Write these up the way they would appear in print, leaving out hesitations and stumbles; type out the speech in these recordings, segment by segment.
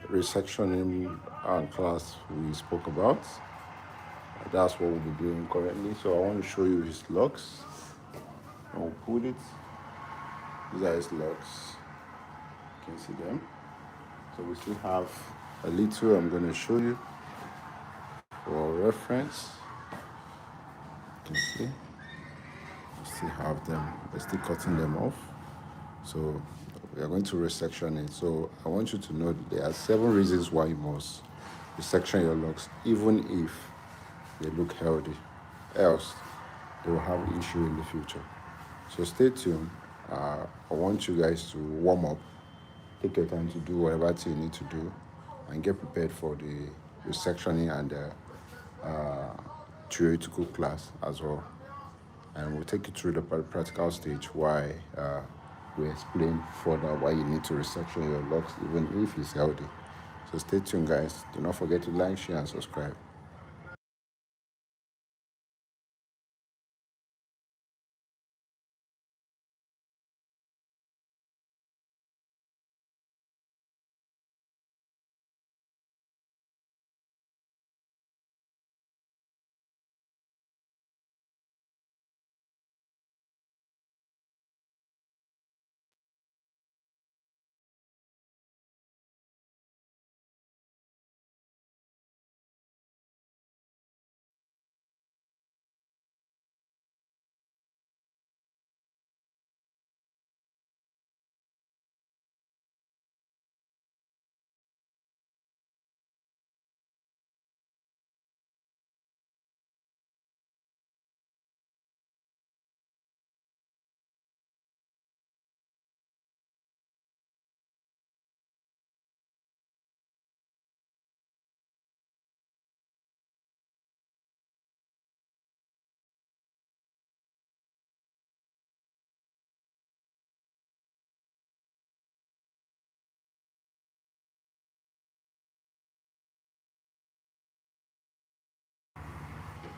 resectioning class we spoke about. That's what we'll be doing currently. So I want to show you his locks. I'll put it. These are his locks. You can see them. So we still have a little I'm going to show you for reference. You can see. We still have them. We're still cutting them off. So we are going to resection it. So I want you to know that there are 7 reasons why you must resection your locks, even if they look healthy. Else, they will have issue in the future. So stay tuned. I want you guys to warm up, take your time to do whatever thing you need to do, and get prepared for the resectioning and the theoretical class as well. And we'll take you through the practical stage why we explain further why you need to resection your locks even if it's healthy. So stay tuned, guys. Do not forget to like, share, and subscribe.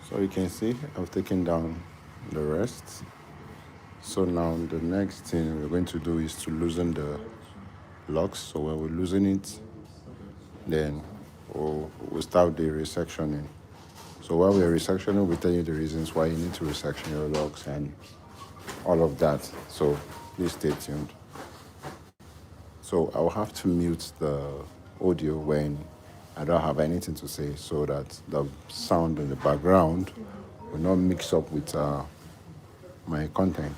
So you can see I've taken down the rest. So now the next thing we're going to do is to loosen the locks. So when we loosen it, then we'll start the resectioning. So while we're resectioning, we'll tell you the reasons why you need to resection your locks and all of that. So please stay tuned. So I'll have to mute the audio when I don't have anything to say so that the sound in the background will not mix up with my content.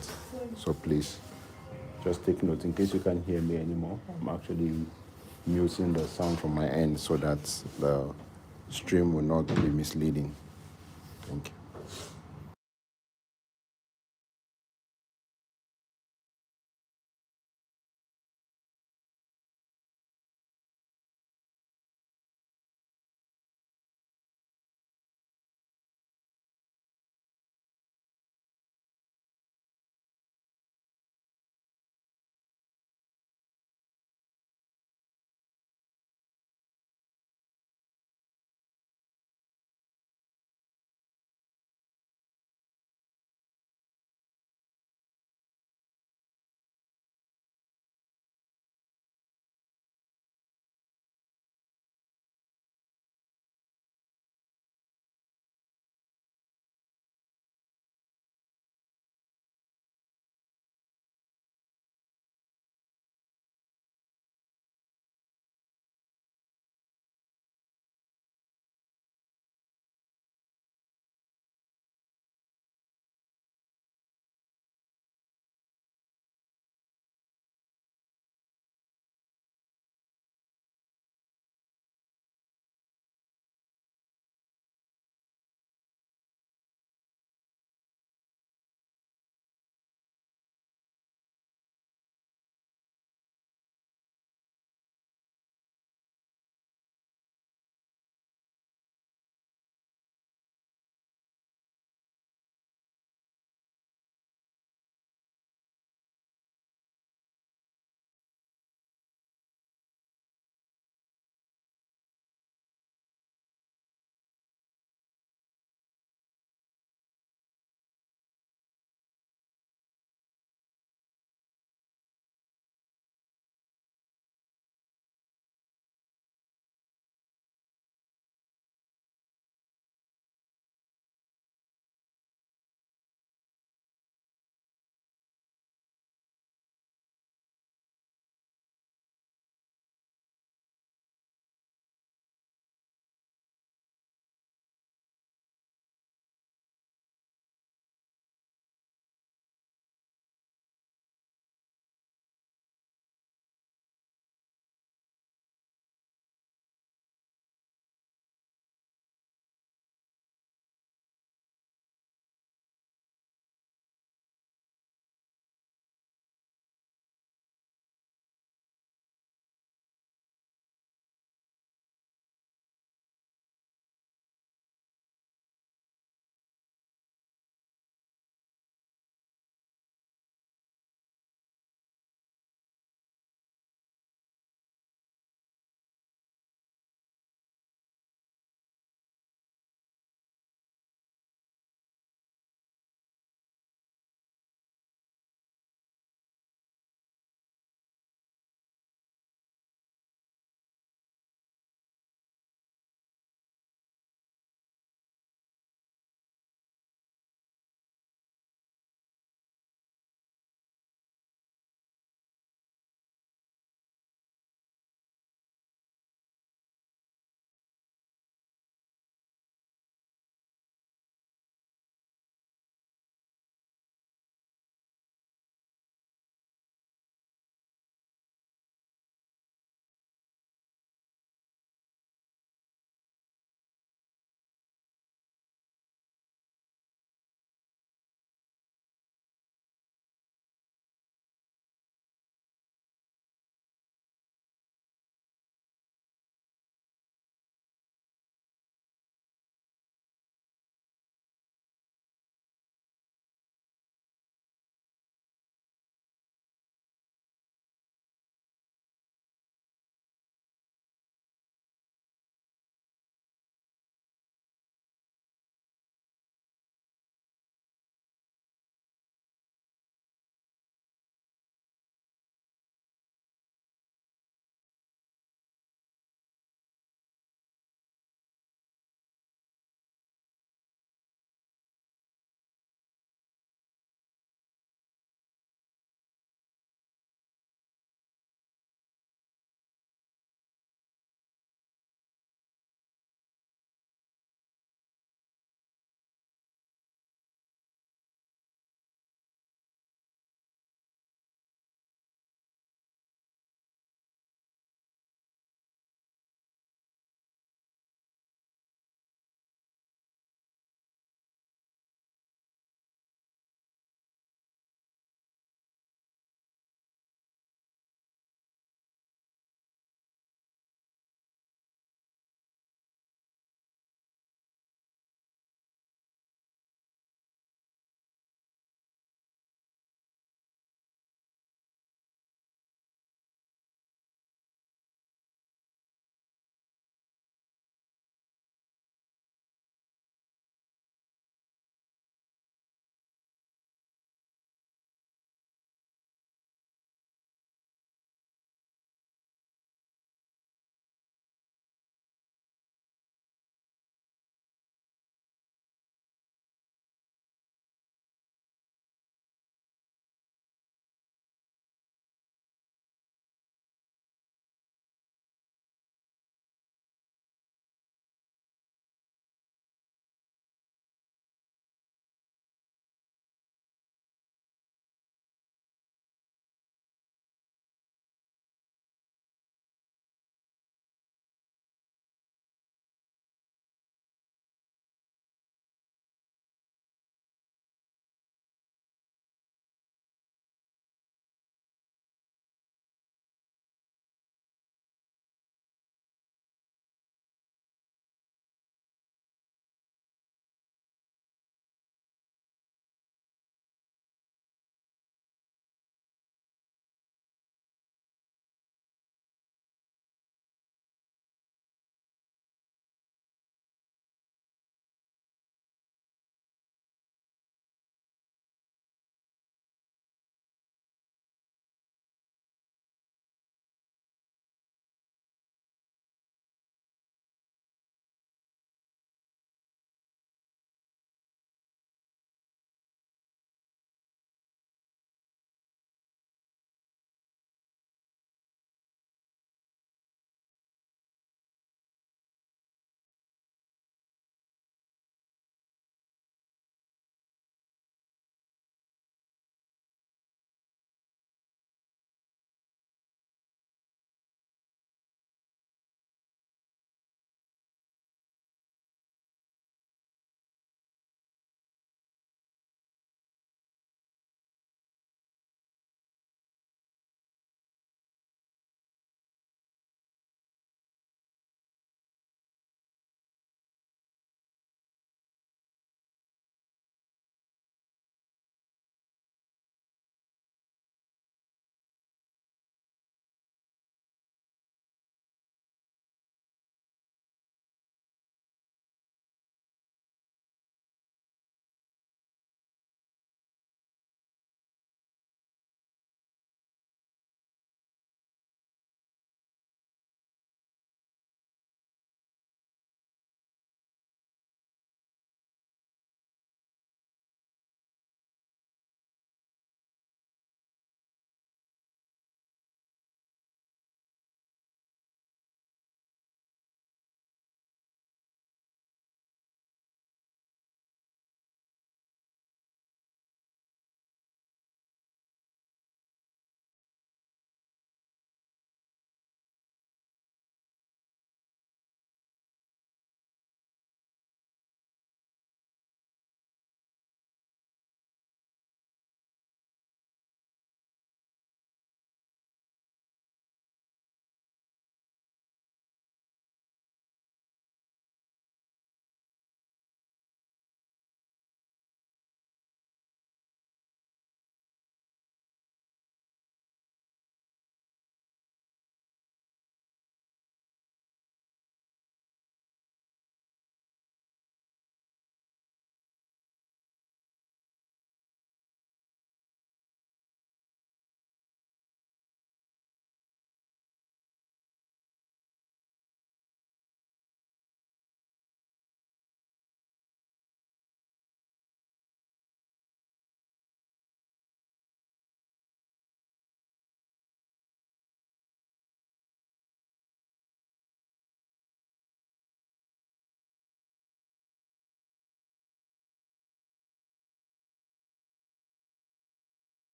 So please just take note in case you can't hear me anymore. I'm actually muting the sound from my end so that the stream will not be misleading. Thank you.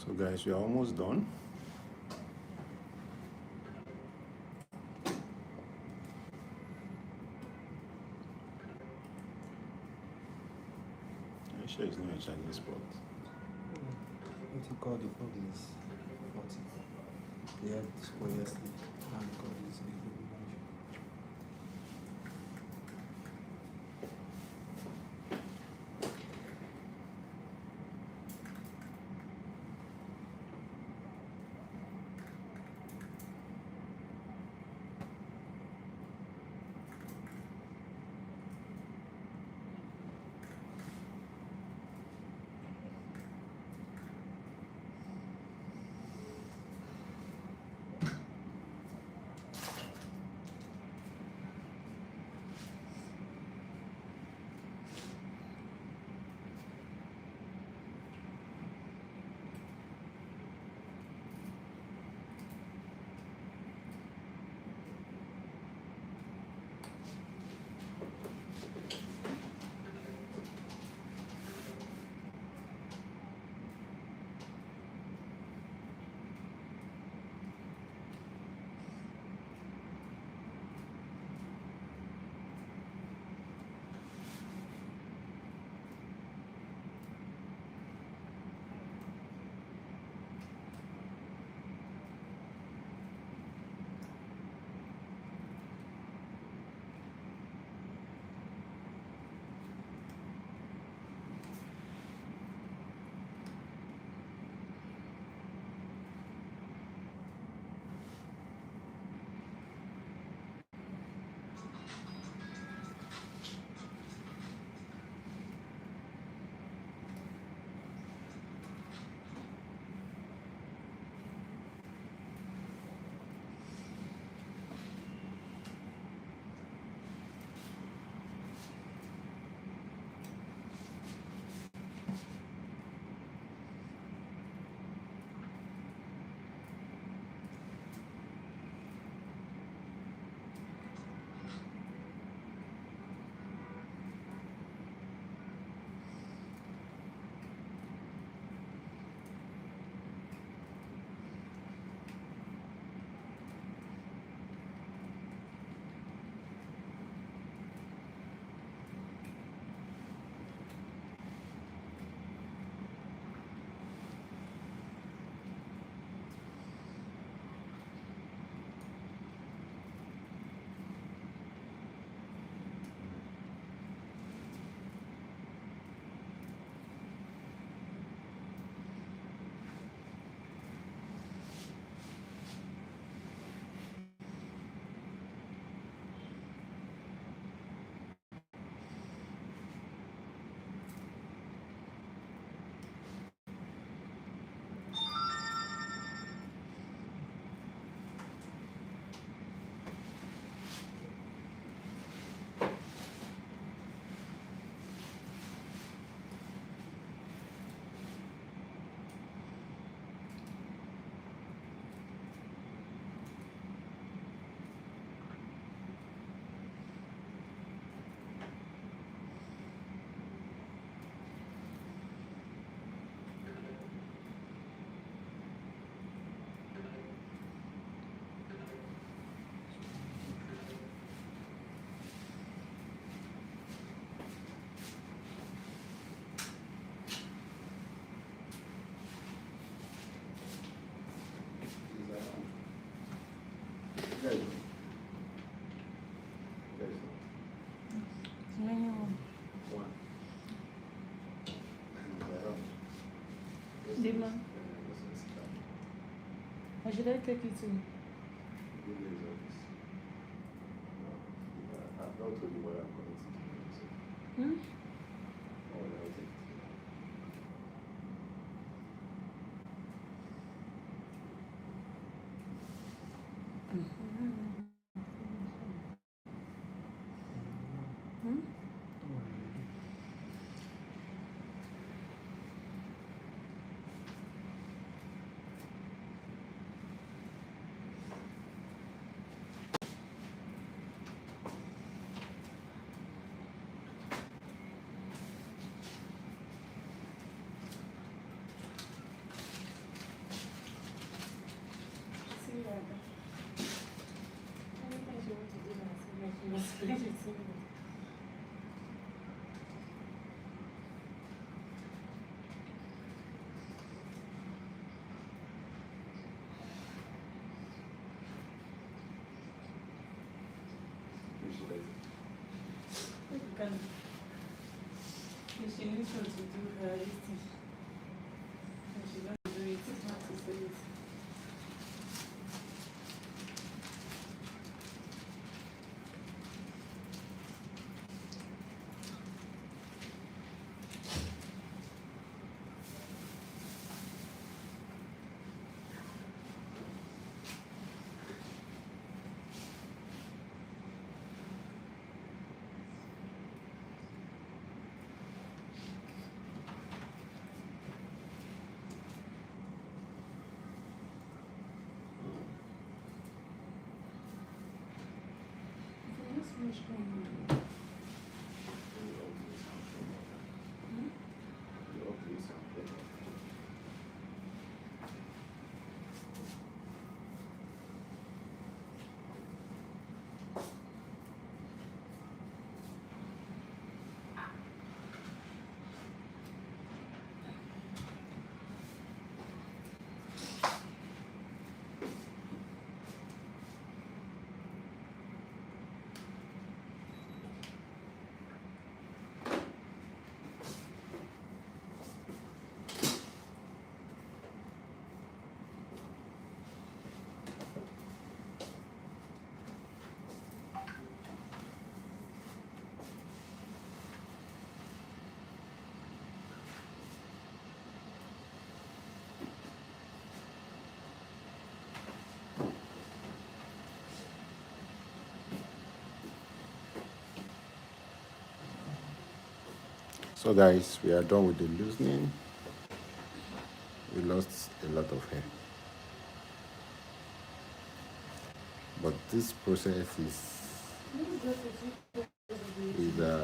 So guys, we are almost done. I'm sure it's not a Chinese spot. What you call the problem is 40. They had square sleep and call this Dima, or should I take you to? I've not told you what I'm going to do. Hmm? Oh, no, okay. Hmm? You can. She needs to do her listing. And she doesn't do it. It's not to say it. Just finish going. So guys, we are done with the loosening. We lost a lot of hair. But this process is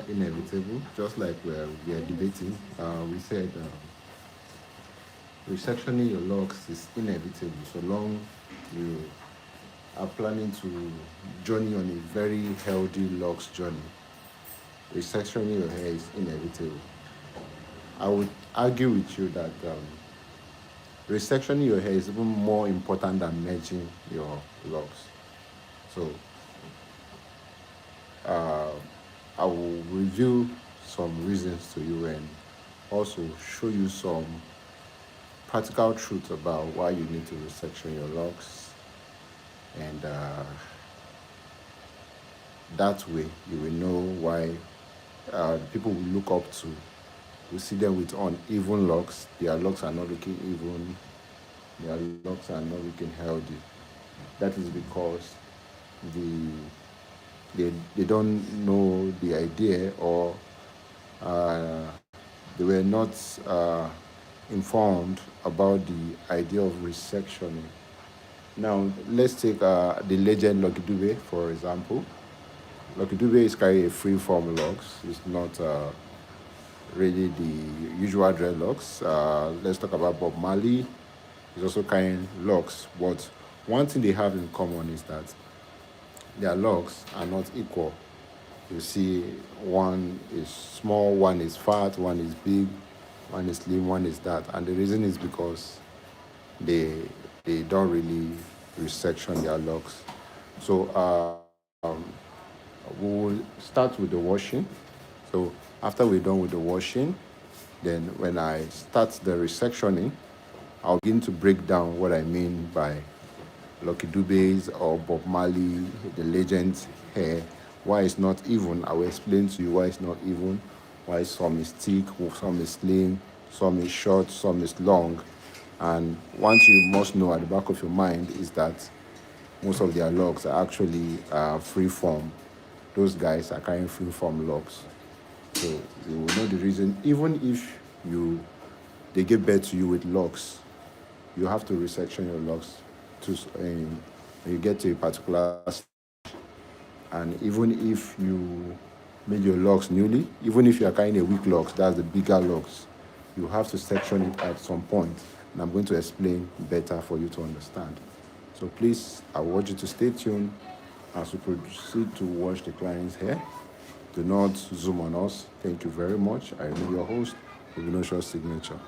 inevitable, just like we are debating. We said resectioning your locks is inevitable so long you are planning to journey on a very healthy locks journey. Resectioning your hair is inevitable. I would argue with you that resectioning your hair is even more important than merging your locks. So I will review some reasons to you and also show you some practical truth about why you need to resection your locks, and that way you will know why people will look up to. We see them with uneven locks. Their locks are not looking even. Their locks are not looking healthy. That is because they don't know the idea, or they were not informed about the idea of resectioning. Now, let's take the legend Lucky Dube, for example. Lucky Dube is carrying a free-form locks. It's not really the usual dreadlocks. Let's talk about Bob Marley. He's also carrying locks. But one thing they have in common is that their locks are not equal. You see, one is small, one is fat, one is big, one is slim, one is that. And the reason is because they don't really resection their locks. So we will start with the washing. So after we're done with the washing, then when I start the resectioning, I'll begin to break down what I mean by Lucky Dube's or Bob Marley, the legend's hair. Why it's not even. I will explain to you why it's not even, why some is thick, some is slim, some is short, some is long. And one thing you must know at the back of your mind is that most of their locks are actually free form. Those guys are carrying free form locks. So you will know the reason. Even if they give birth to you with locks, you have to resection your locks to when you get to a particular stage. And even if you made your locks newly, even if you are carrying a weak locks, that's the bigger locks, you have to section it at some point. And I'm going to explain better for you to understand. So please, I want you to stay tuned as we proceed to wash the client's hair. Do not zoom on us. Thank you very much. I am your host, Ignition Signature.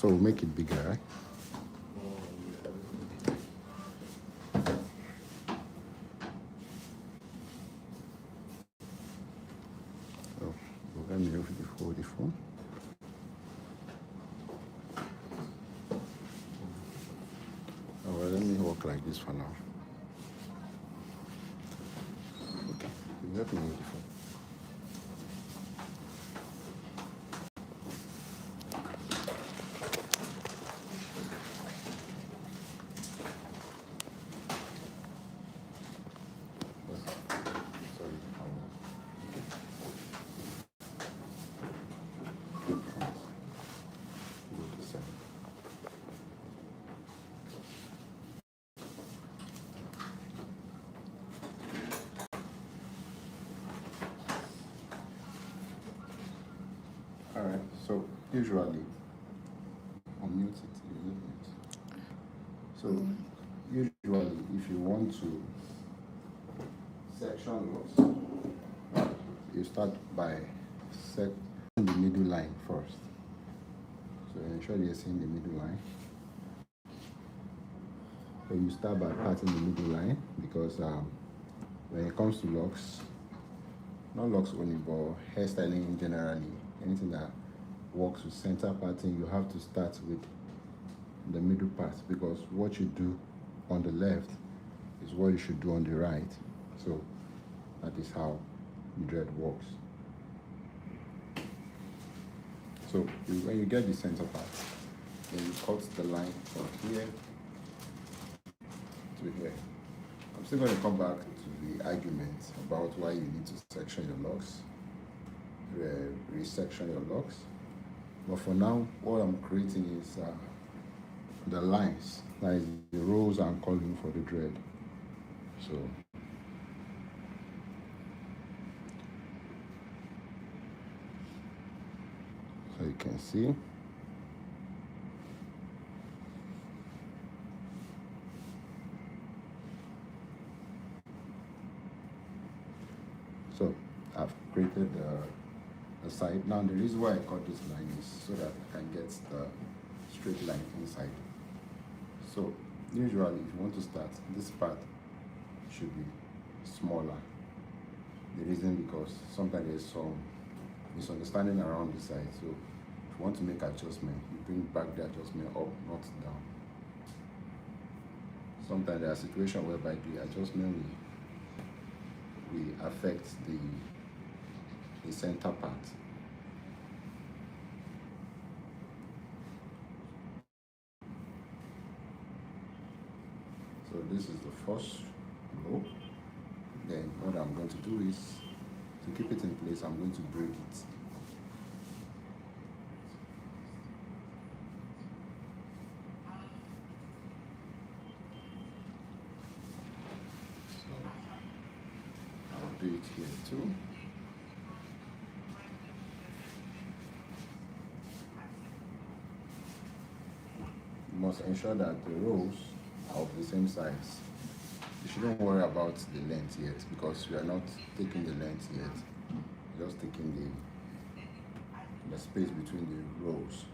So we'll make it bigger, right? So let me hold the phone. Oh, well, let me walk like this for now. Okay, let me hold the phone. Alright, so usually, I'll mute it. So usually, if you want to section locks, you start by setting the middle line first. So ensure you're seeing the middle line. So you start by parting the middle line because when it comes to locks, not locks only, but hairstyling generally, anything that works with center parting, you have to start with the middle part because what you do on the left is what you should do on the right. So that is how the dread works. So when you get the center part, then you cut the line from here to here. I'm still going to come back to the argument about why you need to section your locks, resection your locks. But for now, what I'm creating is the lines, that is the rows I'm calling for the dread. So you can see. So I've created the side. Now the reason why I cut this line is so that I can get the straight line inside. So usually if you want to start, this part should be smaller. The reason because sometimes there's some misunderstanding around the side. So if you want to make adjustment, you bring back the adjustment up, not down. Sometimes there are situations whereby the adjustment will affect the center part. So this is the first row. Then what I'm going to do is, to keep it in place, I'm going to braid it. So I'll do it here too. You must ensure that the rows are of the same size. You shouldn't worry about the length yet because we are not taking the length yet. We're just taking the space between the rows.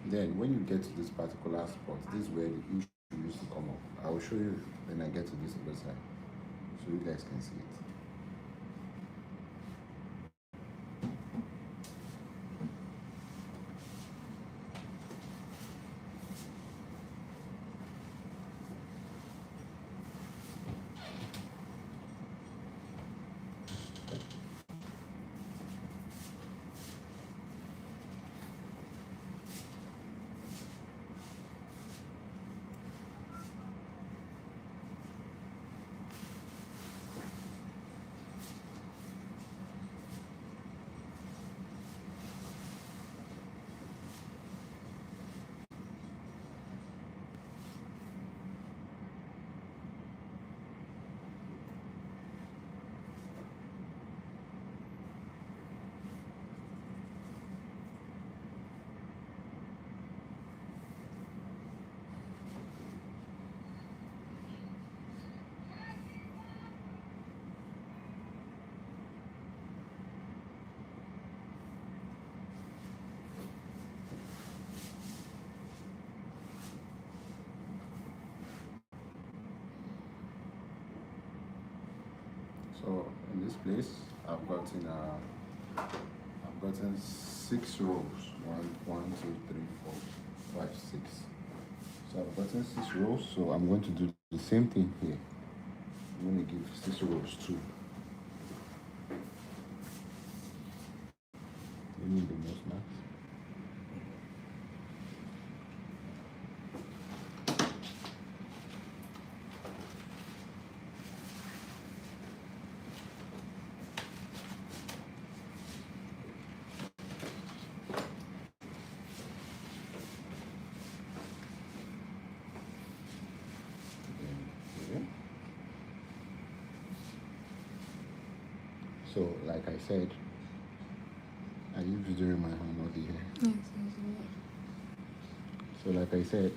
Then when you get to this particular spot, this is where the issue used to come up. I will show you when I get to this other side so you guys can see it. So in this place, I've gotten 6 rows. 1, 2, 3, 4, 5, 6. So I've gotten 6 rows. So I'm going to do the same thing here. I'm going to give 6 rows too. You need the most marks. So, like I said, I use video in my hand, not the hair. Yes, So, like I said,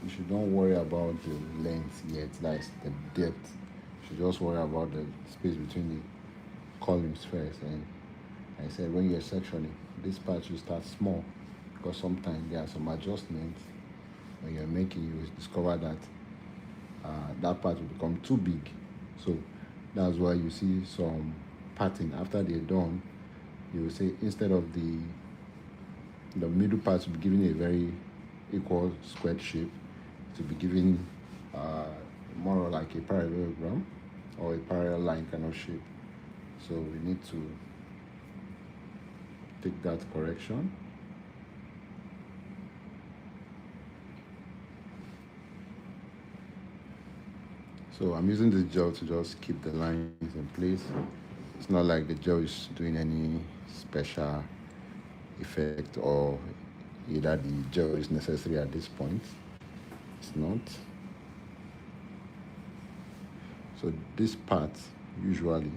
you should don't worry about the length yet, like the depth. You should just worry about the space between the columns first. And I said, when you're sectioning, this part should start small because sometimes there are some adjustments when you're making. You will discover that that part will become too big. So that's why you see some pattern after they're done. You will say instead of the middle part to be given a very equal squared shape, to be given more like a parallelogram or a parallel line kind of shape. So we need to take that correction. So I'm using this gel to just keep the lines in place. It's not like the gel is doing any special effect or either the gel is necessary at this point. It's not. So this part, usually,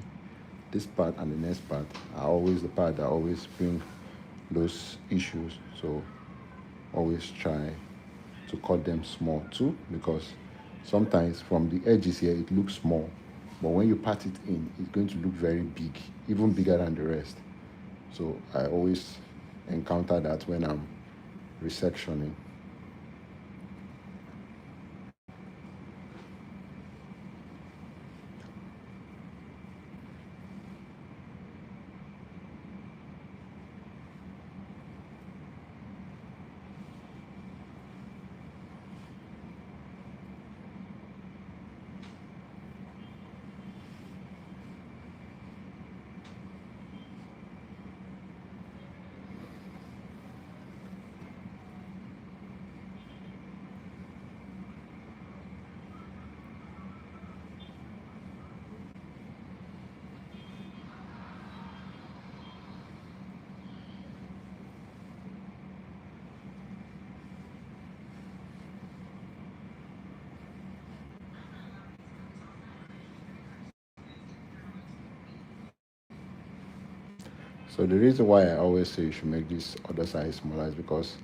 this part and the next part are always the part that always bring those issues. So always try to cut them small too, because sometimes from the edges here it looks small, but when you pat it in, it's going to look very big, even bigger than the rest. So I always encounter that when I'm resectioning. So the reason why I always say you should make this other side smaller is because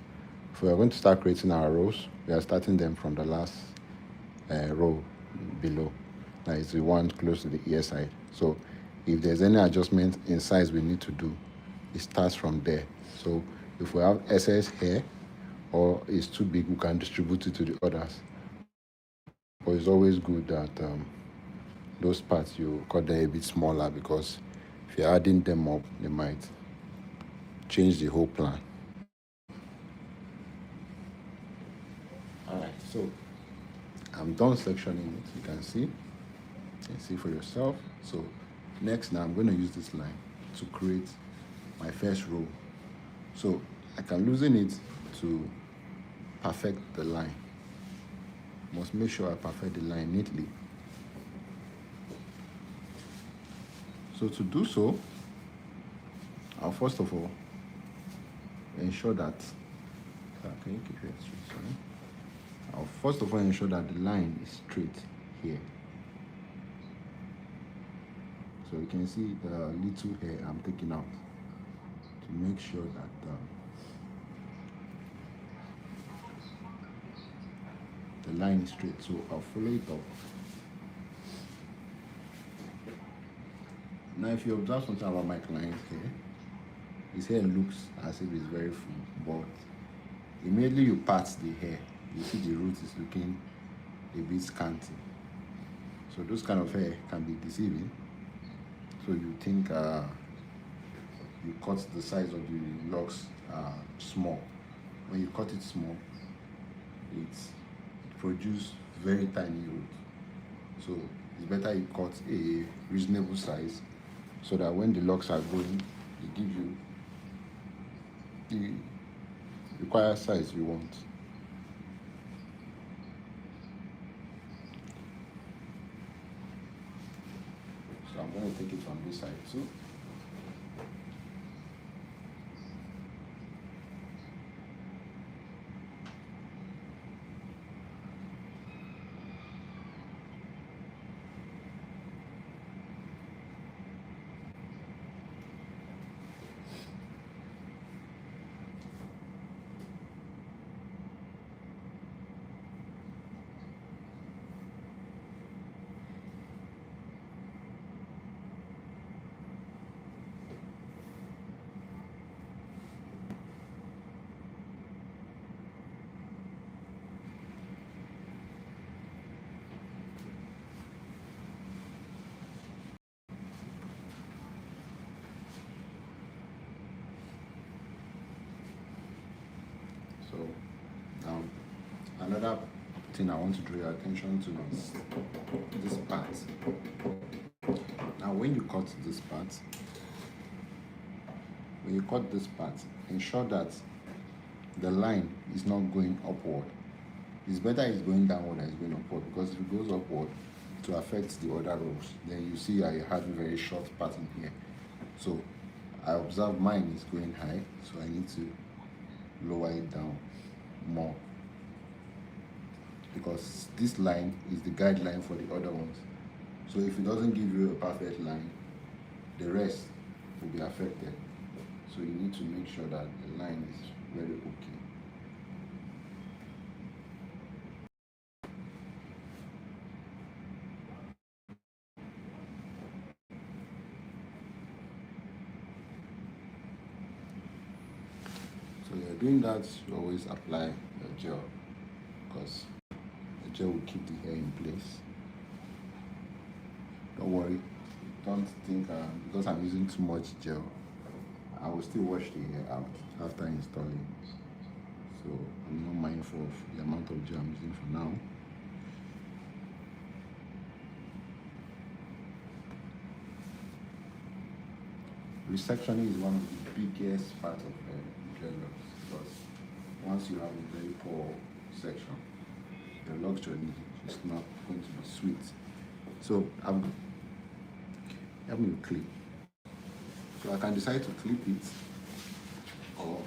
if we are going to start creating our rows, we are starting them from the last row below. That is the one close to the ear side. So if there's any adjustment in size we need to do, it starts from there. So if we have excess hair or it's too big, we can distribute it to the others. But it's always good that those parts you cut them a bit smaller, because if you're adding them up, they might change the whole plan. Alright, so I'm done sectioning it. You can see for yourself. So next, now I'm going to use this line to create my first row. So I can loosen it to perfect the line. Must make sure I perfect the line neatly. So to do so, I'll first of all ensure that can you keep your straight? Sorry. I'll first of all ensure that the line is straight here. So you can see the little hair I'm taking out to make sure that the line is straight. So I'll follow it up. Now if you observe something about my client here, his hair looks as if it's very full, but immediately you part the hair, you see the root is looking a bit scanty. So those kind of hair can be deceiving. So you think you cut the size of the locks small. When you cut it small, it produces very tiny roots. So it's better you cut a reasonable size so that when the locks are growing, they give you the required size you want. So I'm going to take it from this side too. So now another thing I want to draw your attention to is this part. Now when you cut this part, ensure that the line is not going upward. It's better it's going downward than it's going upward, because if it goes upward, to affect the other rows, then you see I have a very short pattern here. So I observe mine is going high, so I need to lower it down more, because this line is the guideline for the other ones. So if it doesn't give you a perfect line, the rest will be affected. So you need to make sure that the line is very okay. So you're doing that, you always apply your gel, because the gel will keep the hair in place. Don't worry, don't think because I'm using too much gel, I will still wash the hair out after installing. So I'm not mindful of the amount of gel I'm using for now. Resectioning is one of the biggest parts of dreadlocks, because once you have a very poor section, the locks journey is not going to be sweet. So I'm having a clip. So I can decide to clip it or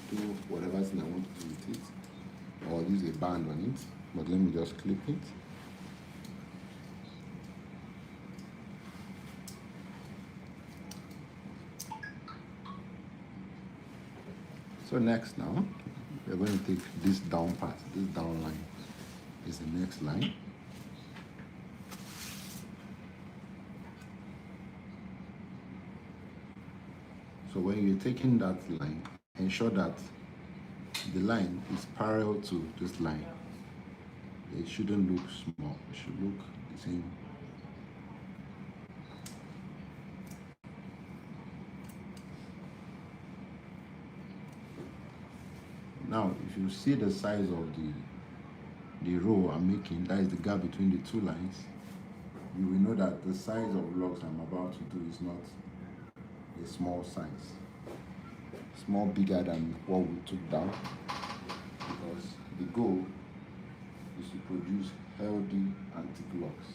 do whatever thing I want to do with it, or use a band on it. But let me just clip it. So next now, we're going to take this down part, this down line is the next line. So when you're taking that line, ensure that the line is parallel to this line. It shouldn't look small, it should look the same. Now, if you see the size of the row I'm making, that is the gap between the two lines, you will know that the size of locks I'm about to do is not a small size. It's more bigger than what we took down, because the goal is to produce healthy antique locks.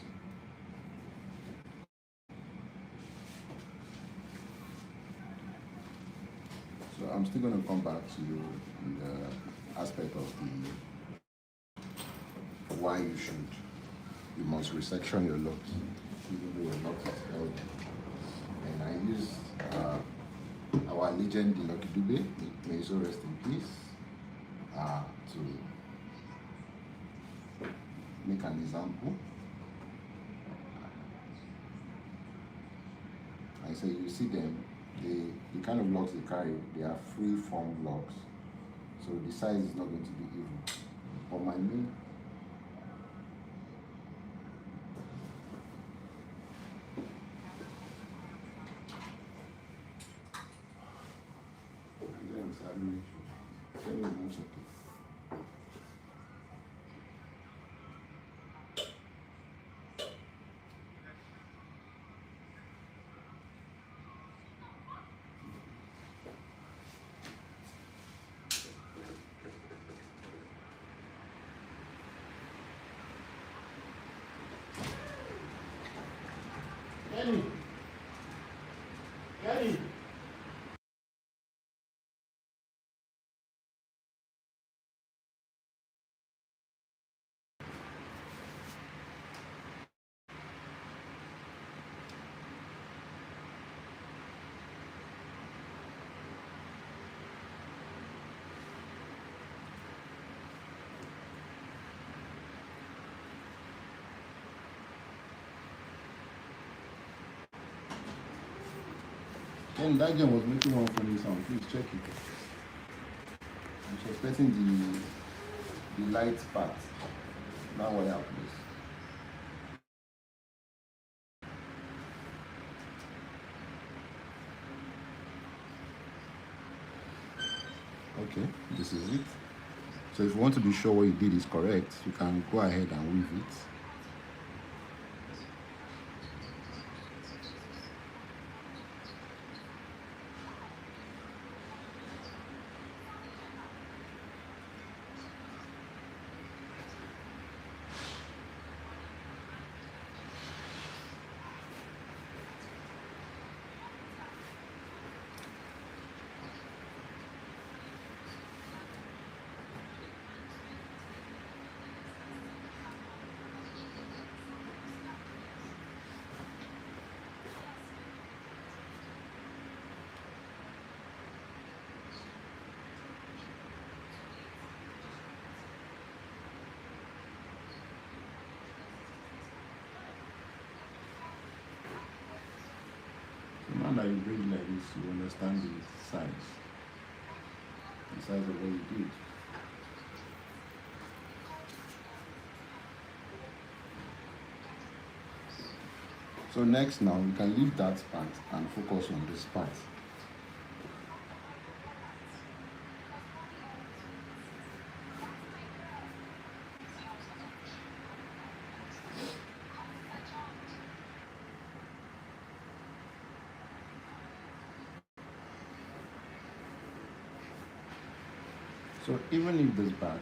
So I'm still going to come back to you in the aspect of the why you must resection your locks, even though your locks is healthy. And I used our legend, the Lucky Dube, may so rest in peace, to make an example. I say you see them, the kind of locks they carry, they are free form locks. So the size is not going to be even. For my main, And that game was making one funny sound. Please check it. I'm suspecting the light part. Now what happens? Okay, this is it. So if you want to be sure what you did is correct, you can go ahead and weave it. Now that you braid like this, you understand the size of what you did. So next now, we can leave that part and focus on this part. So even if this back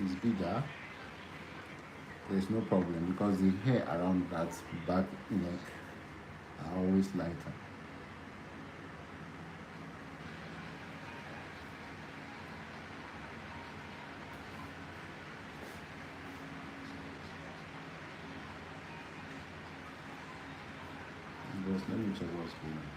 is bigger, there's no problem because the hair around that back neck are always lighter. Just let me check what's going on.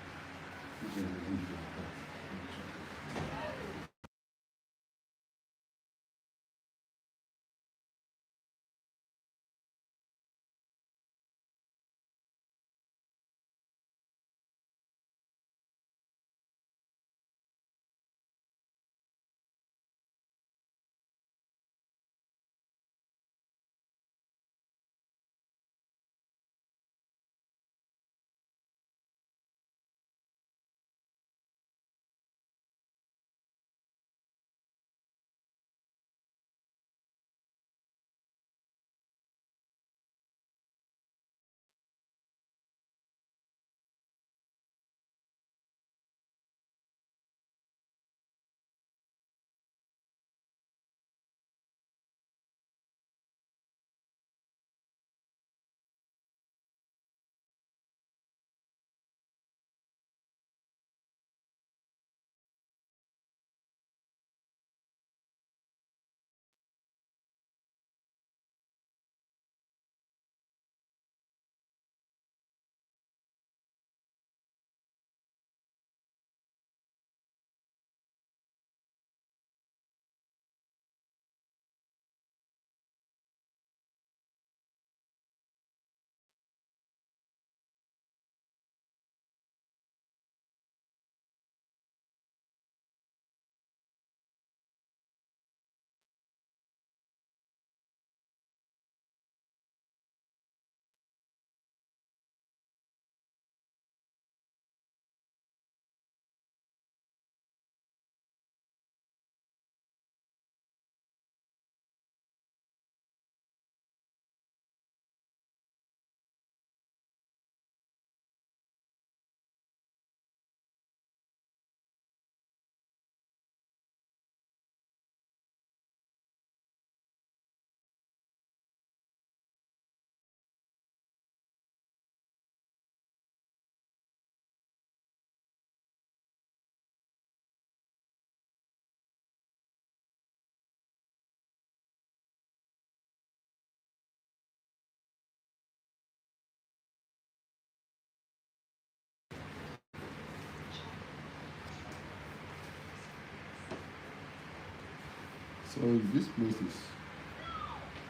So this place is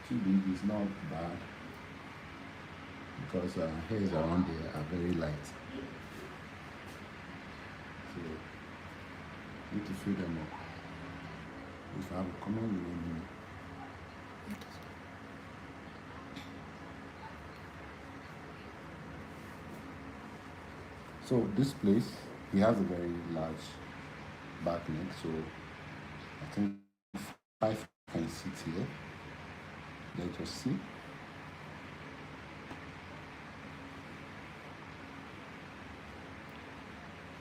too big, it's not bad because hairs around there are very light. So need to fill them up. If I have a comment, you let me know. So this place, he has a very large back neck, so I think 5 can sit here. Let us see.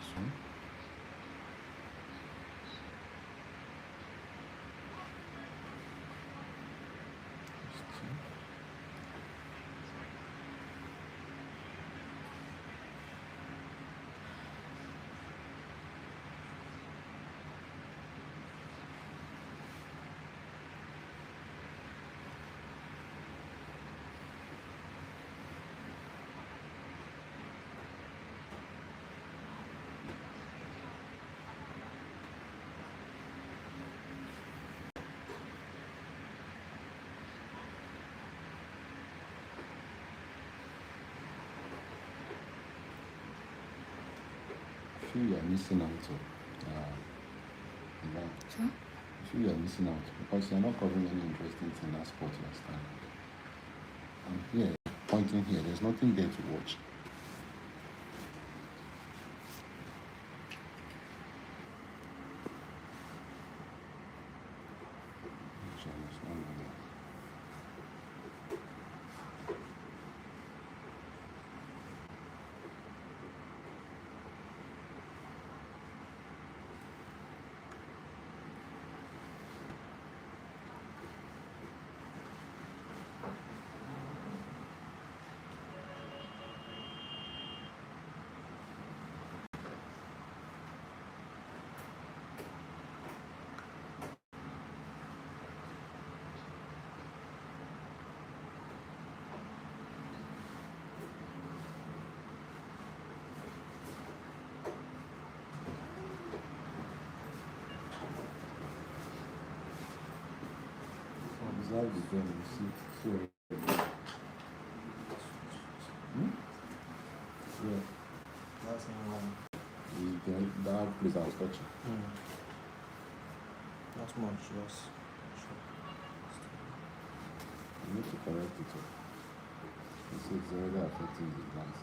So, I feel you are missing out. Sure. I feel you are missing out because you are not covering any interesting thing that spot you are standing. I'm here, pointing here. There's nothing there to watch. Which I understand now. Observe the gun, you see. So, yeah, That's not one. that place I was touching. Not much, just sure. You need to correct it. You see, it's already affecting the glands.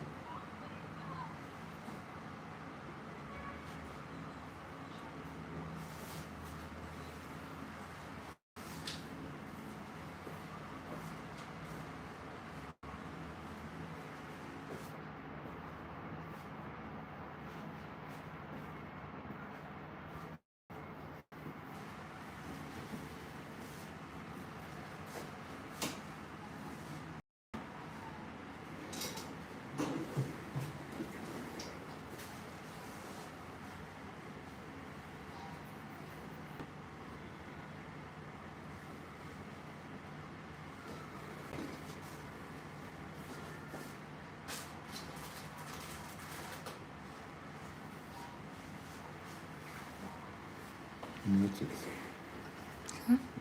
Mute it.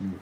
Mute, mute.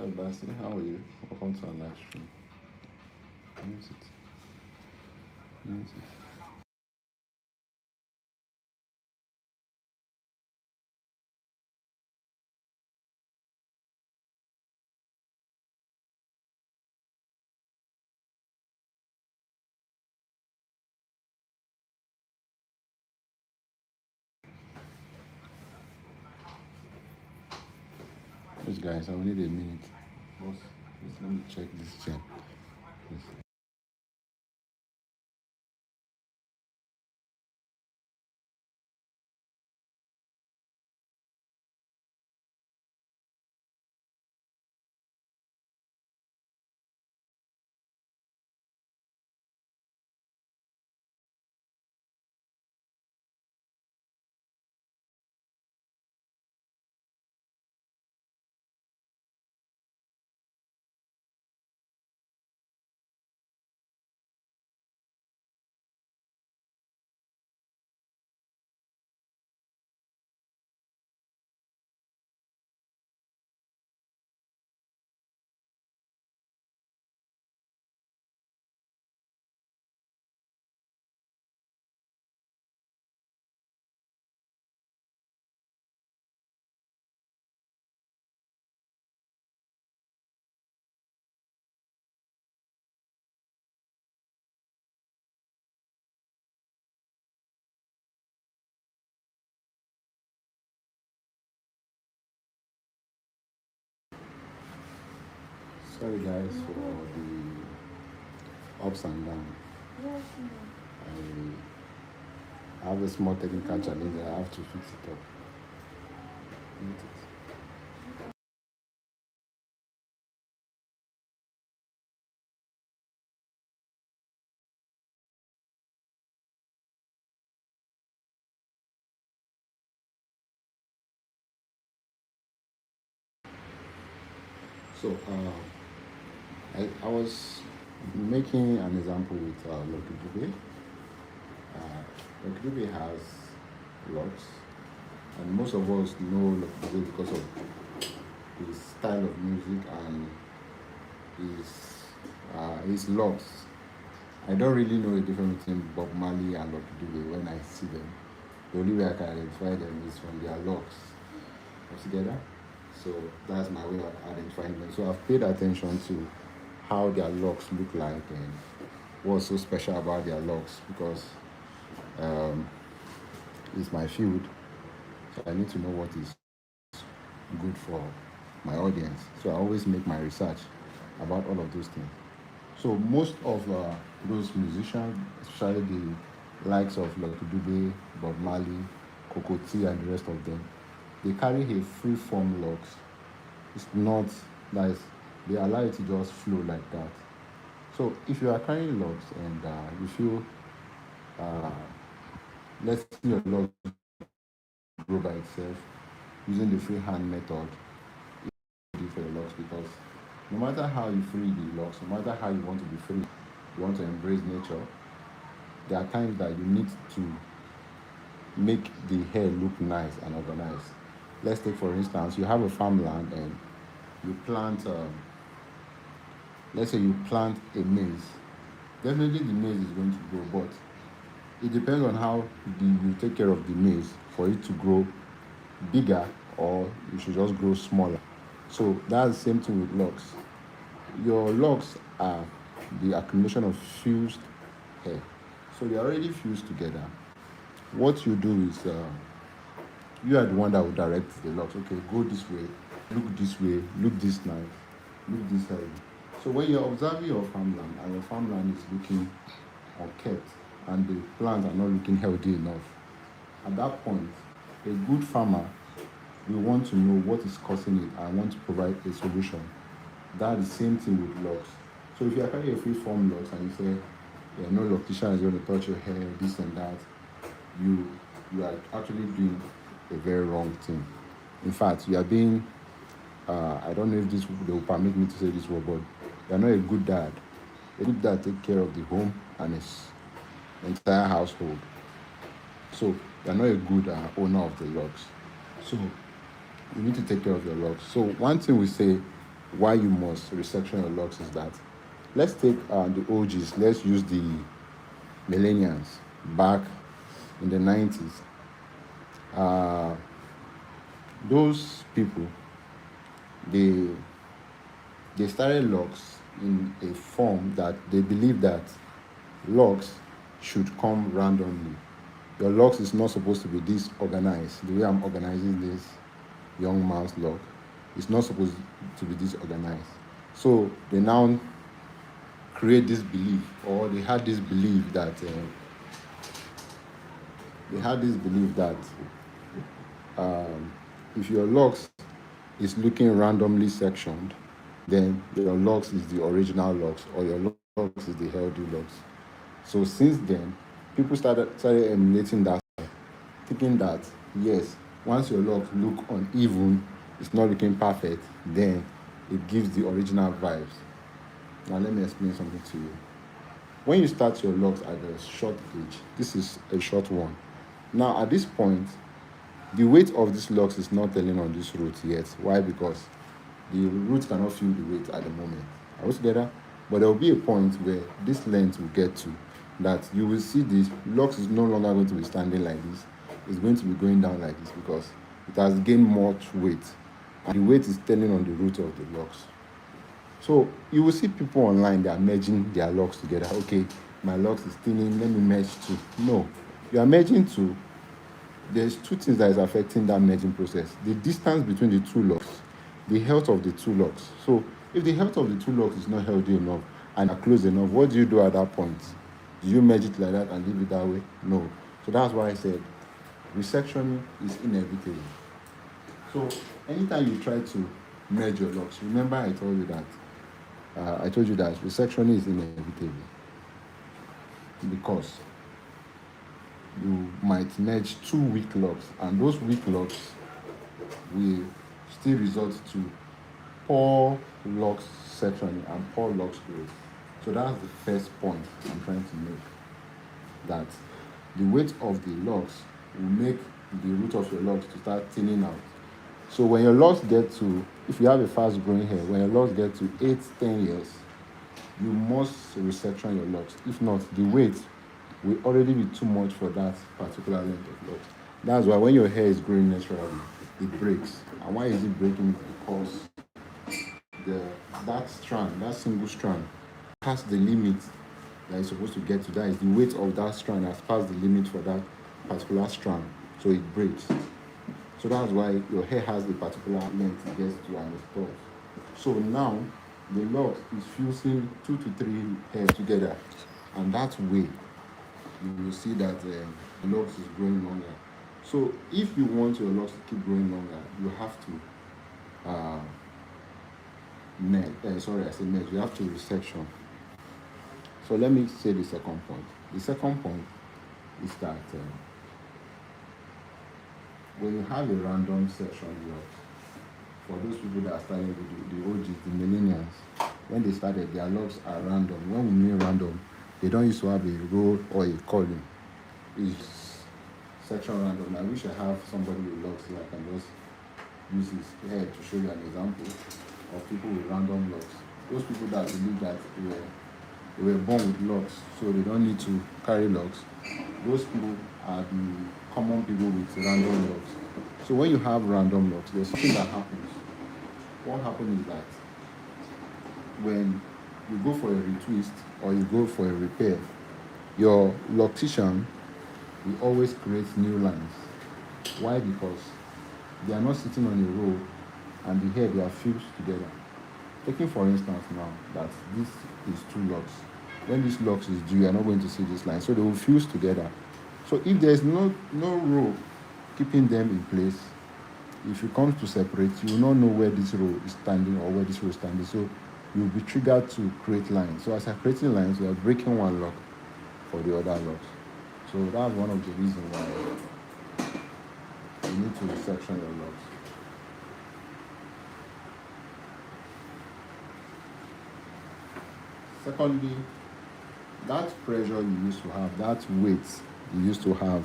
Hi, Basti. How are you? Welcome to our live stream. Mute it. Mute it. Yes, guys, I will need a minute. Boss, please let me check this chat. Yes. Sorry, guys, for the ups and downs. I have a small technical challenge. I have to fix it up. Mute it. So, I was making an example with Lucky Dube. Lucky Dube has locks, and most of us know Lucky Dube because of his style of music and his locks. I don't really know the difference between Bob Marley and Lucky Dube when I see them. The only way I can identify them is from their locks together. So that's my way of identifying them. So I've paid attention to how their locks look like and what's so special about their locks because it's my field. So I need to know what is good for my audience. So I always make my research about all of those things. So most of those musicians, especially the likes of Lucky Dube, Bob Marley, Coco T, and the rest of them, they carry a free form locks. It's not like they allow it to just flow like that. So if you are carrying locks and you feel, let's say your lock grow by itself using the freehand method, for your locks because no matter how you free the locks, no matter how you want to be free, you want to embrace nature, there are times that you need to make the hair look nice and organized. Let's take for instance, you have a farmland and you plant, let's say you plant a maize. Definitely the maize is going to grow, but it depends on how you take care of the maize for it to grow bigger or you should just grow smaller. So that's the same thing with locks. Your locks are the accumulation of fused hair. So they're already fused together. What you do is you are the one that will direct the locks. Okay, go this way, look this nice, look this heavy. So when you're observing your farmland and your farmland is looking unkept and the plants are not looking healthy enough, at that point, a good farmer will want to know what is causing it and want to provide a solution. That's the same thing with locks. So if you are carrying a free form locks and you say, yeah, no loctician is going to touch your hair, this and that, you are actually doing a very wrong thing. In fact, you are being, I don't know if they will permit me to say this word, but you are not a good dad. A good dad takes care of the home and his entire household. So you are not a good owner of the locks. So you need to take care of your locks. So one thing we say why you must resection your locks is that, let's take the OGs, let's use the millennials back in the 90s. Those people, they started locks in a form that they believe that locks should come randomly. Your locks is not supposed to be this organized. The way I'm organizing this young man's lock, it's not supposed to be this organized. So they now create this belief, or they had this belief that if your locks is looking randomly sectioned, then your locks is the original locks, or your locks is the healthy locks. So since then, people started emulating that, thinking that yes, once your locks look uneven, it's not looking perfect, then it gives the original vibes. Now let me explain something to you. When you start your locks at a short age, this is a short one. Now at this point, the weight of these locks is not telling on this root yet. Why? Because the root cannot feel the weight at the moment. Are we together? But there will be a point where this length will get to, that you will see this locks is no longer going to be standing like this. It's going to be going down like this because it has gained much weight, and the weight is telling on the root of the locks. So you will see people online, they are merging their locks together. Okay, my locks is thinning, let me merge two. No, you are merging two. There's two things that is affecting that merging process: the distance between the two locks, the health of the two locks. So if the health of the two locks is not healthy enough and are close enough, what do you do at that point? Do you merge it like that and leave it that way? No. So that's why I said resectioning is inevitable. So anytime you try to merge your locks, remember I told you that resectioning is inevitable, because you might merge two weak locks, and those weak locks will still result to poor locks sectioning and poor locks growth. So that's the first point I'm trying to make, that the weight of the locks will make the root of your locks to start thinning out. So when your locks get to, if you have a fast growing hair, when your locks get to 8-10 years, you must resection your locks. If not, the weight will already be too much for that particular length of locks. That's why when your hair is growing naturally, it breaks. And why is it breaking? Because that strand, that single strand, past the limit that it's supposed to get to. That is, the weight of that strand has passed the limit for that particular strand, so it breaks. So that's why your hair has a particular length it gets to and it stops. So now the lock is fusing 2 to 3 hairs together, and that way you will see that the locks is growing longer. So if you want your locks to keep growing longer, you have to you have to resection. So let me say the second point. The second point is that when you have a random section locks, for those people that are starting with the OGs, the millennials, when they started, their locks are random. When we mean random, they don't used to have a row or a column. It's section random. I wish I have somebody with locks here. I can just use his head to show you an example of people with random locks. Those people that believe that they were born with locks, so they don't need to carry locks. Those people are the common people with random locks. So when you have random locks, there's something that happens. What happens is that when you go for a retwist or you go for a repair, your loctician will always create new lines. Why? Because they are not sitting on a row and the hair, they are fused together. Taking for instance now that this is two locks. When this locks is due, you are not going to see this line. So they will fuse together. So if there's no row keeping them in place, if you come to separate, you will not know where this row is standing or where this row is standing. So you'll be triggered to create lines. So as you're creating lines, you are breaking one lock for the other locks. So that's one of the reasons why you need to resection your locks. Secondly, that pressure you used to have, that weight you used to have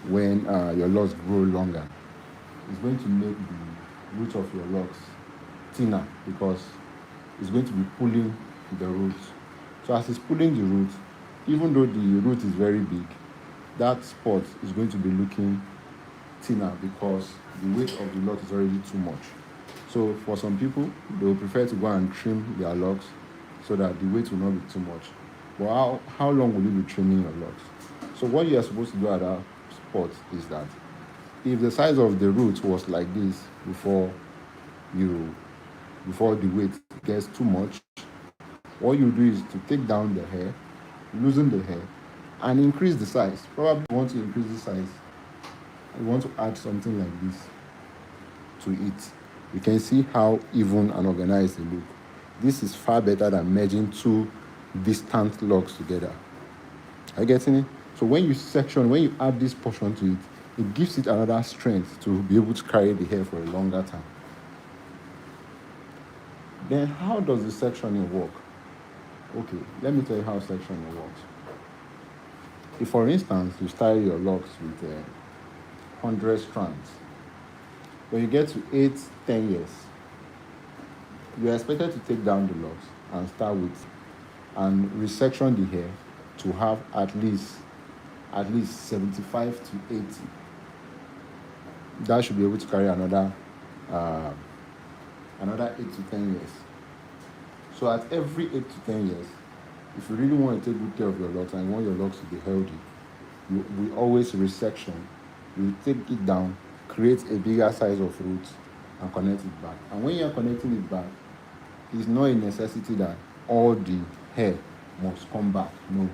when your locks grow longer, is going to make the root of your locks thinner because it's going to be pulling the root. So as it's pulling the root, even though the root is very big, that spot is going to be looking thinner because the weight of the lot is already too much. So for some people, they will prefer to go and trim their locks so that the weight will not be too much. But how long will you be trimming your locks? So what you are supposed to do at that spot is that if the size of the root was like this before the weight gets too much, what you do is to take down the hair, loosen the hair, and increase the size. Probably you want to increase the size. You want to add something like this to it. You can see how even and organized it looks. This is far better than merging two distant locks together. Are you getting it? So when you add this portion to it, it gives it another strength to be able to carry the hair for a longer time. Then how does the sectioning work? Okay, let me tell you how sectioning works. If, for instance, you style your locks with 100 strands, when you get to 8, 10 years, you are expected to take down the locks and start with and resection the hair to have at least 75 to 80. That should be able to carry another 8 to 10 years. So at every 8 to 10 years, if you really want to take good care of your locks and you want your locks to be healthy, we always resection. You take it down, create a bigger size of roots, and connect it back. And when you're connecting it back, it's not a necessity that all the hair must come back. No.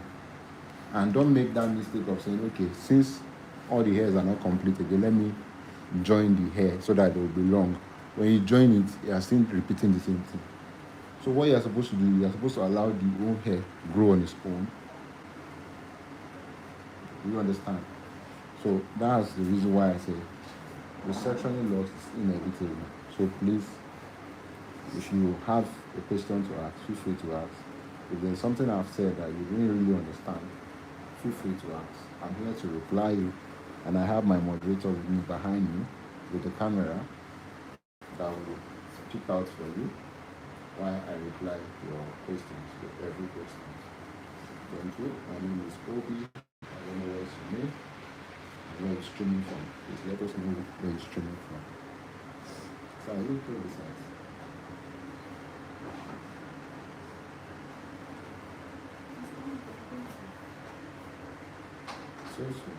And don't make that mistake of saying, okay, since all the hairs are not complete again, let me join the hair so that they will be long. When you join it, you are still repeating the same thing. So what you are supposed to do, you are supposed to allow the own hair grow on its own. You understand? So that's the reason why I say resectioning loss is inevitable. So please, if you have a question to ask, feel free to ask. If there's something I've said that you didn't really understand, feel free to ask. I'm here to reply you, and I have my moderator with me behind me with the camera that will speak out for you while I reply your questions, to every question. Thank you. My name is Obi. I don't know where it's from me. Where it's streaming from. Please let us know where it's streaming from. So I will put this out. So soon.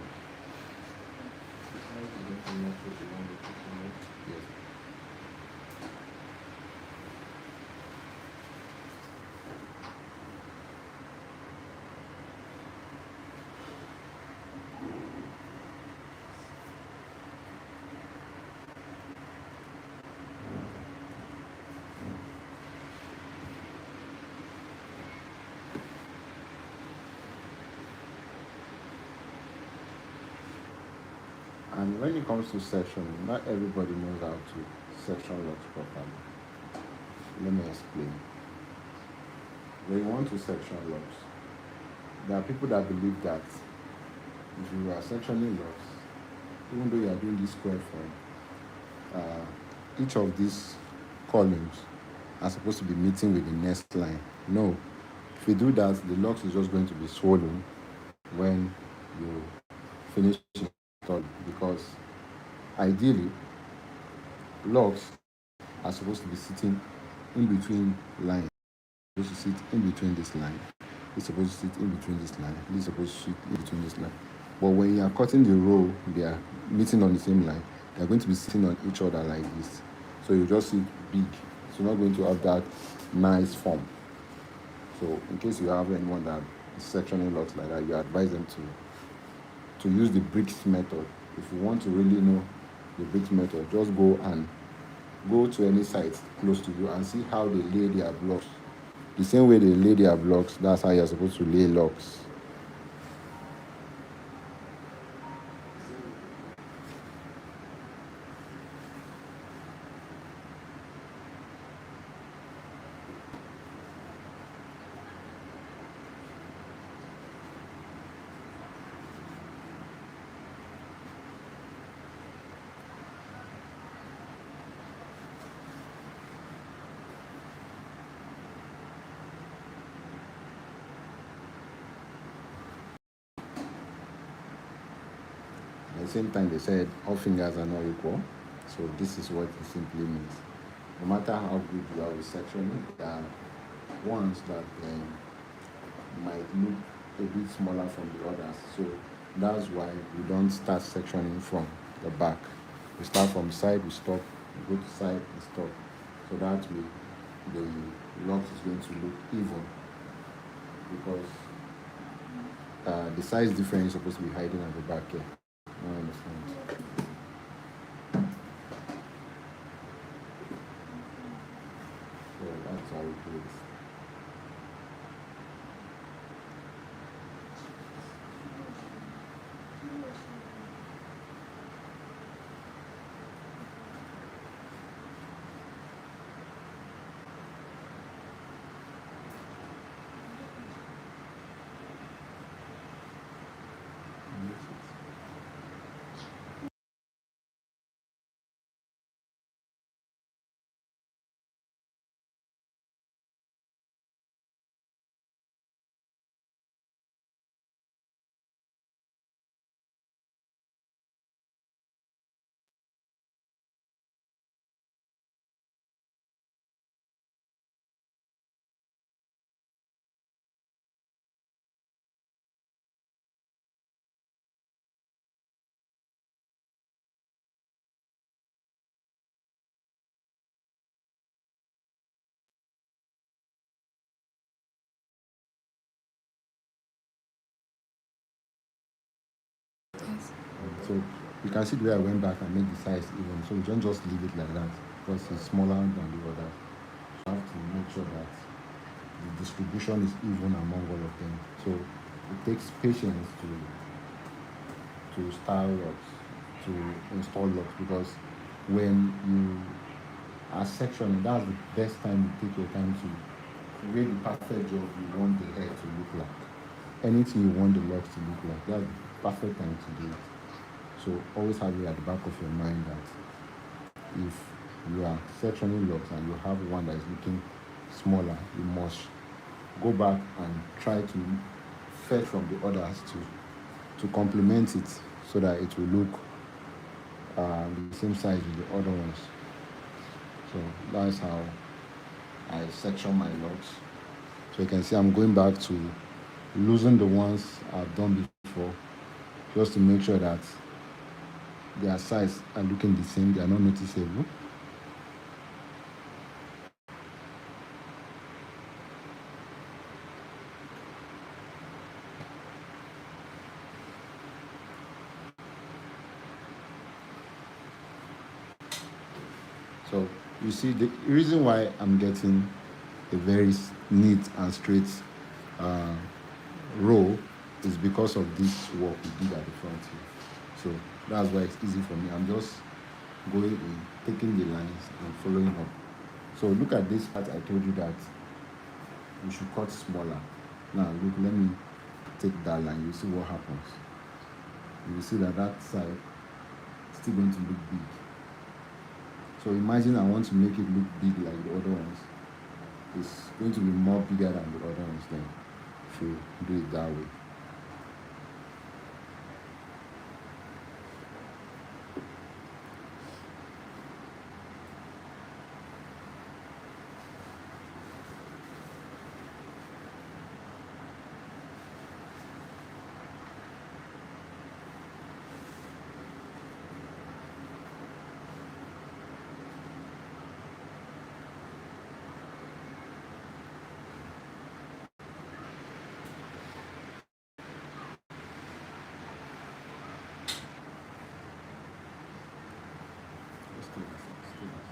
Yes. And when it comes to sectioning, not everybody knows how to section locks properly. Let me explain. When you want to section locks, there are people that believe that if you are sectioning locks, even though you are doing this square form, each of these columns are supposed to be meeting with the next line. No. If you do that, the locks is just going to be swollen when you finish it all, because ideally locks are supposed to be sitting in between lines. It's supposed to sit in between this line. It's supposed to sit in between this line. It's supposed to sit in between this line. But when you are cutting the row, they are meeting on the same line. They are going to be sitting on each other like this. So you just see big. So you're not going to have that nice form. So in case you have anyone that is sectioning locks like that, you advise them to use the bricks method. If you want to really know the bricks method, just go to any site close to you and see how they lay their blocks. The same way they lay their blocks, that's how you're supposed to lay locks. the same time, they said all fingers are not equal. So this is what it simply means. No matter how good you are with sectioning, there are ones that might look a bit smaller from the others. So that's why we don't start sectioning from the back. We start from side, we stop, we go to side and stop. So that way the lock is going to look even, because the size difference is supposed to be hiding at the back here. I understand. So that's how we do it. So you can see the way I went back and made the size even. So we don't just leave it like that, because it's smaller than the other. So you have to make sure that the distribution is even among all of them. So it takes patience to style locks, to install locks, because when you are sectioning, that's the best time you take your time to create the perfect job you want the hair to look like. Anything you want the locks to look like, that's the perfect time to do it. So always have it at the back of your mind that if you are sectioning locks and you have one that is looking smaller, you must go back and try to fetch from the others to complement it, so that it will look the same size with the other ones. So that's how I section my locks. So you can see I'm going back to losing the ones I've done before, just to make sure that their size are looking the same, they are not noticeable. So you see, the reason why I'm getting a very neat and straight row is because of this work we did at the front here. So that's why it's easy for me. I'm just going in, taking the lines and following up. So look at this part. I told you that we should cut smaller. Now look, let me take that line. You see what happens. You will see that that side is still going to look big. So imagine I want to make it look big like the other ones. It's going to be more bigger than the other ones then, if you do it that way. Let's do this. Let's do this.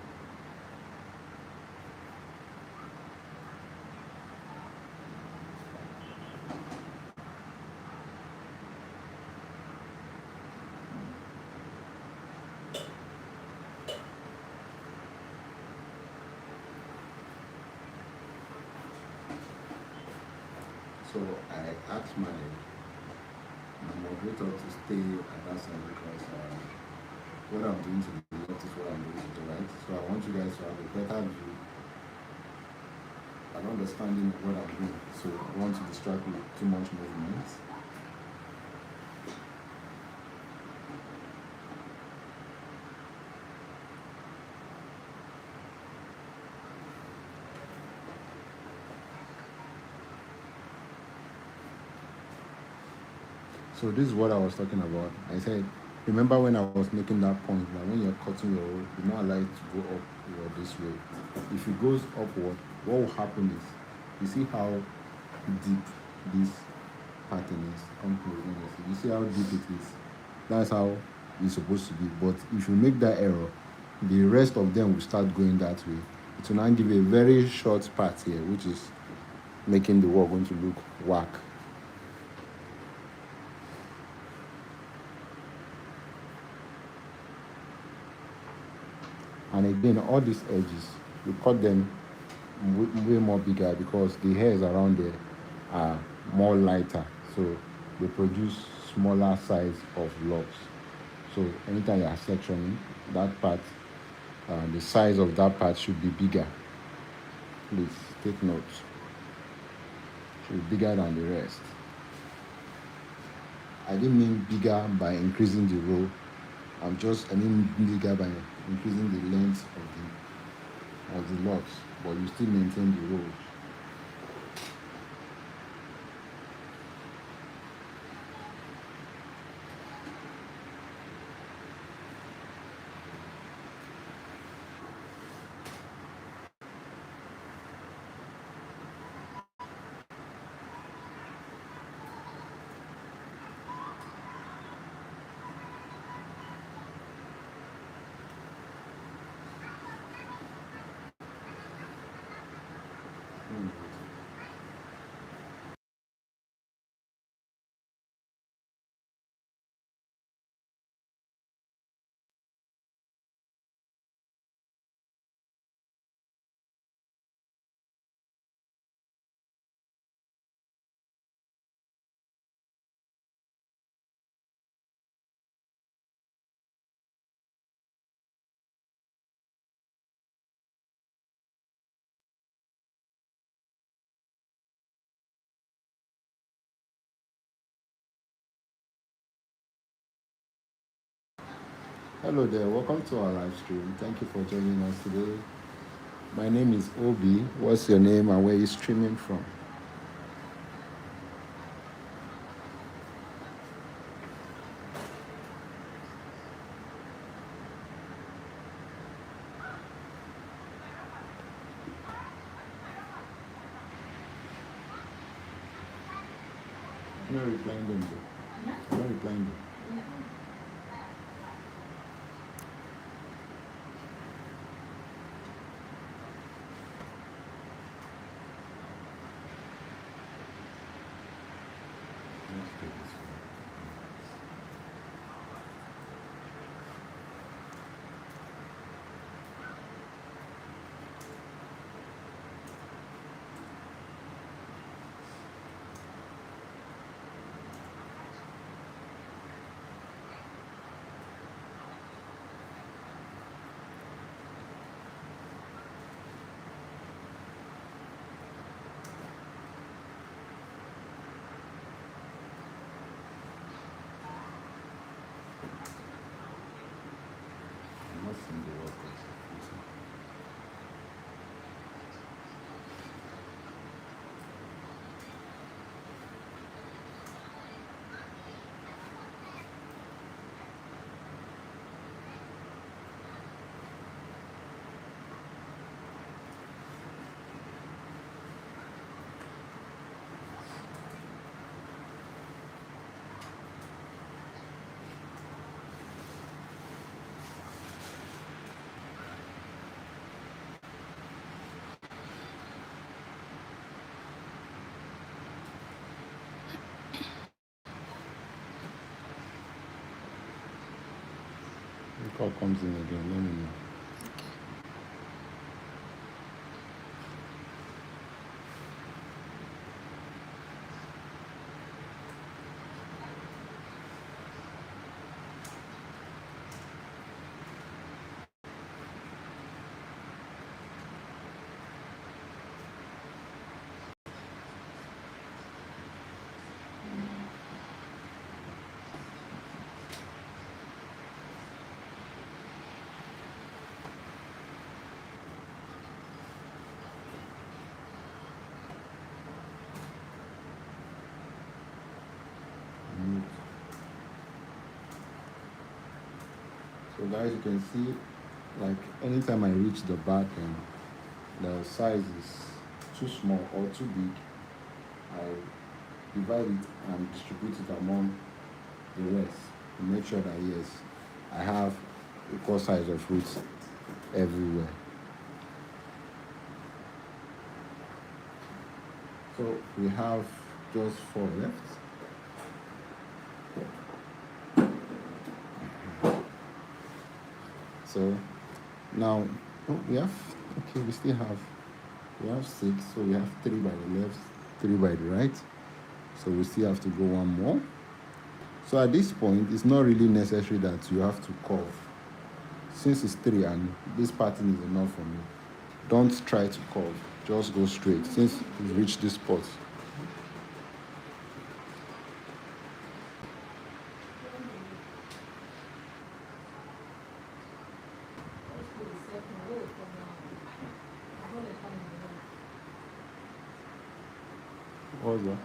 So I asked my moderator to stay at that side, because what I'm doing to the left is what I'm doing to the right. So I want you guys to have a better view, an understanding of what I'm doing. So I don't want to distract with too much movement. So this is what I was talking about. I said, remember when I was making that point that when you're cutting your rope, you not allow it to go upward this way. If it goes upward, what will happen is, you see how deep this pattern is. You see how deep it is. That's how it's supposed to be. But if you make that error, the rest of them will start going that way. It will now give a very short part here, which is making the work going to look whack. And again, all these edges, you cut them way more bigger because the hairs around there are more lighter. So they produce smaller size of locks. So anytime you are sectioning that part, the size of that part should be bigger. Please take notes. Should be bigger than the rest. I didn't mean bigger by increasing the row. I mean bigger by increasing the length of the locks, but you still maintain the row. Hello there, welcome to our live stream. Thank you for joining us today. My name is Obi. What's your name and where are you streaming from? I'm not replying them though. I'm not replying them. Let's take this one. I'm not seeing the workers. The call comes in again, let me know. So guys, you can see, like anytime I reach the back end, the size is too small or too big, I divide it and distribute it among the rest to make sure that yes, I have equal size of roots everywhere. So we have just 4 left. So now we have, okay, we have 6, so we have 3 by the left, 3 by the right. So we still have to go one more. So at this point, it's not really necessary that you have to curve. Since it's 3 and this pattern is enough for me, don't try to curve, just go straight since you've reached this spot. What was that?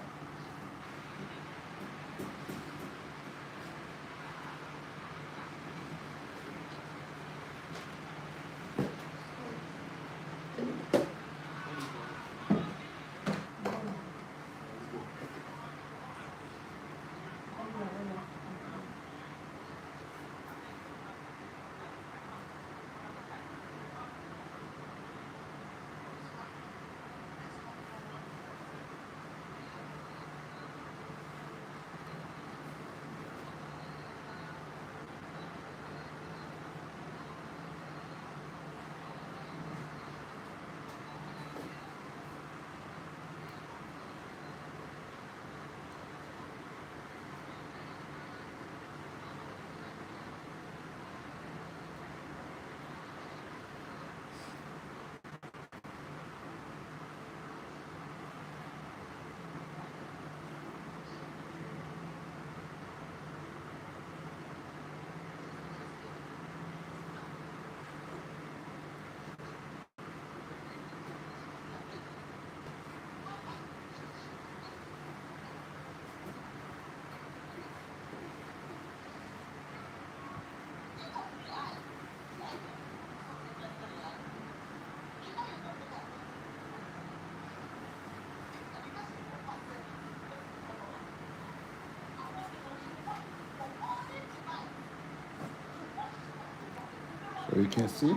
So you can see, so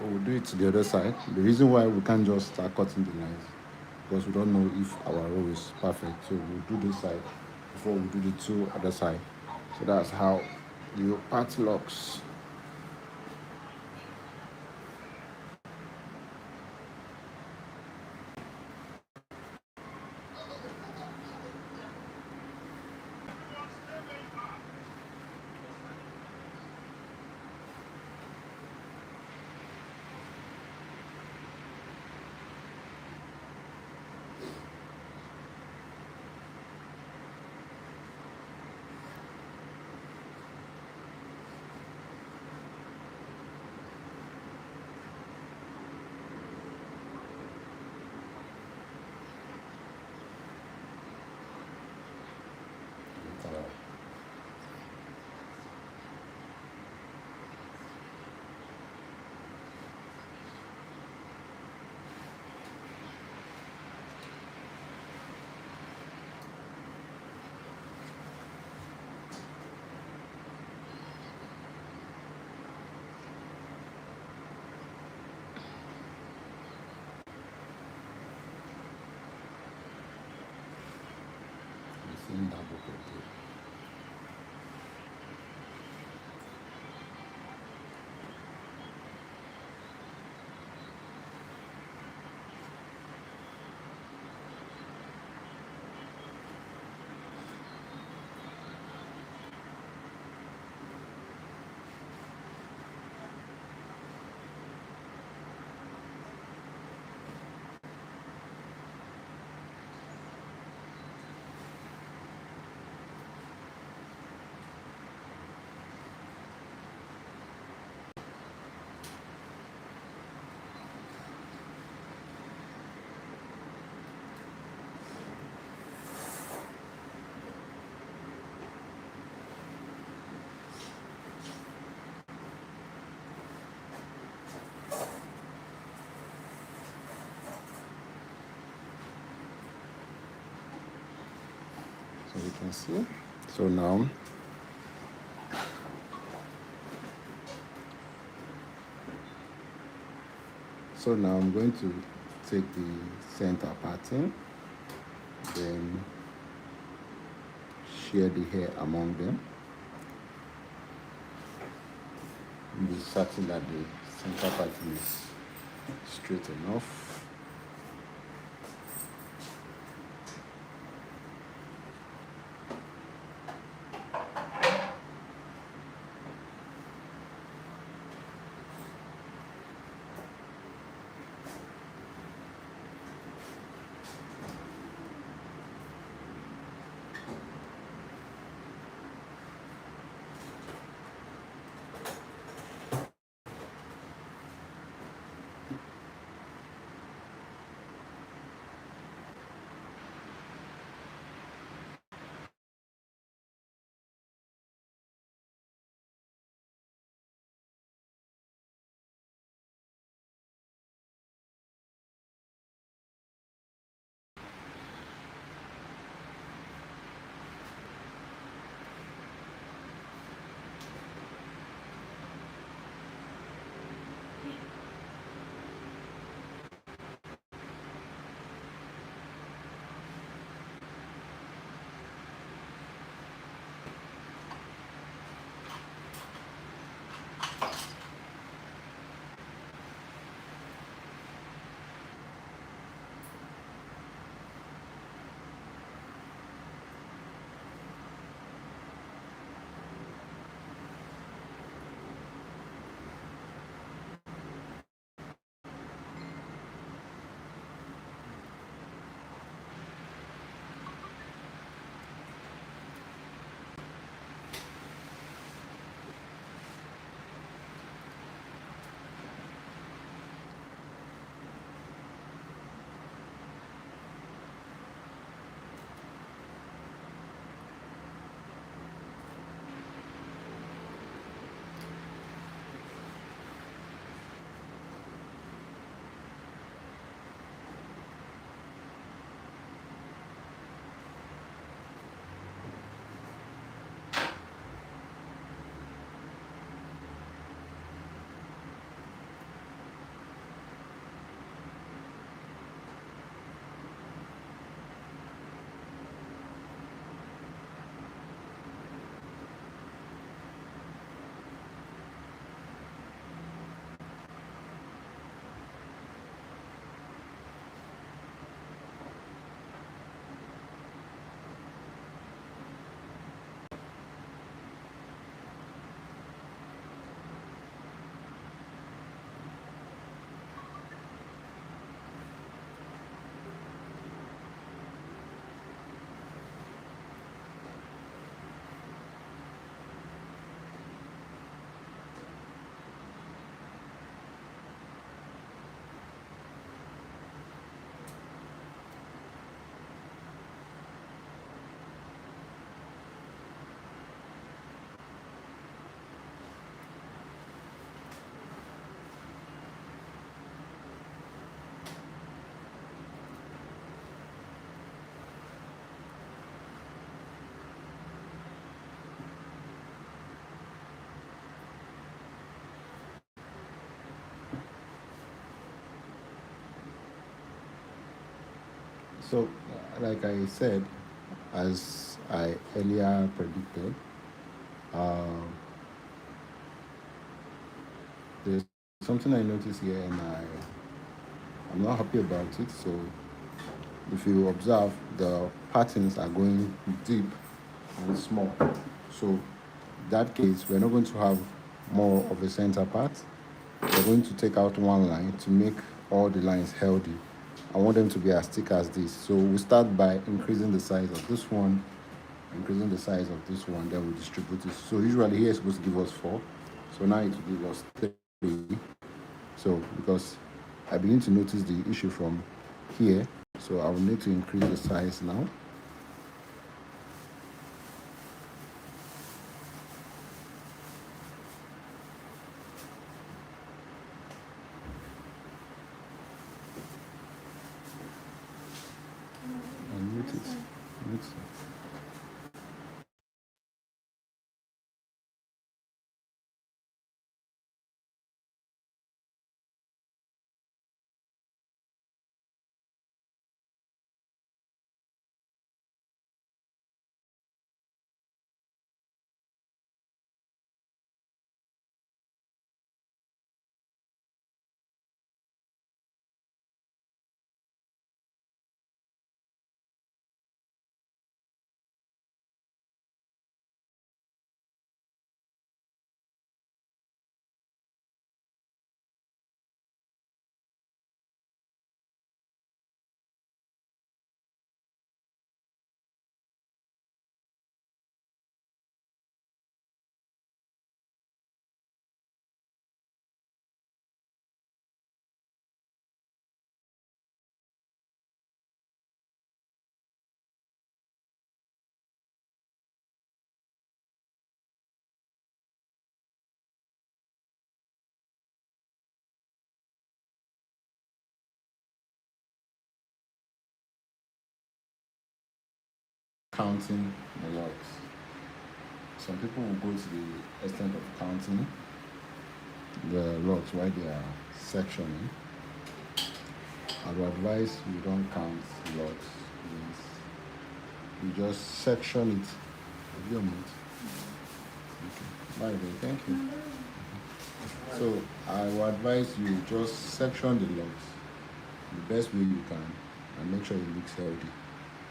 we'll do it to the other side. The reason why we can't just start cutting the lines, because we don't know if our row is perfect. So we'll do this side before we do the 2 other side. So that's how you part locks. Same double crochet. So you can see. So now I'm going to take the center pattern, then share the hair among them. Be certain that the center pattern is straight enough. So, like I said, as I earlier predicted, uh, there's something I noticed here, and I'm not happy about it. So, if you observe, the patterns are going deep and small. So, in that case, we're not going to have more of a center part. We're going to take out one line to make all the lines healthy. I want them to be as thick as this. So we start by increasing the size of this one, increasing the size of this one, then we distribute it. So usually here is supposed to give us 4. So now it will give us 3. So because I begin to notice the issue from here, so I will need to increase the size now. And mute it. Mute it. counting the locks. Some people will go to the extent of counting the locks while they are sectioning. I would advise you don't count locks. You just section it. Give you a minute. Okay. Bye then. Thank you. So I would advise you just section the locks the best way you can and make sure it looks healthy.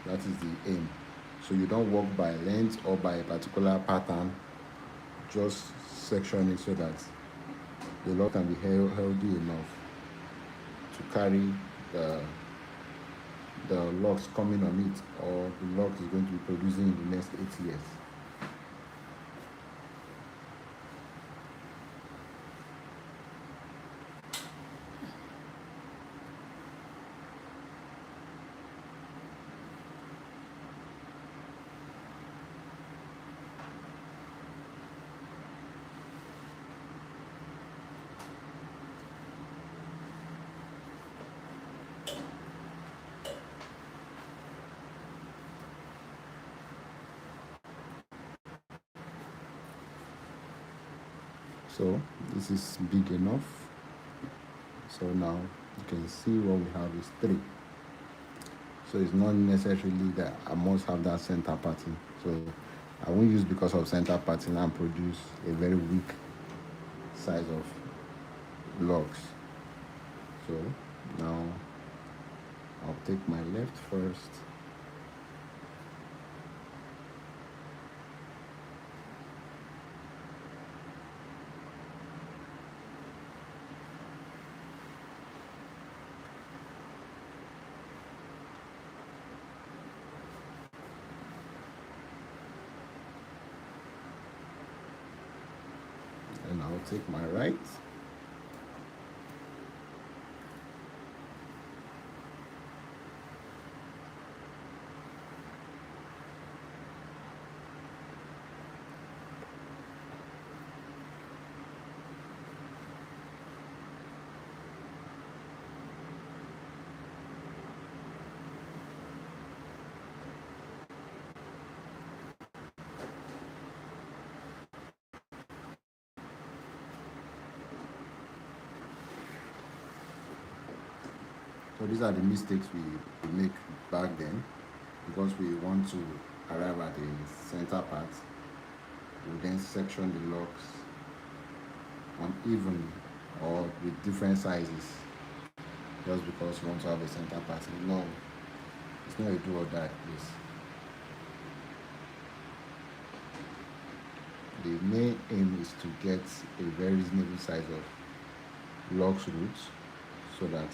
That is the aim. So you don't work by length or by a particular pattern. Just section it so that the lock can be healthy enough to carry the locks coming on it, or the lock is going to be producing in the next 8 years. So this is big enough. So now you can see what we have is 3. So it's not necessarily that I must have that center pattern. So I won't use because of center pattern and produce a very weak size of locks. So now I'll take my left first. And I'll take my right. So these are the mistakes we make back then, because we want to arrive at the center part. We then section the locks unevenly or with different sizes, just because we want to have a center pattern. No, it's not a do or die, please. The main aim is to get a very reasonable size of locks roots so that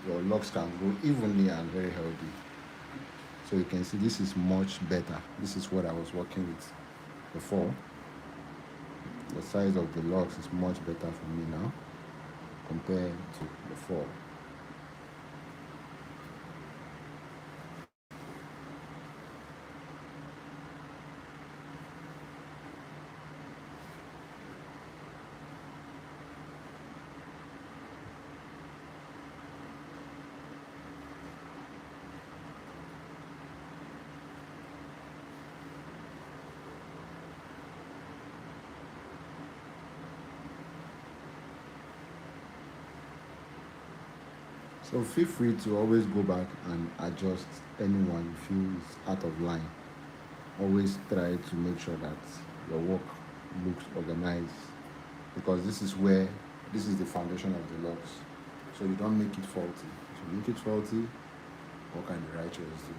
your locks can grow evenly and very healthy. So you can see this is much better. This is what I was working with before. The size of the locks is much better for me now compared to before. So feel free to always go back and adjust anyone you feel is out of line. Always try to make sure that your work looks organized, because this is the foundation of the locks. So you don't make it faulty. If you make it faulty, what can the righteous do?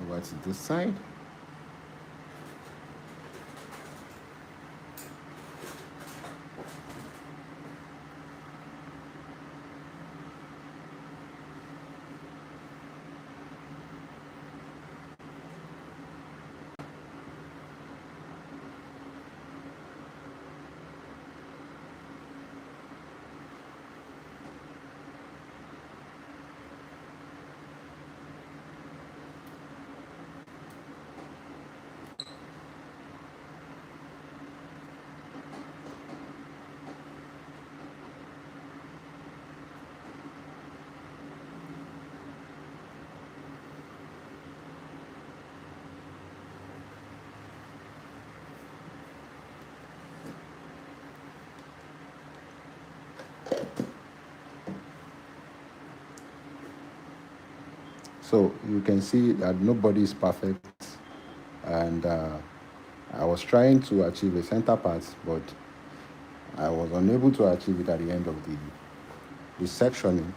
Over to this side. So you can see that nobody is perfect, and I was trying to achieve a center part, but I was unable to achieve it at the end of the sectioning,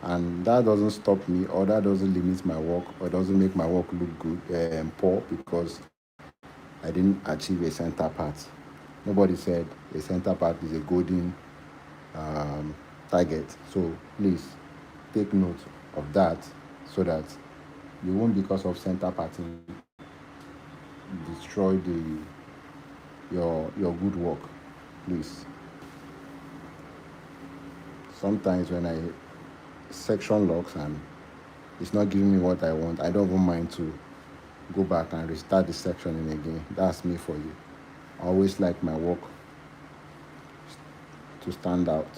and that doesn't stop me, or that doesn't limit my work, or doesn't make my work look good poor because I didn't achieve a center part. Nobody said a center part is a golden target. So please take note of that, so that you won't, because of center parting, destroy your good work. Please. Sometimes when I section locks and it's not giving me what I want, I don't even mind to go back and restart the sectioning again. That's me for you. I always like my work to stand out.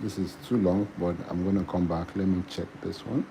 This is too long, but I'm going to come back. Let me check this one.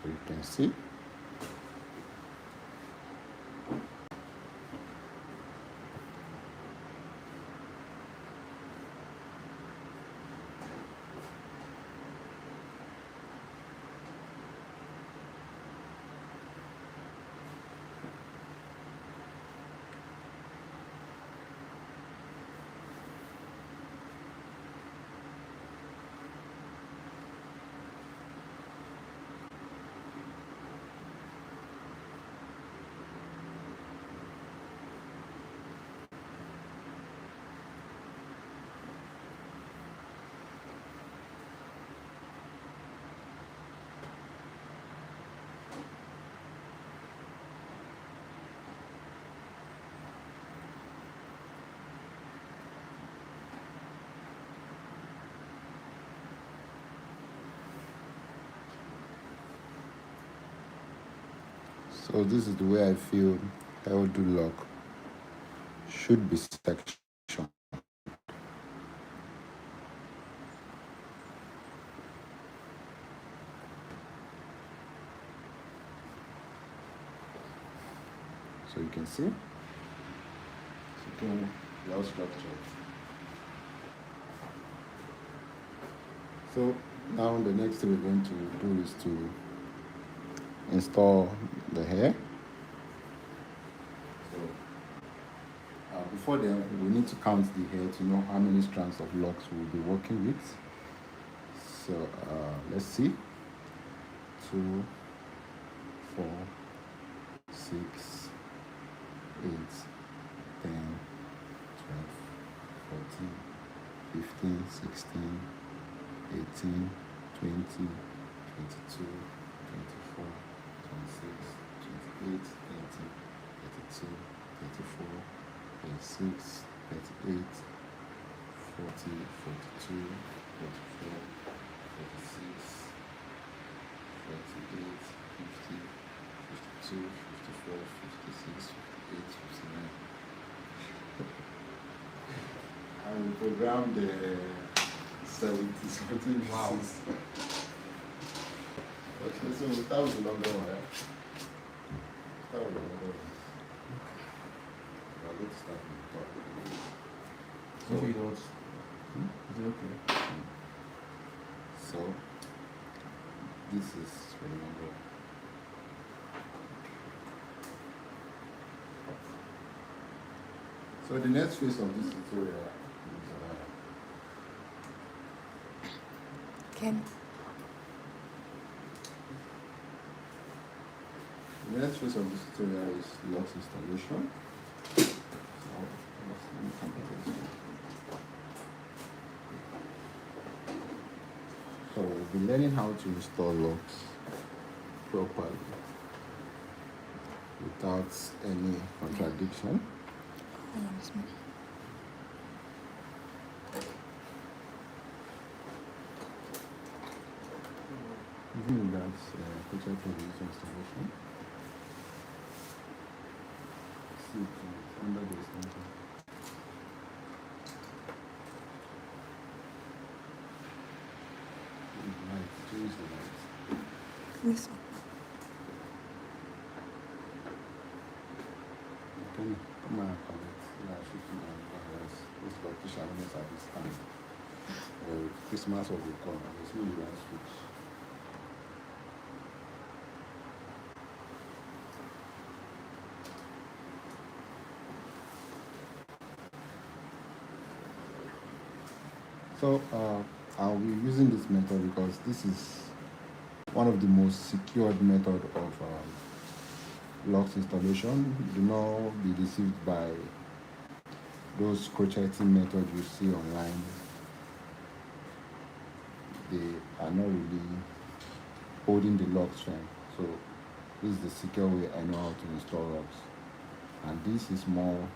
So you can see. So this is the way I feel healthy lock should be sectioned. So you can see, second well structured. So now the next thing we're going to do is to install the hair. So before then, we need to count the hair to know how many strands of locks we'll be working with. So let's see. 2, 4, 6, 8, 10, 12, 14, 15, 16, 18, 20, 22, 24, 26, 28, 30, 32, 34, 36, 38, 40, 42, 44, 46, 48, 50, 52, 54, 56, 58, 59. I will program the 70 something. Wow. Okay, so that was the longer one, right? That was the longer one. Now let's start from the top. Okay, it was. Is it okay? So this is for the number. So the next phase of this tutorial is Ken. the next phase of this tutorial is locks installation. So let me complete this one. So we'll be learning how to install locks properly without any contradiction. Hold on just a minute. Even that's picture for this installation. See it's under the extension. Light, change the light. This one. Okay, come on, collect. Yeah, 50 dollars. This loctician almost at this time. Christmas will be gone. There's no right switch. So I'll be using this method because this is one of the most secured method of locks installation. Do not be deceived by those crocheting methods you see online. They are not really holding the locks firm. So this is the secure way I know how to install locks. And this is more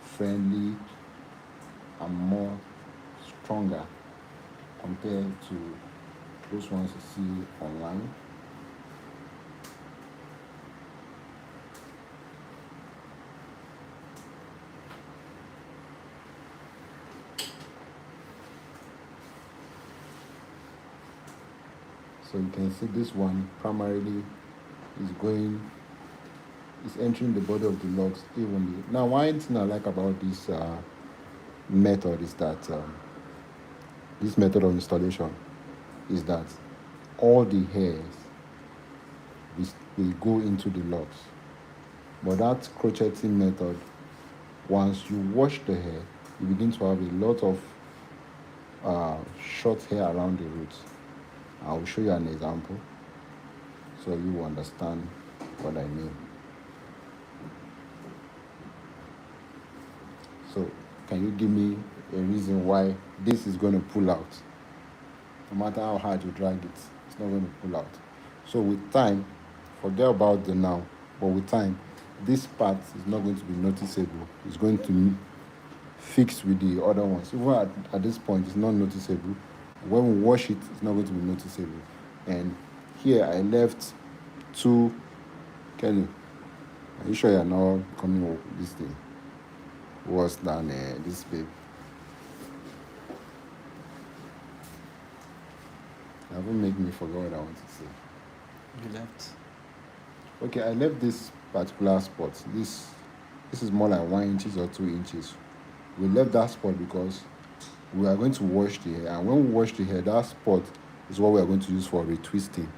friendly and more stronger compared to those ones you see online. So you can see this one primarily is entering the body of the locks evenly. Now, one thing I like about this method is that this method of installation is that all the hairs will go into the locks. But that crocheting method, once you wash the hair, you begin to have a lot of short hair around the roots. I will show you an example so you will understand what I mean. So can you give me a reason why this is going to pull out? No matter how hard you drag it, it's not going to pull out. So with time, forget about the now, but with time, this part is not going to be noticeable. It's going to fix with the other ones. Even at this point, it's not noticeable. When we wash it, it's not going to be noticeable. And here I left two. Kelly, are you sure you're not coming up with this thing worse than this babe? That haven't made me forget what I want to say. You left. Okay, I left this particular spot. This is more like 1 inches or 2 inches. We left that spot because we are going to wash the hair, and when we wash the hair, that spot is what we are going to use for retwisting.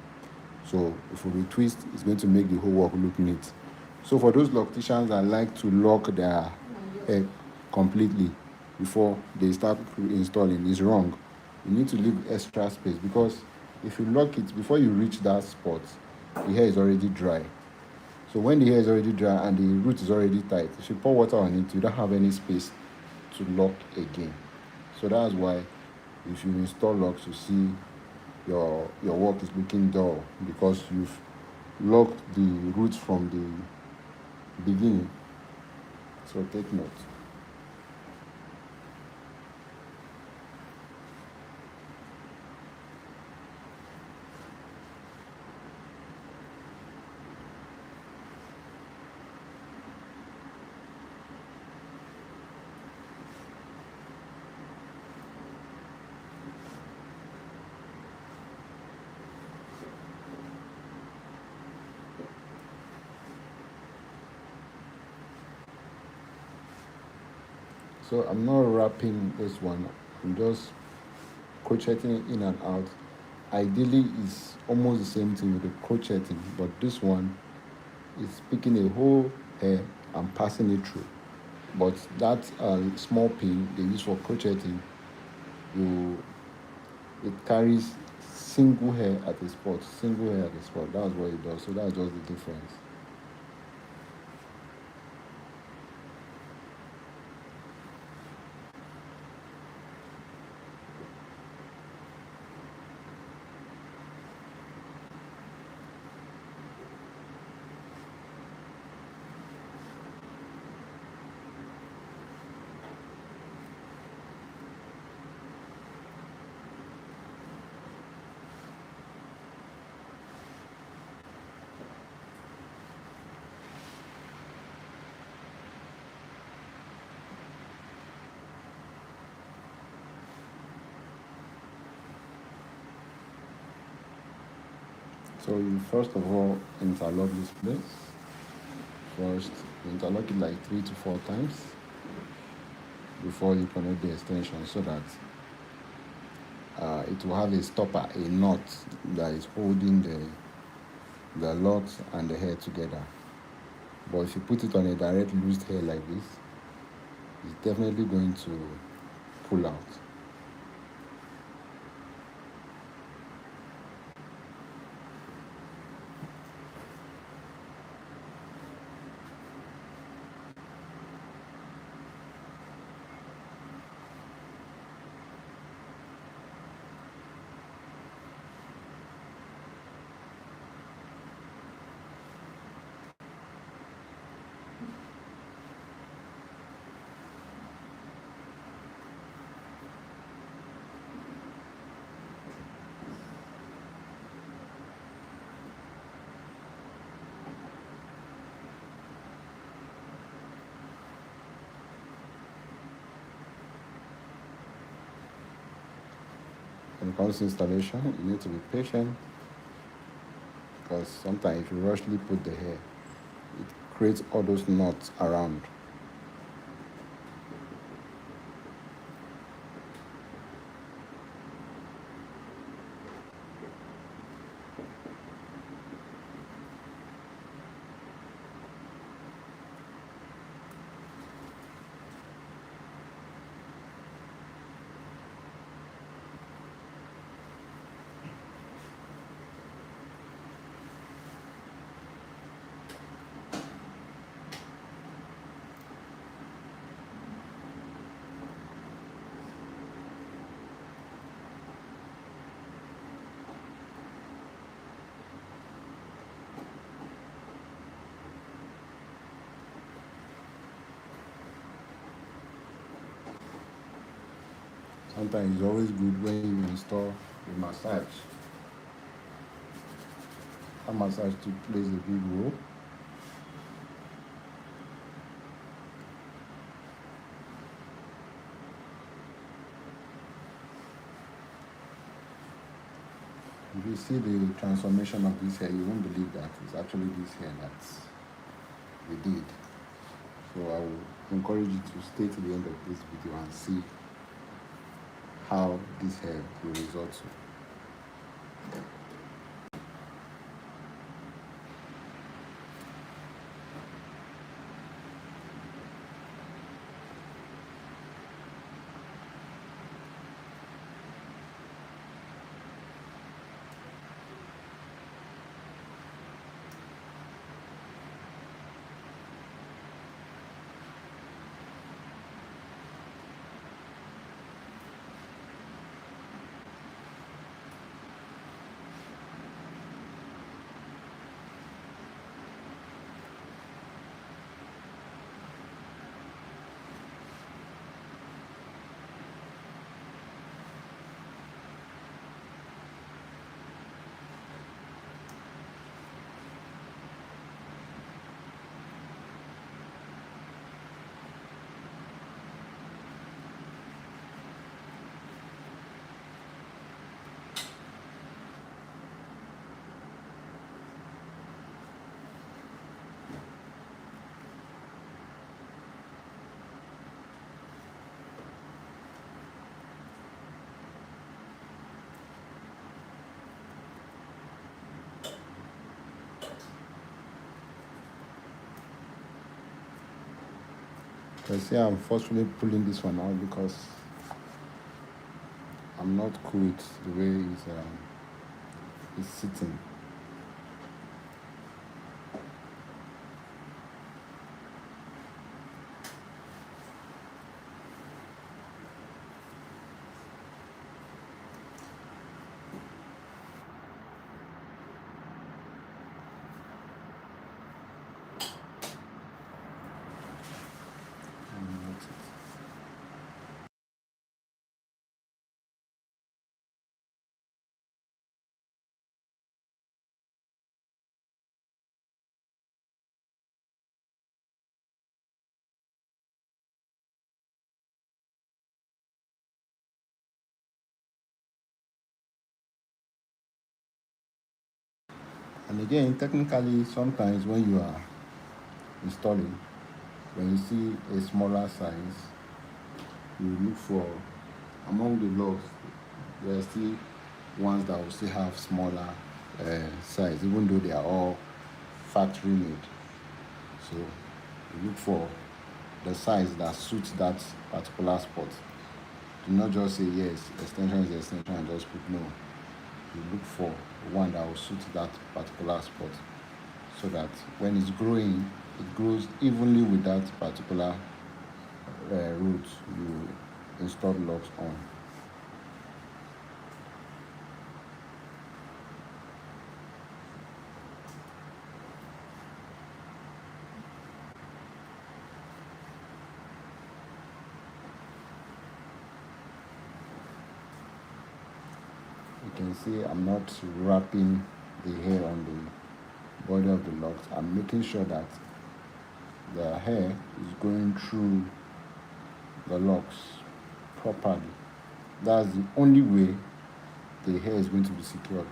So if we retwist, it's going to make the whole work look neat. So for those locticians that like to lock their hair completely before they start installing, it's wrong. You need to leave extra space, because if you lock it before you reach that spot, the hair is already dry. So when the hair is already dry and the root is already tight, if you pour water on it, you don't have any space to lock again. So that's why if you install locks, you see your work is looking dull, because you've locked the roots from the beginning. So take note. So I'm not wrapping this one. I'm just crocheting in and out. Ideally, it's almost the same thing with the crocheting, but this one is picking a whole hair and passing it through. But that small pin they use for crocheting, it carries single hair at a spot, single hair at a spot. That's what it does. So that's just the difference. So you first of all interlock this place. First, interlock it like 3 to 4 times before you connect the extension, so that it will have a stopper, a knot that is holding the locks and the hair together. But if you put it on a direct loose hair like this, it's definitely going to pull out. When it comes to installation, you need to be patient, because sometimes if you rushly put the hair, it creates all those knots around. Sometimes it's always good when you install a massage. A massage to plays a big role. If you see the transformation of this hair, you won't believe that it's actually this hair that we did. So I will encourage you to stay to the end of this video and see how this hair will result to. See, I'm forcefully pulling this one out because I'm not cool with the way it's sitting. That's it. And again, technically, sometimes when you are installing, when you see a smaller size, you look for, among the locks, there are still ones that will still have smaller size, even though they are all factory made. So you look for the size that suits that particular spot. Do not just say yes, extension is extension and just put no. You look for one that will suit that particular spot, so that when it's growing, it grows evenly with that particular root you installed locks on. You can see I'm not wrapping the hair on the body of the locks. I'm making sure that the hair is going through the locks properly. That's the only way the hair is going to be secured.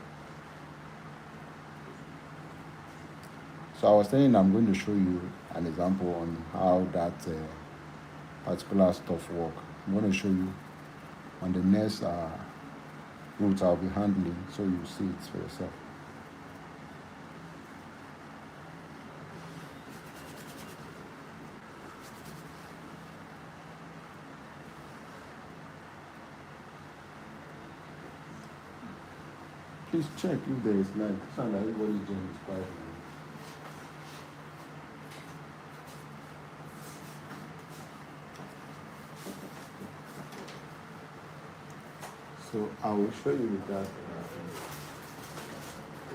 So I was saying I'm going to show you an example on how that particular stuff works. I'm going to show you on the next route I'll be handling, so you see it for yourself. Please check if there is light. Sound like everybody's doing this quietly. So I will show you with that.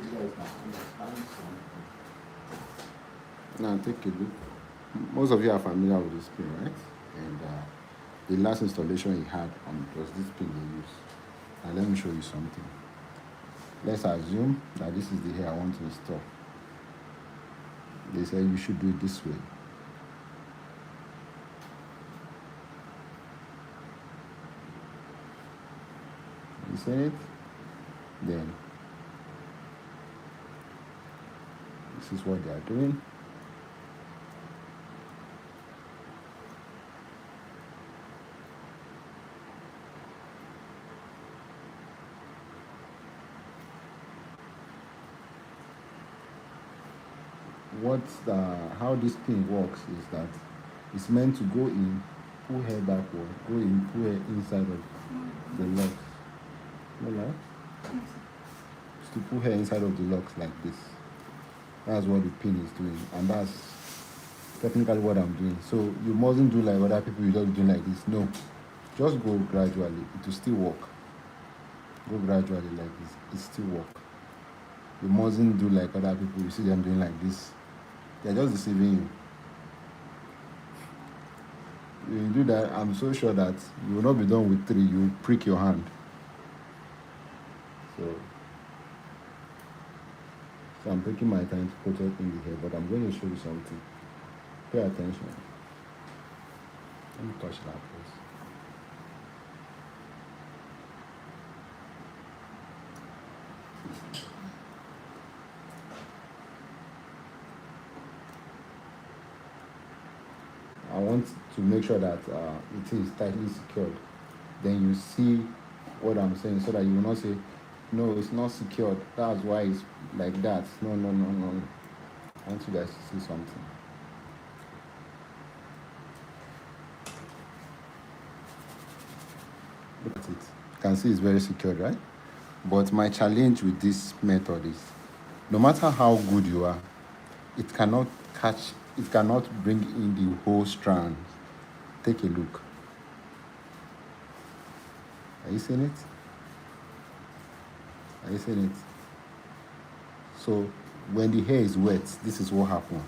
You guys can understand something. Now take a look. Most of you are familiar with this pin, right? And the last installation he had was this pin they used. Now let me show you something. Let's assume that this is the hair I want to install. They say you should do it this way. You see it? Then this is what they are doing. How this thing works is that it's meant to go in, pull hair backward, go in, pull hair inside of the locks. No lie? It's to pull hair inside of the locks like this. That's what the pin is doing, and that's technically what I'm doing. So you mustn't do like other people, you just do like this. No, just go gradually. It will still work. Go gradually like this. It still work. You mustn't do like other people. You see them doing like this. They're just deceiving you. When you do that, I'm so sure that you will not be done with 3. You will prick your hand. So I'm taking my time to protect in the hair, but I'm going to show you something. Pay attention. Let me touch that first. I want to make sure that it is tightly secured. Then you see what I'm saying, so that you will not say, no, it's not secured. That's why it's like that. No. I want you guys to see something. Look at it. You can see it's very secured, right? But my challenge with this method is, no matter how good you are, it cannot bring in the whole strand. Take a look. Are you seeing it? Are you seeing it? So when the hair is wet, this is what happens.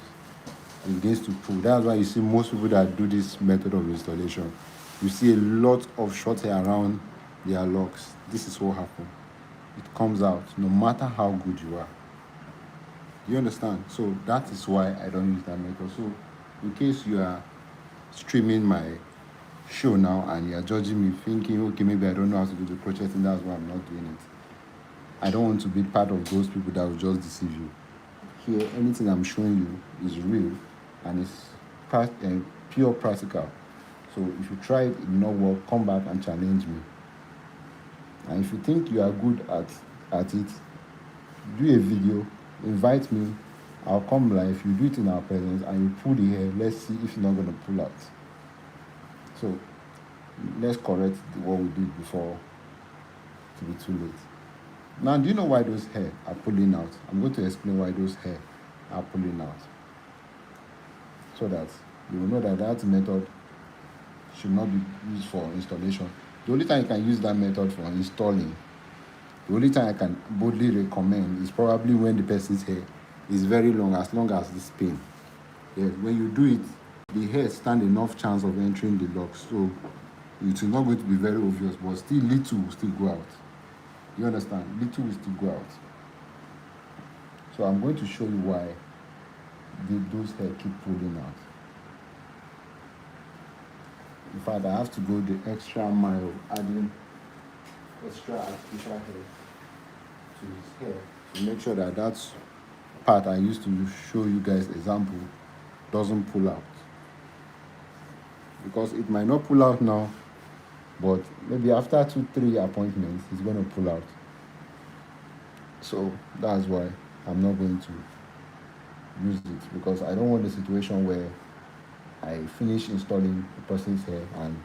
It begins to pull. That's why you see most people that do this method of installation, you see a lot of short hair around their locks. This is what happens. It comes out no matter how good you are. You understand? So that is why I don't use that method. So in case you are streaming my show now and you are judging me, thinking, okay, maybe I don't know how to do the crochet thing, that's why I'm not doing it. I don't want to be part of those people that will just deceive you. Here, anything I'm showing you is real and it's pure practical. So if you try it, it will not work, come back and challenge me. And if you think you are good at it, do a video, invite me, I'll come live, you do it in our presence and you pull the hair, let's see if you're not going to pull out. So let's correct what we did before to be too late. Now, do you know why those hair are pulling out? I'm going to explain why those hair are pulling out, so that you will know that that method should not be used for installation. The only time you can use that method for installing, the only time I can boldly recommend is probably when the person's hair is very long as this pin. Yes, when you do it, the hair stand enough chance of entering the lock, so it is not going to be very obvious, but still little will still go out. You understand? Little will still go out. So I'm going to show you why those hair keep pulling out. In fact, I have to go the extra mile, adding extra artificial hair to his hair to make sure that that part I used to show you guys example doesn't pull out. Because it might not pull out now, but maybe after 2-3 appointments, it's going to pull out. So that's why I'm not going to use it, because I don't want a situation where I finish installing the person's hair and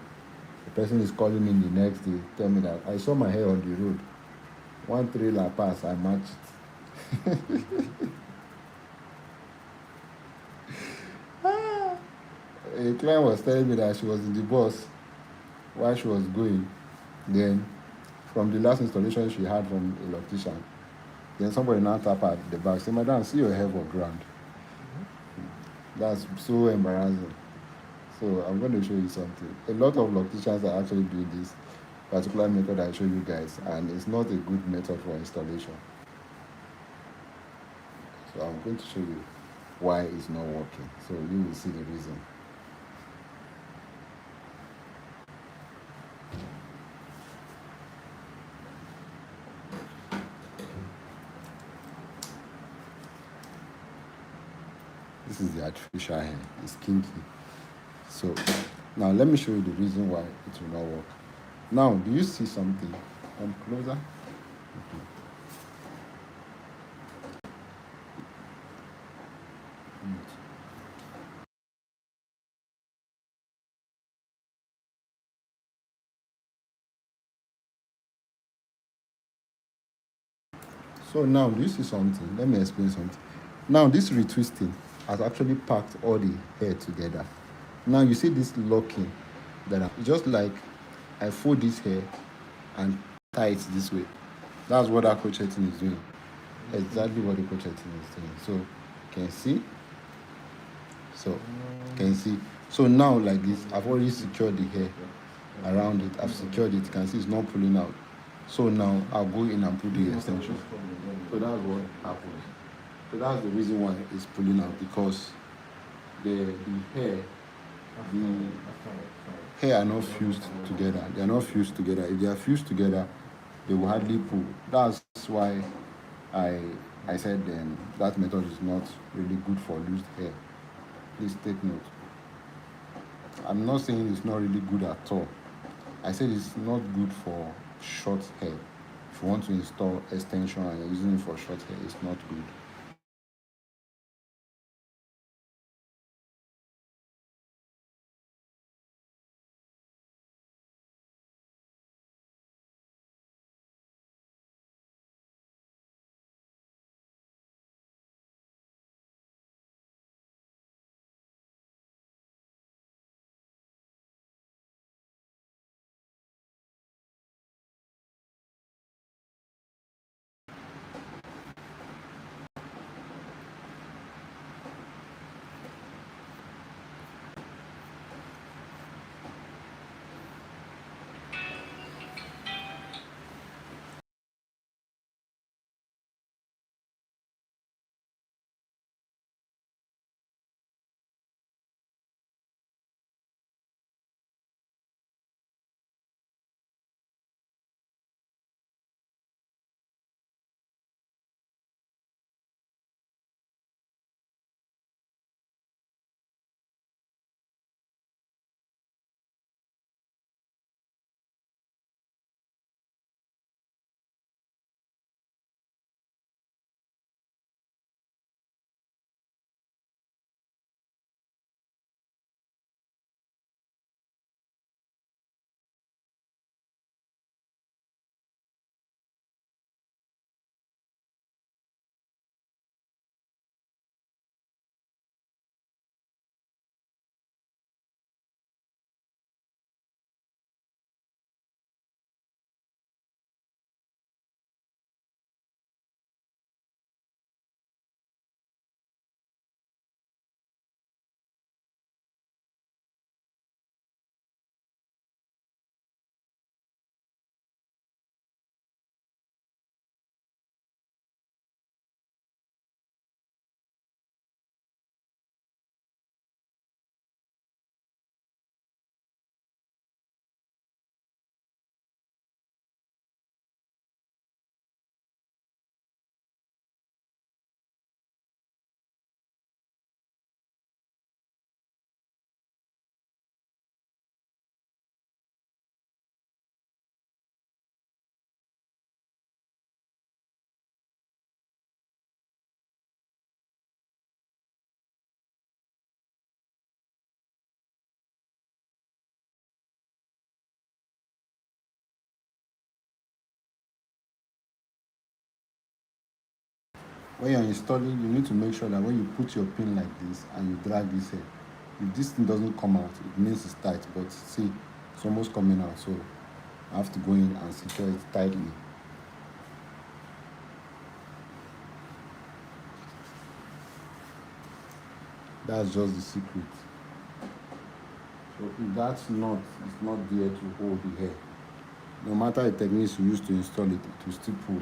the person is calling me the next day, tell me that I saw my hair on the road. One trailer pass, I matched it. A client was telling me that she was in the bus while she was going. Then, from the last installation she had from a loctician, then somebody now tap her at the back, say, "Madam, see your hair for ground." That's so embarrassing. So I'm going to show you something. A lot of locticians are actually doing this particular method I show you guys, and it's not a good method for installation. So I'm going to show you why it's not working. So you will see the reason. This is the artificial hair. It's kinky. So now let me show you the reason why it will not work. Now, do you see something? Come closer. So now, do you see something? Let me explain something. Now, this retwisting has actually packed all the hair together. Now, you see this locking that just like I fold this hair and tie it this way. That's what that crocheting is doing. Exactly what the crocheting is doing. So, can you see? So, can you see? So now, like this, I've already secured the hair around it. I've secured it. You can see it's not pulling out. So now I'll go in and put the extension. So that's what happens. So that's the reason why it's pulling out, because the hair are not fused together. They are not fused together. If they are fused together, they will hardly pull. That's why I said then that method is not really good for loose hair. Please take note. I'm not saying it's not really good at all. I said it's not good for short hair. If you want to install extension and you're using it for short hair, it's not good. when you're installing, you need to make sure that when you put your pin like this and you drag this here, if this thing doesn't come out, it means it's tight. But see, it's almost coming out, so I have to go in and secure it tightly. That's just the secret. So if that knot is not there to hold the hair, no matter the techniques you use to install it, it will still pull.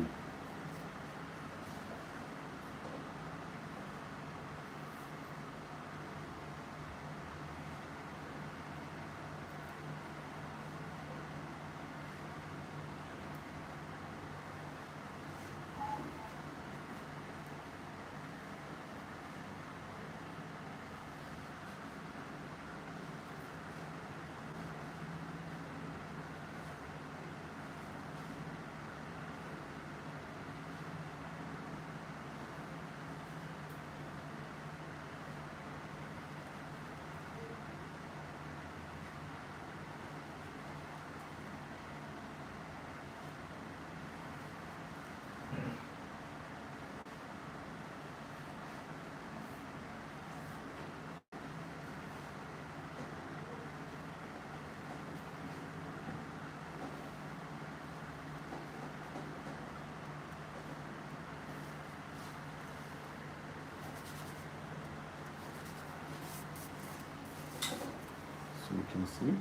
So you can see,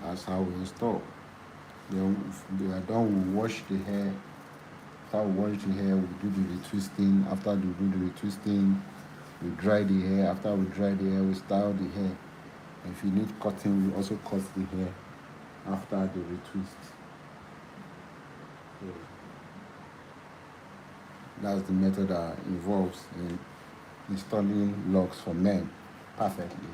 that's how we install. Then if we are done, we wash the hair. After we wash the hair, we do the retwisting. After we do the retwisting, we dry the hair. After we dry the hair, we style the hair. And if you need cutting, we also cut the hair after the retwist. So that's the method that involves in installing locks for men perfectly.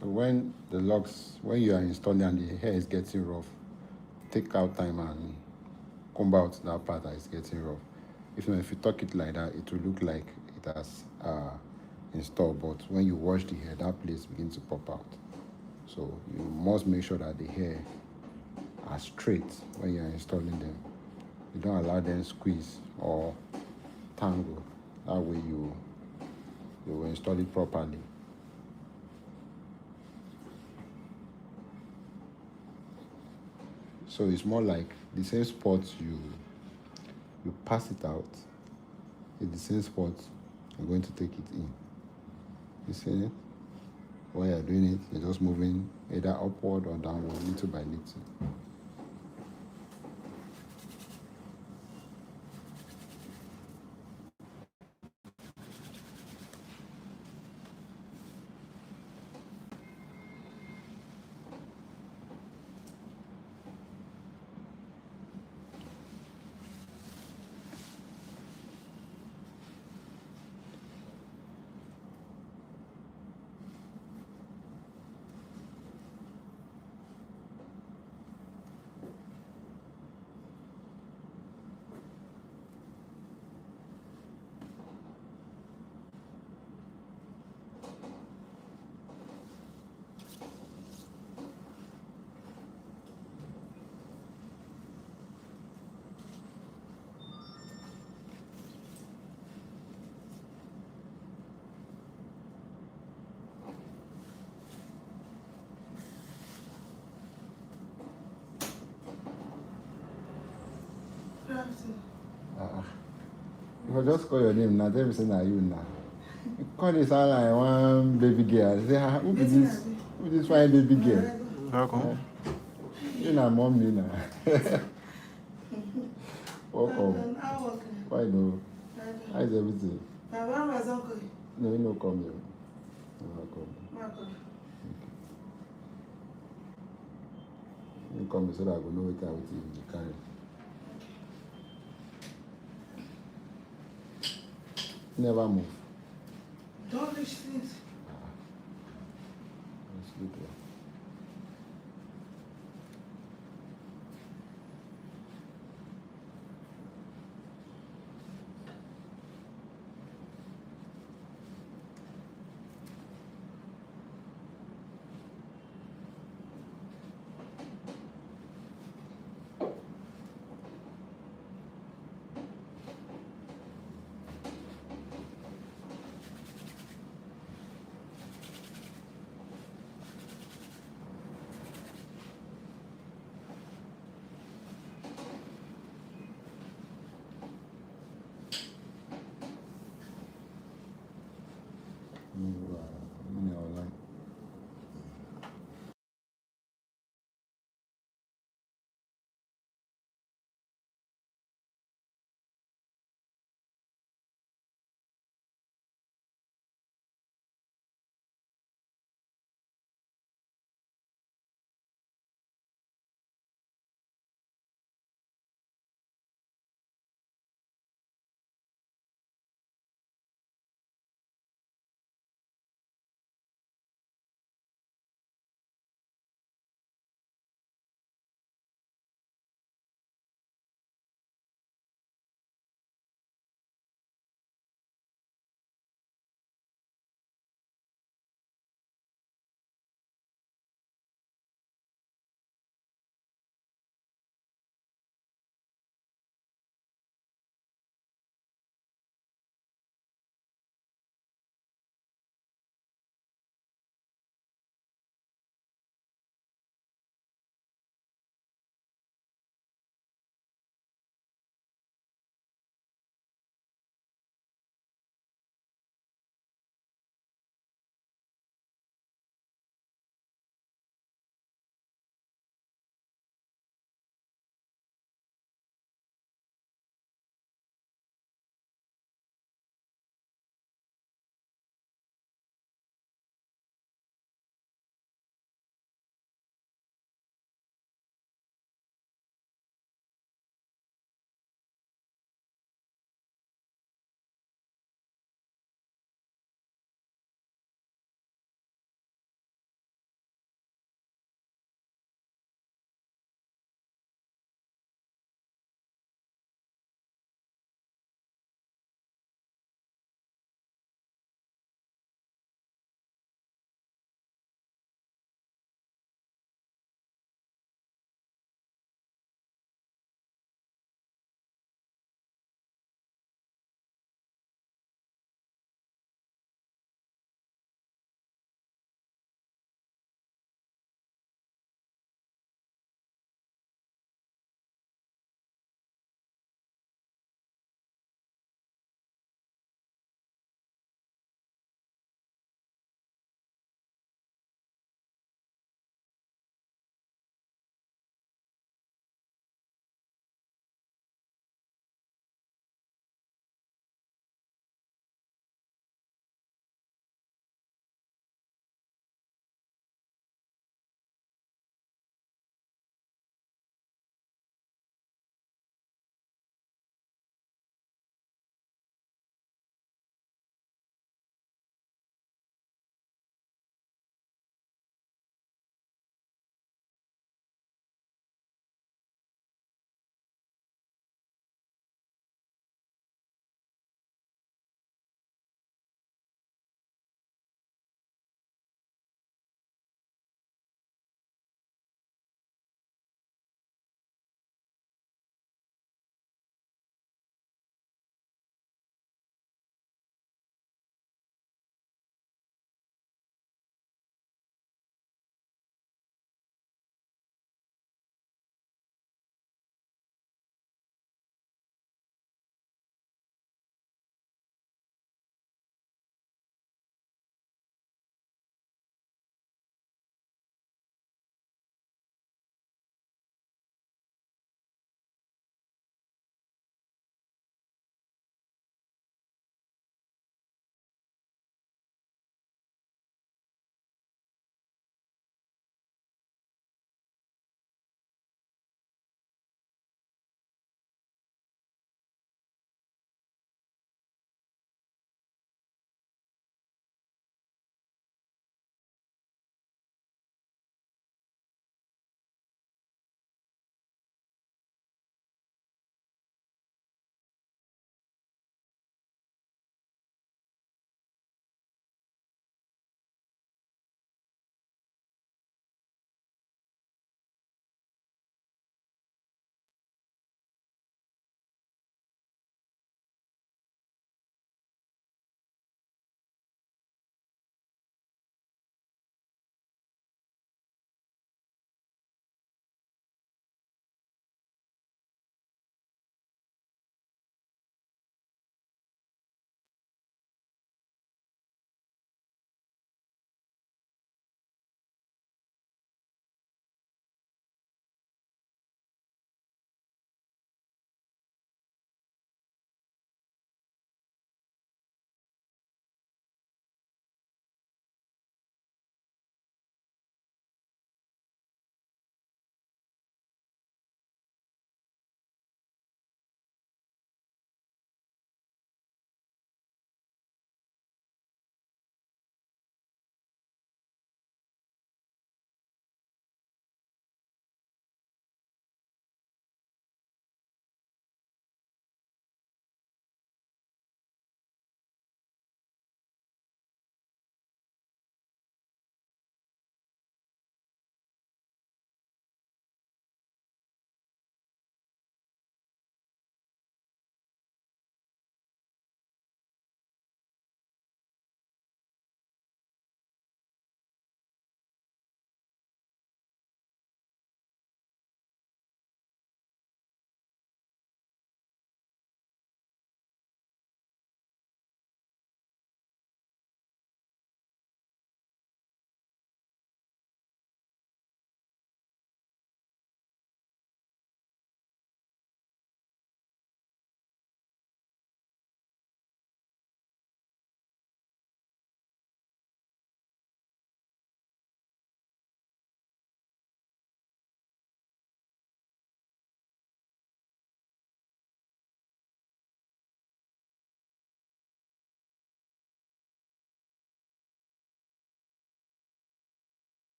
So when you are installing and the hair is getting rough, take out time and comb out that part that is getting rough. If you tuck it like that, it will look like it has installed. But when you wash the hair, that place begins to pop out. So you must make sure that the hair are straight when you are installing them. You don't allow them squeeze or tangle. That way you will install it properly. So it's more like the same spot you pass it out, it's the same spot you're going to take it in. You see it? While you're doing it, you're just moving either upward or downward, little by little. If I just call your name now, tell me say na you now. You call this sound like one baby girl. Say, who be this? Who be this fine baby girl? Welcome. You na mom me now. Welcome. Why no? How is everything? No, you no come here. No come. You come here so that I go know what you carry. Never move. Don't reach things. Sleep here.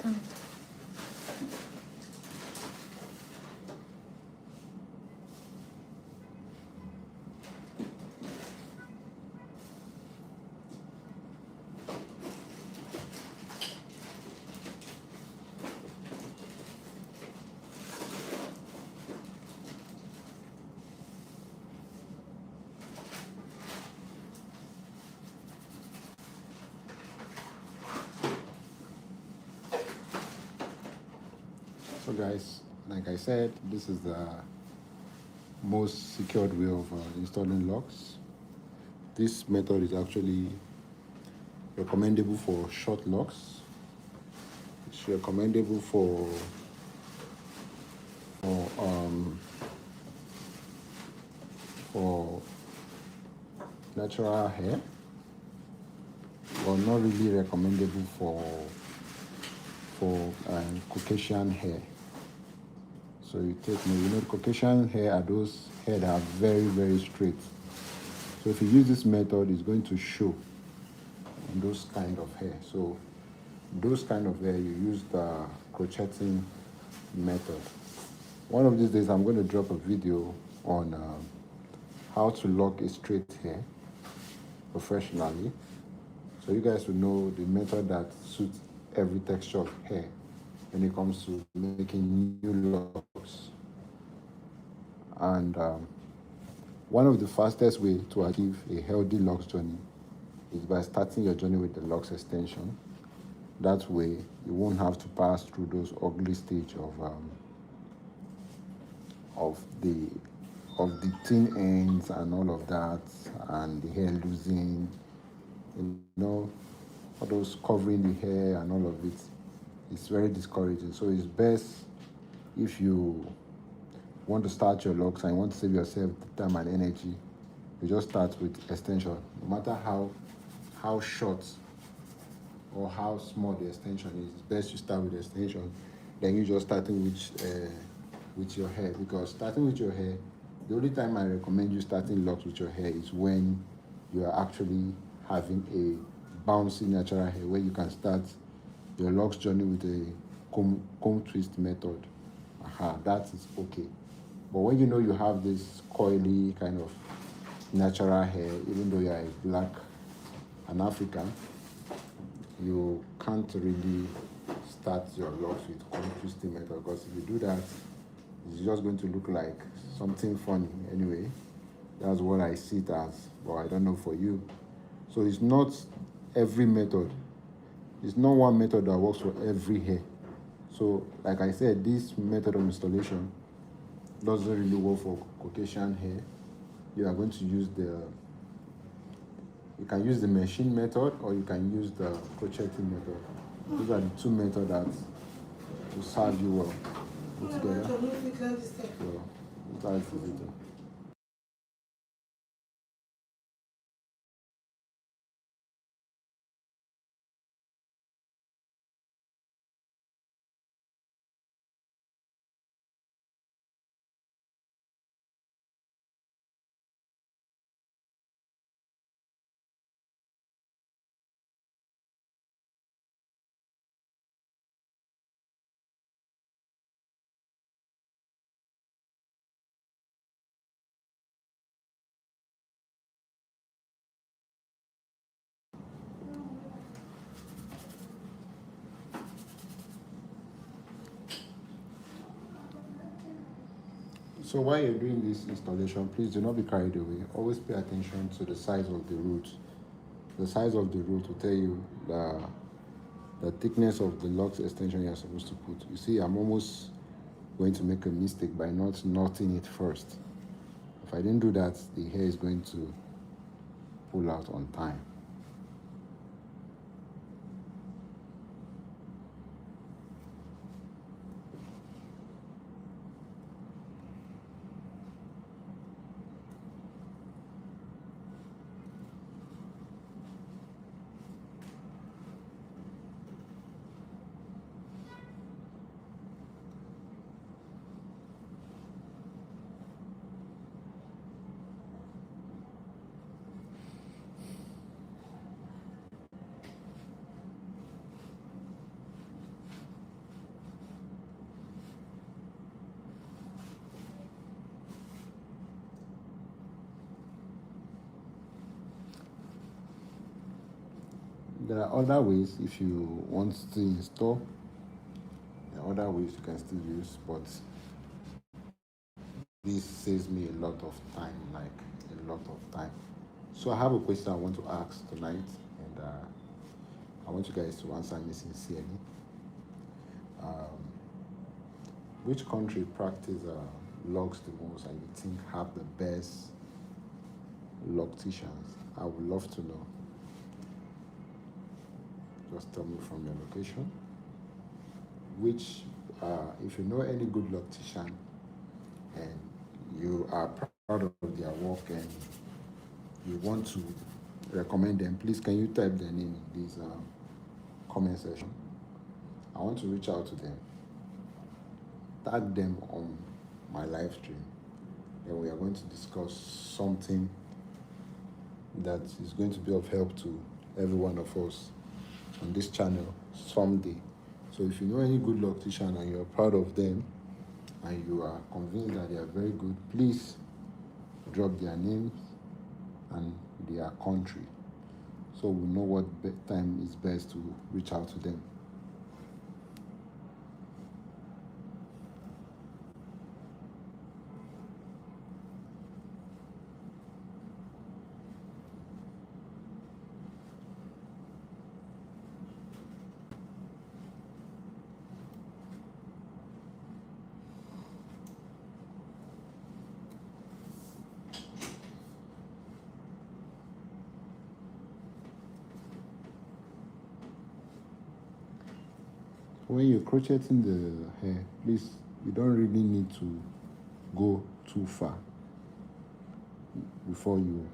Turn it. So guys, like I said, this is the most secured way of installing locks. This method is actually recommendable for short locks. It's recommendable for for natural hair, but not really recommendable for Caucasian hair. So you take me, Caucasian hair are those hair that are very, very straight. So if you use this method, it's going to show on those kind of hair. So those kind of hair, you use the crocheting method. One of these days, I'm going to drop a video on how to lock a straight hair professionally, so you guys will know the method that suits every texture of hair when it comes to making new locks. And one of the fastest way to achieve a healthy locks journey is by starting your journey with the locks extension. That way, you won't have to pass through those ugly stage of the thin ends and all of that, and the hair losing, all those covering the hair and all of it. It's very discouraging. So it's best, if you want to start your locks and you want to save yourself time and energy, you just start with extension. No matter how short or how small the extension is, it's best you start with the extension. Then you just starting with your hair, because starting with your hair, the only time I recommend you starting locks with your hair is when you are actually having a bouncy natural hair, where you can start your locks journey with a comb twist method. That is okay. But when you know you have this coily kind of natural hair, even though you are a black and African, you can't really start your locks with comb twisting method, because if you do that, it's just going to look like something funny anyway. That's what I see it as, but I don't know for you. So it's not every method. It's not one method that works for every hair. So like I said, this method of installation doesn't really work for Caucasian hair. You are going to use you can use the machine method, or you can use the crocheting method. These are the two methods that will serve you well. Put together. So, that is it. So while you're doing this installation, please do not be carried away. Always pay attention to the size of the root. The size of the root will tell you the thickness of the locks extension you're supposed to put. You see, I'm almost going to make a mistake by not knotting it first. If I didn't do that, the hair is going to pull out on time. There are other ways if you want to install. There are other ways you can still use, but this saves me a lot of time, like a lot of time. So I have a question I want to ask tonight, and I want you guys to answer me sincerely. Um, which country practice logs the most and you think have the best locticians? I would love to know. Just tell me from your location. Which, if you know any good loctician and you are proud of their work and you want to recommend them, please can you type their name in this comment section? I want to reach out to them, tag them on my live stream, and we are going to discuss something that is going to be of help to every one of us on this channel someday. So if you know any good loctician and you're proud of them and you are convinced that they are very good, please drop their names and their country so we know what time is best to reach out to them. When you're crocheting the hair, please, you don't really need to go too far before you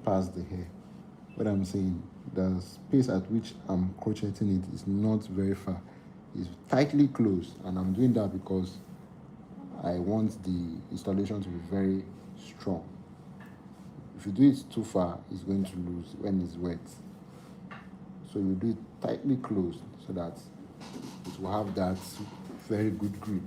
pass the hair. What I'm saying, the space at which I'm crocheting it is not very far. It's tightly closed, and I'm doing that because I want the installation to be very strong. If you do it too far, it's going to lose when it's wet. So you do it tightly closed so that it will have that very good grip.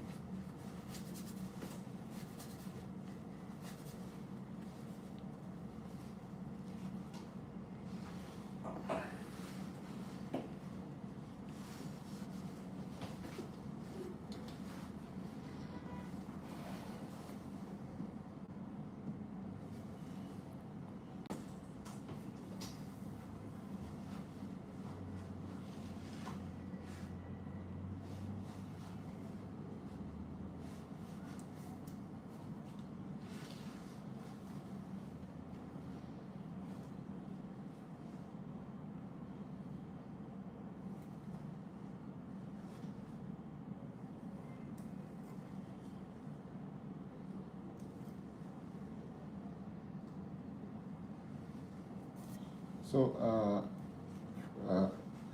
So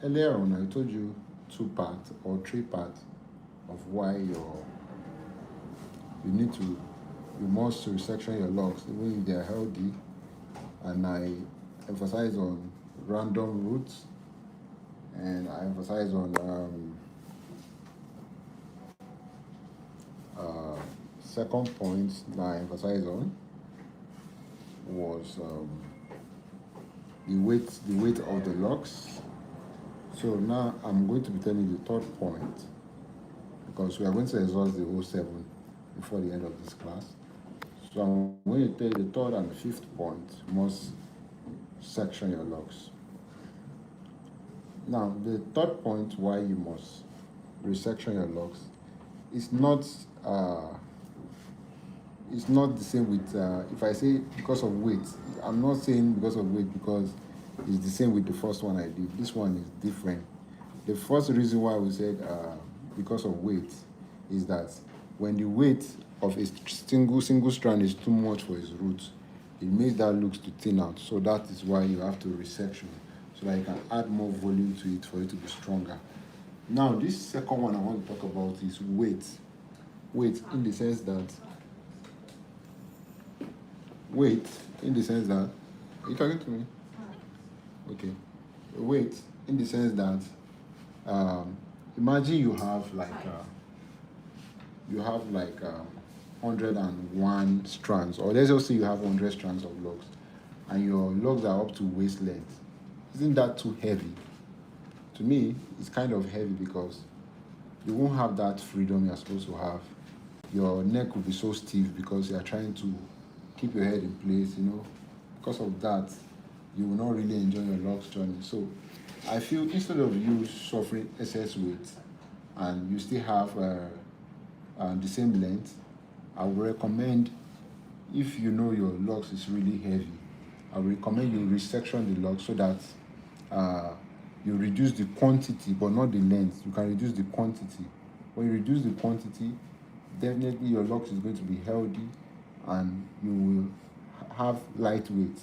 earlier on, I told you 2 parts or 3 parts of why you must resection your locks even if they are healthy, and I emphasize on random roots, and I emphasize on second point that I emphasize on was the weight of the locks. So now I'm going to be telling you the third point, because we are going to exhaust the whole 7 before the end of this class. So I'm going to tell you the third and the fifth point: must section your locks. Now, the third point why you must resection your locks is not the same with if I say because of weight. I'm not saying because of weight because it's the same with the first one I did. This one is different. The first reason why we said because of weight is that when the weight of a single strand is too much for its roots, it makes that looks to thin out. So that is why you have to resection, so that you can add more volume to it for it to be stronger. Now, this second one I want to talk about is weight. Weight in the sense that are you talking to me? Okay. Weight in the sense that imagine you have like 101 strands, or let's just say you have 100 strands of logs, and your logs are up to waist length. Isn't that too heavy? to me, it's kind of heavy because you won't have that freedom you're supposed to have. Your neck will be so stiff because you're trying to keep your head in place, Because of that, you will not really enjoy your locks journey. So I feel instead of you suffering excess weight and you still have the same length, I would recommend, if you know your locks is really heavy, I would recommend you resection the locks so that you reduce the quantity but not the length. You can reduce the quantity. When you reduce the quantity, definitely your locks is going to be healthy and you will have lightweight.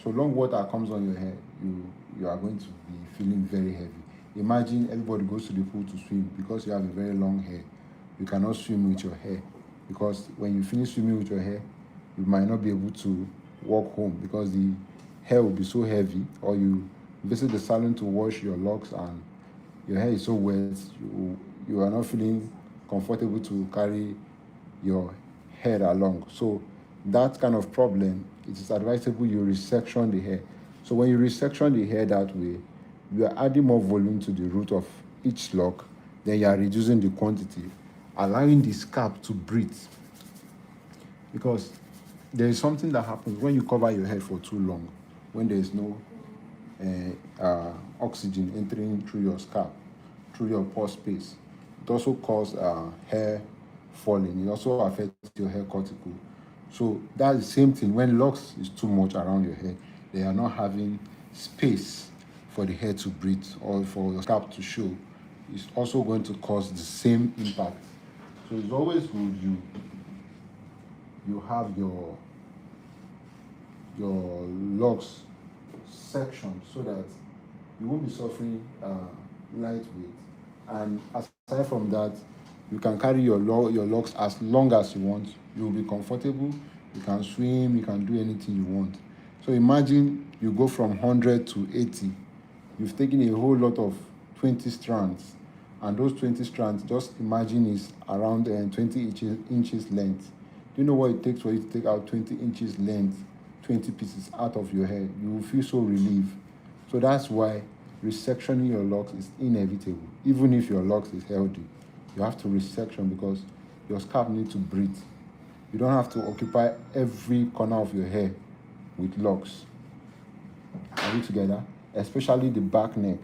So long water comes on your hair, you are going to be feeling very heavy. Imagine everybody goes to the pool to swim. Because you have a very long hair, you cannot swim with your hair, because when you finish swimming with your hair, you might not be able to walk home because the hair will be so heavy, or you visit the salon to wash your locks and your hair is so wet, you are not feeling comfortable to carry your hair along. So that kind of problem, it is advisable you resection the hair. So when you resection the hair that way, you are adding more volume to the root of each lock, then you are reducing the quantity, allowing the scalp to breathe. Because there is something that happens when you cover your head for too long, when there is no oxygen entering through your scalp, through your pore space. It also causes hair falling. It also affects your hair cuticle. So that's the same thing. When locks is too much around your hair, they are not having space for the hair to breathe or for your scalp to show. It's also going to cause the same impact. So it's always good you have your locks section so that you won't be suffering lightweight. And aside from that, you can carry your locks as long as you want. You will be comfortable. You can swim. You can do anything you want. So imagine you go from 100 to 80. You've taken a whole lot of 20 strands, and those 20 strands, just imagine, is around 20 inches length. Do you know what it takes for you to take out 20 inches length, 20 pieces out of your hair? You will feel so relieved. So that's why resectioning your locks is inevitable. Even if your locks is healthy, you have to resection because your scalp needs to breathe. You don't have to occupy every corner of your hair with locks. Are we together? Especially the back neck.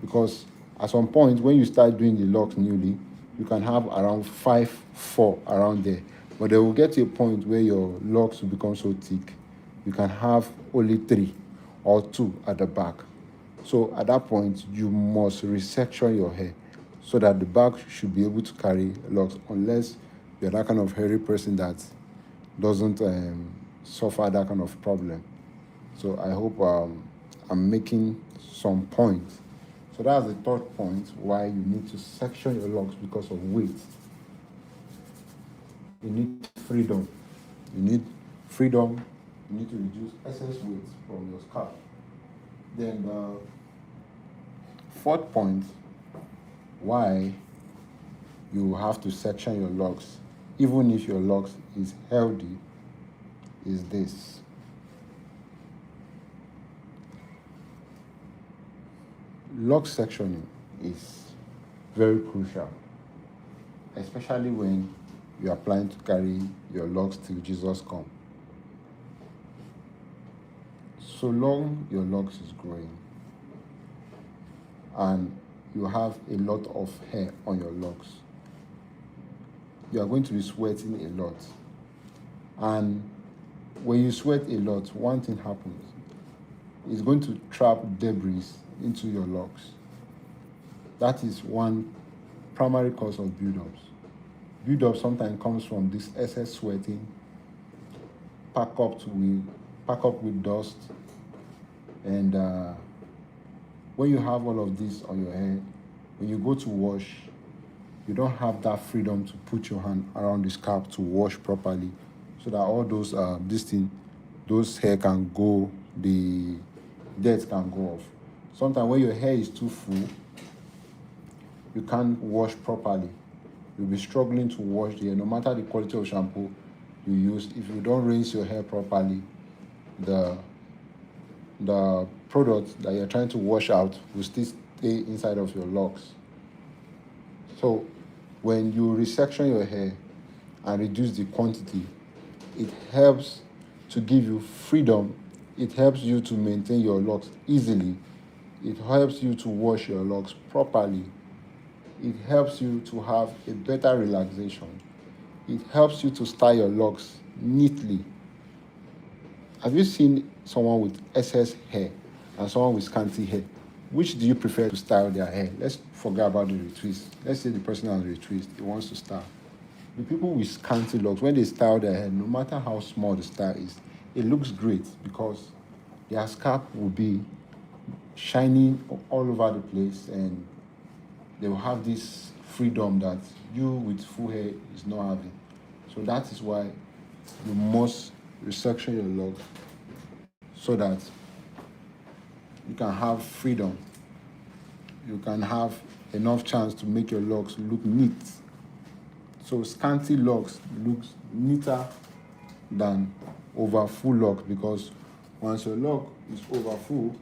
Because at some point, when you start doing the locks newly, you can have around 4 around there. But there will get to a point where your locks will become so thick, you can have only 3 or 2 at the back. So at that point, you must resection your hair so that the back should be able to carry locks, unless you're that kind of hairy person that doesn't suffer that kind of problem. So I hope I'm making some points. So that's the third point, why you need to section your locks because of weight. You need freedom. You need freedom. You need to reduce excess weight from your scalp. Then the fourth point, why you have to section your locks, even if your locks is healthy, is this. Lock sectioning is very crucial, especially when you are planning to carry your locks till Jesus come. So long your locks is growing and you have a lot of hair on your locks, you are going to be sweating a lot. And when you sweat a lot, one thing happens. It's going to trap debris into your locks. That is one primary cause of buildups. Buildup sometimes comes from this excess sweating, pack up with dust, and when you have all of this on your head, when you go to wash, you don't have that freedom to put your hand around the scalp to wash properly, so that all those those hair can go, the dirt can go off. Sometimes when your hair is too full, you can't wash properly. You'll be struggling to wash the hair, no matter the quality of shampoo you use. If you don't rinse your hair properly, the product that you're trying to wash out will still stay inside of your locks. So when you resection your hair and reduce the quantity, it helps to give you freedom. It helps you to maintain your locks easily. It helps you to wash your locks properly. It helps you to have a better relaxation. It helps you to style your locks neatly. Have you seen someone with excess hair and someone with scanty hair? Which do you prefer to style their hair? Let's forget about the retwist. Let's say the person has retwist, he wants to style. The people with scanty locks, when they style their hair, no matter how small the style is, it looks great because their scalp will be shining all over the place and they will have this freedom that you with full hair is not having. So that is why you must resection your locks so that you can have freedom. You can have enough chance to make your locks look neat. So scanty locks looks neater than over full lock because once your lock is over full,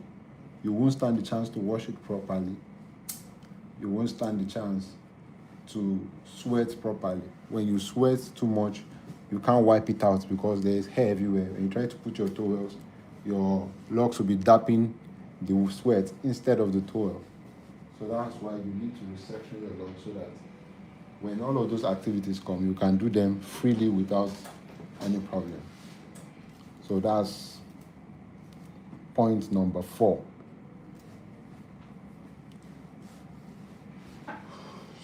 you won't stand the chance to wash it properly. You won't stand the chance to sweat properly. When you sweat too much, you can't wipe it out because there is hair everywhere. When you try to put your towels, your locks will be dapping the sweat instead of the towel. So that's why you need to resection your locks so that when all of those activities come, you can do them freely without any problem. So that's point number 4.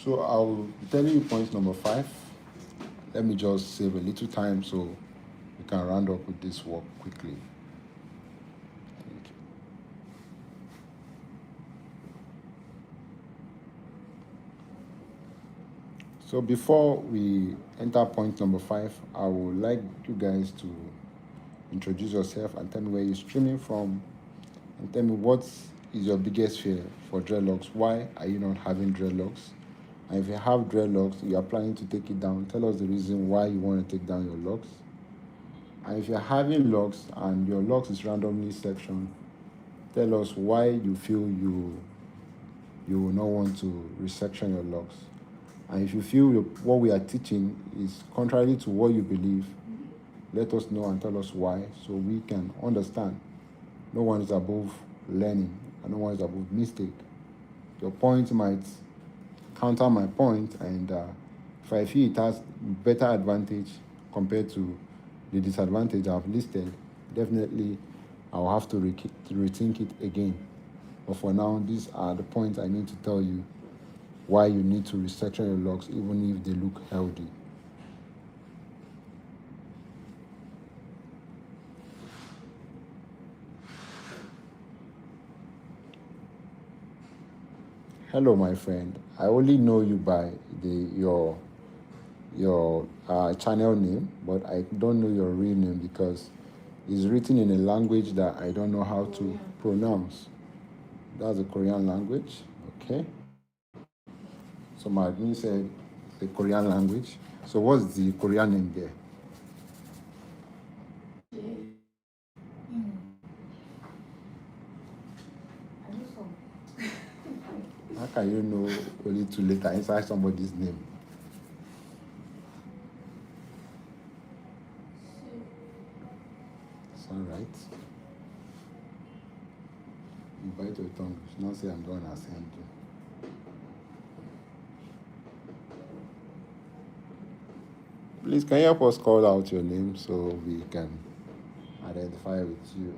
So I'll tell you point number 5. Let me just save a little time so we can round up with this work quickly. Thank you. So before we enter point number 5, I would like you guys to introduce yourself and tell me where you're streaming from and tell me what is your biggest fear for dreadlocks. Why are you not having dreadlocks? And if you have dreadlocks, you are planning to take it down, tell us the reason why you want to take down your locks. And if you're having locks and your locks is randomly sectioned, tell us why you feel you will not want to resection your locks. And if you feel what we are teaching is contrary to what you believe, let us know and tell us why so we can understand. No one is above learning and no one is above mistake. Your point might counter my point, and if I feel it has better advantage compared to the disadvantage I've listed, definitely I'll have to rethink it again. But for now, these are the points I need to tell you why you need to resection your locks even if they look healthy. Hello, my friend. I only know you by your channel name, but I don't know your real name because it's written in a language that I don't know how to pronounce. That's the Korean language, okay? So my admin said the Korean language. So what's the Korean name there? How can you know only 2 letters inside somebody's name? It's all right. You bite your tongue. You should not say I'm going to send you. Please, can you help us call out your name so we can identify with you?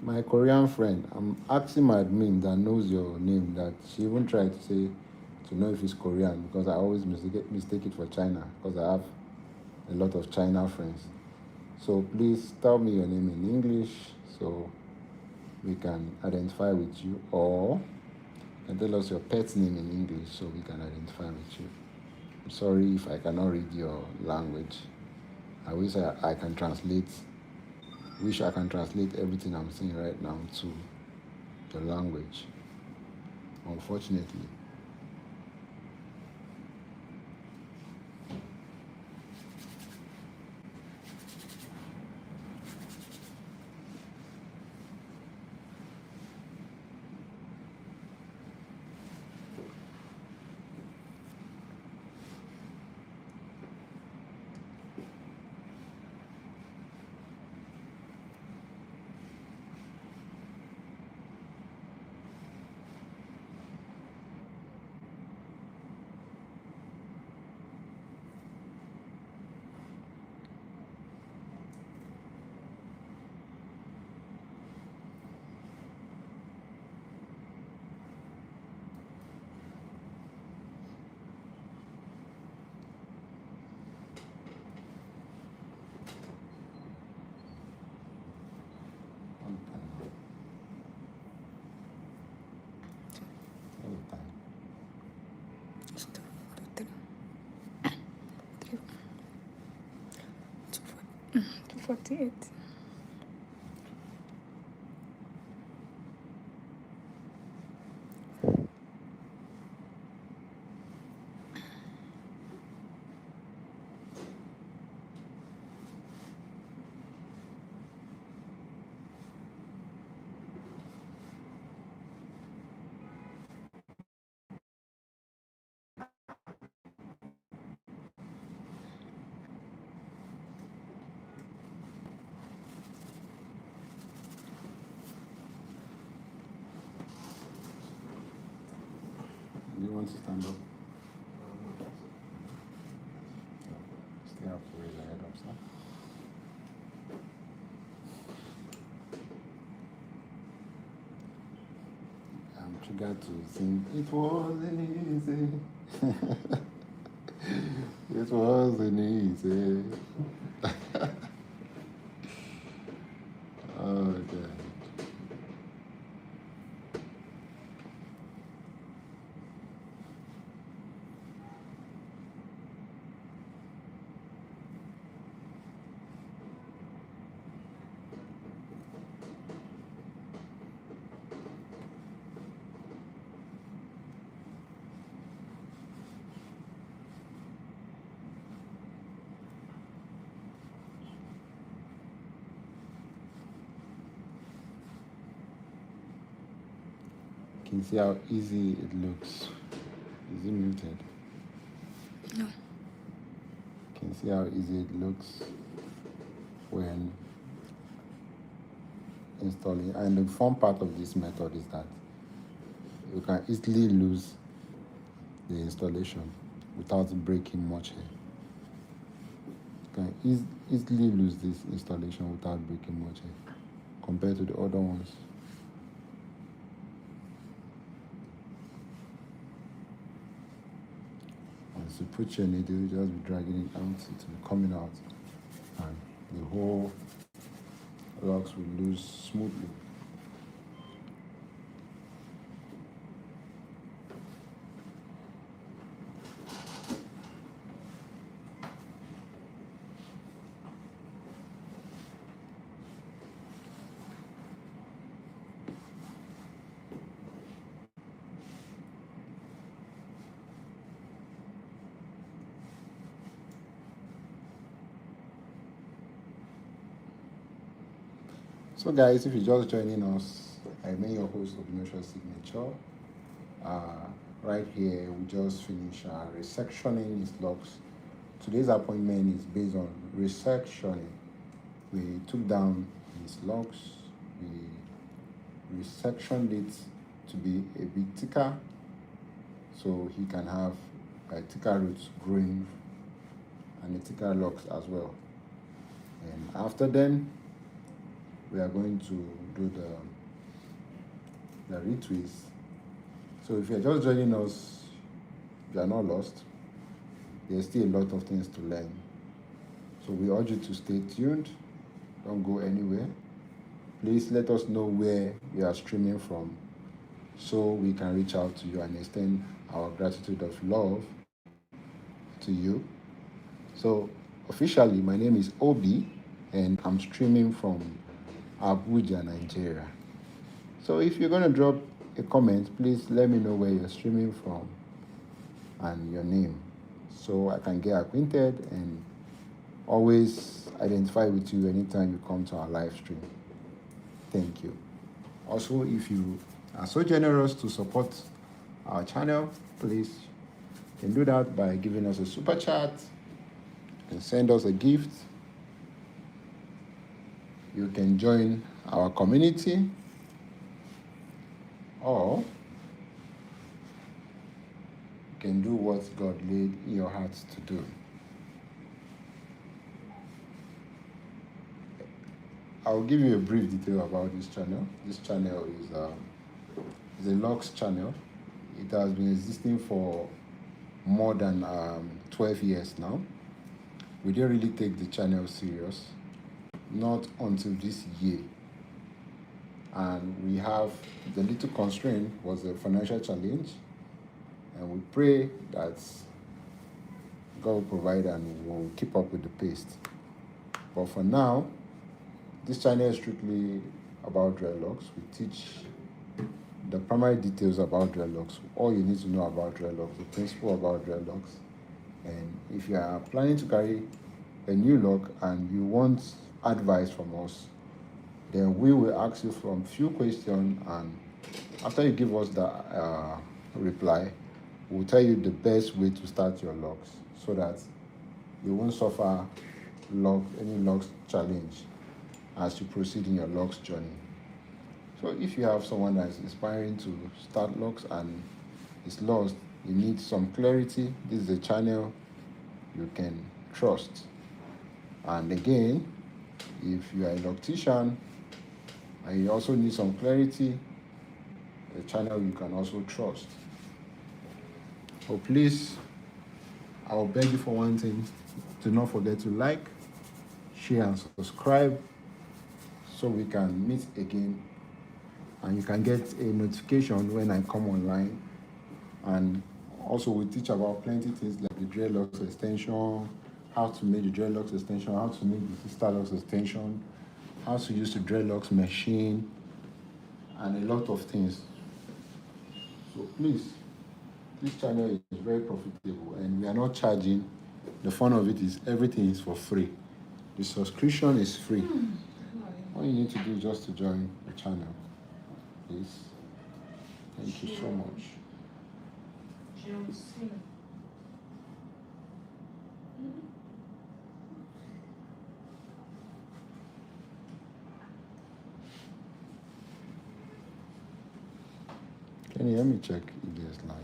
My Korean friend, I'm asking my admin that knows your name that she even tried to say to know if it's Korean because I always mistake it for China because I have a lot of China friends. So please tell me your name in English so we can identify with you, or you can tell us your pet's name in English so we can identify with you. I'm sorry if I cannot read your language. I wish I can translate. Wish I can translate everything I'm saying right now to the language. Unfortunately. It's 248. Do you want to stand up? Stay up to raise your head up, sir. I'm triggered to sing. It wasn't easy. It wasn't easy. Oh, God. Can you see how easy it looks? Is it muted? No. Can you see how easy it looks when installing? And the fun part of this method is that you can easily lose the installation without breaking much hair. You can easily lose this installation without breaking much hair compared to the other ones. Once you put your needle, you just be dragging it out, it will be coming out, and the whole locks will loose smoothly. So guys, if you're just joining us, I am your host of Emotional Signature. Right here, we just finished resectioning his locks. Today's appointment is based on resectioning. We took down his locks, we resectioned it to be a bit thicker so he can have thicker roots growing and a thicker locks as well. And after then, we are going to do the retwist. So if you're just joining us, you are not lost. There's still a lot of things to learn. So we urge you to stay tuned. Don't go anywhere. Please let us know where you are streaming from so we can reach out to you and extend our gratitude of love to you. So officially, my name is Obi and I'm streaming from Abuja, Nigeria. So if you're going to drop a comment, please let me know where you're streaming from and your name so I can get acquainted and always identify with you anytime you come to our live stream. Thank you. Also, if you are so generous to support our channel, please you can do that by giving us a super chat and send us a gift. You can join our community or you can do what God laid in your heart to do. I'll give you a brief detail about this channel. This channel is a Locs channel. It has been existing for more than 12 years now. We didn't really take the channel serious, not until this year. And we have the little constraint was a financial challenge, and we pray that God will provide and we'll keep up with the pace. But for now, this channel is strictly about dreadlocks. We teach the primary details about dreadlocks, all you need to know about dreadlocks, the principle about dreadlocks. And if you are planning to carry a new lock and you want advice from us, then we will ask you from few questions, and after you give us the reply, we'll tell you the best way to start your locks so that you won't suffer any locks challenge as you proceed in your locks journey. So if you have someone that is inspiring to start locks and is lost, you need some clarity, this is a channel you can trust. And again, if you are a loctician and you also need some clarity, a channel you can also trust. So please, I will beg you for one thing, do not forget to like, share and subscribe so we can meet again and you can get a notification when I come online. And also we teach about plenty things like the dreadlocks extension, how to make the dreadlocks extension, how to make the sister locks extension, how to use the dreadlocks machine, and a lot of things. So please, this channel is very profitable and we are not charging. The fun of it is everything is for free. The subscription is free. All you need to do is just to join the channel. Please. Thank you so much. Can you help me check if there's light?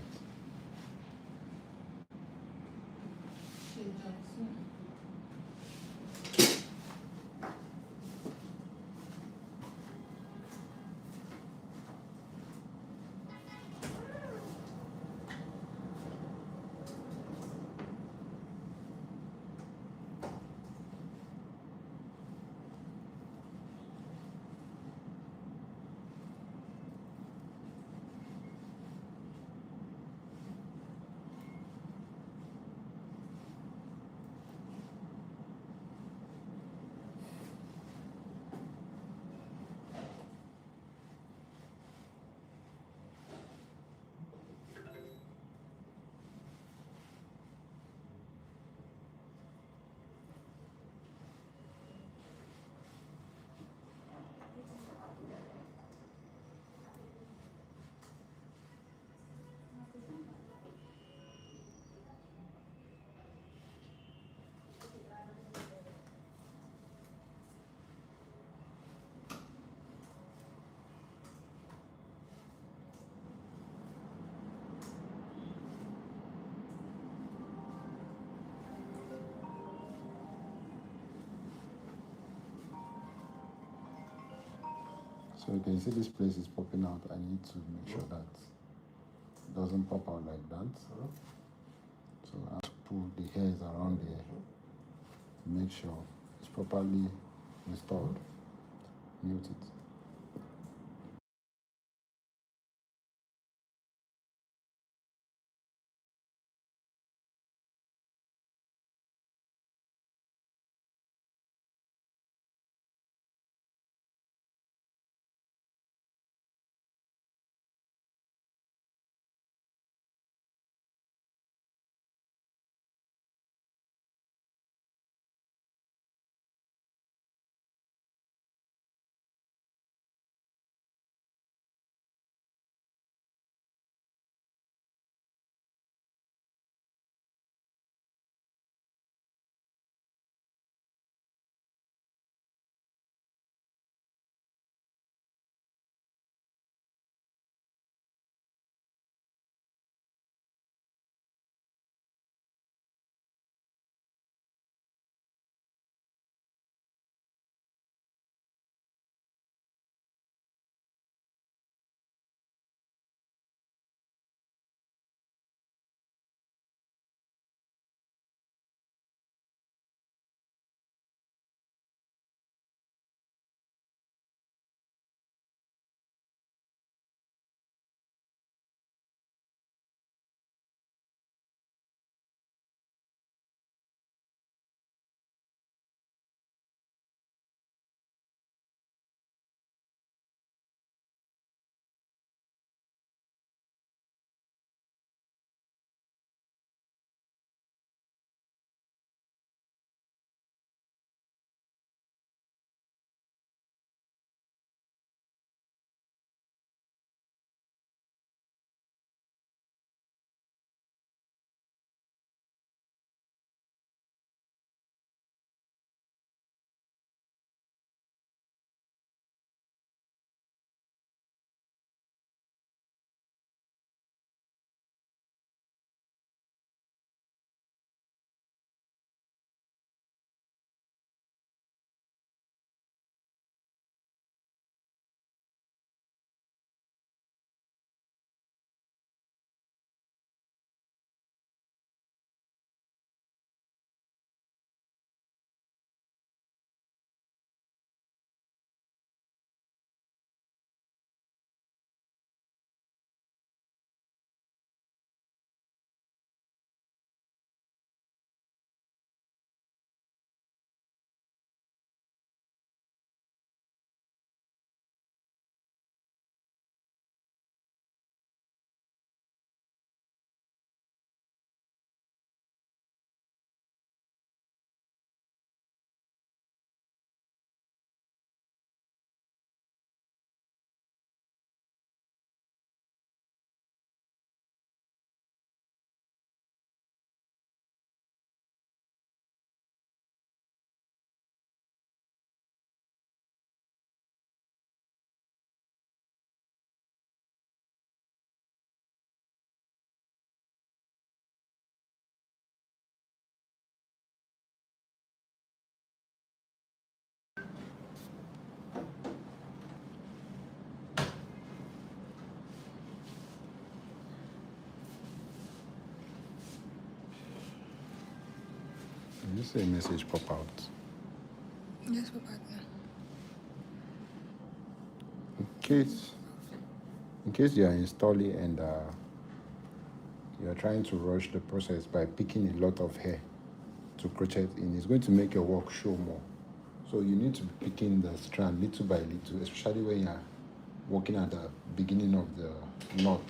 So you can see this place is popping out. I need to make sure that it doesn't pop out like that. So I have to pull the hairs around there to make sure it's properly installed. Mute it. Did you see a message pop out? Yes, Papa. In case you are installing and you are trying to rush the process by picking a lot of hair to crochet in, it's going to make your work show more. So you need to be picking the strand little by little, especially when you are working at the beginning of the knot.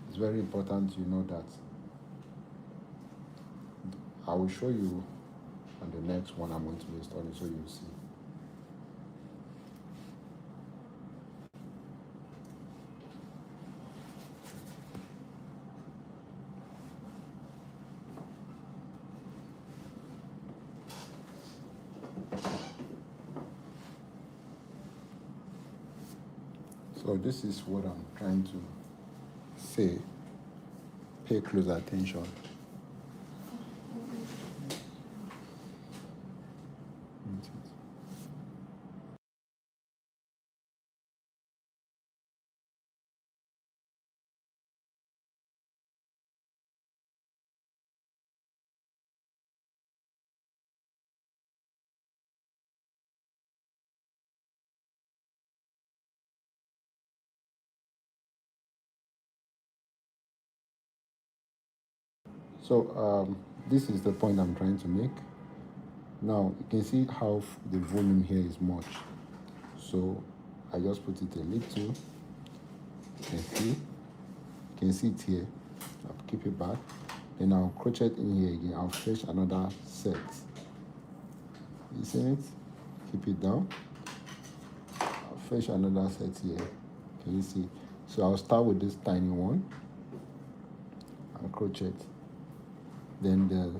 It's very important you know that. I will show you on the next one I'm going to be installing so you'll see. So this is what I'm trying to say. Pay close attention. So this is the point I'm trying to make. Now you can see how the volume here is much. So I just put it a little. You can see it here. I'll keep it back. Then I'll crochet it in here again. I'll fetch another set. You see it? Keep it down. I'll fetch another set here. Can you see? So I'll start with this tiny one and crochet. Then the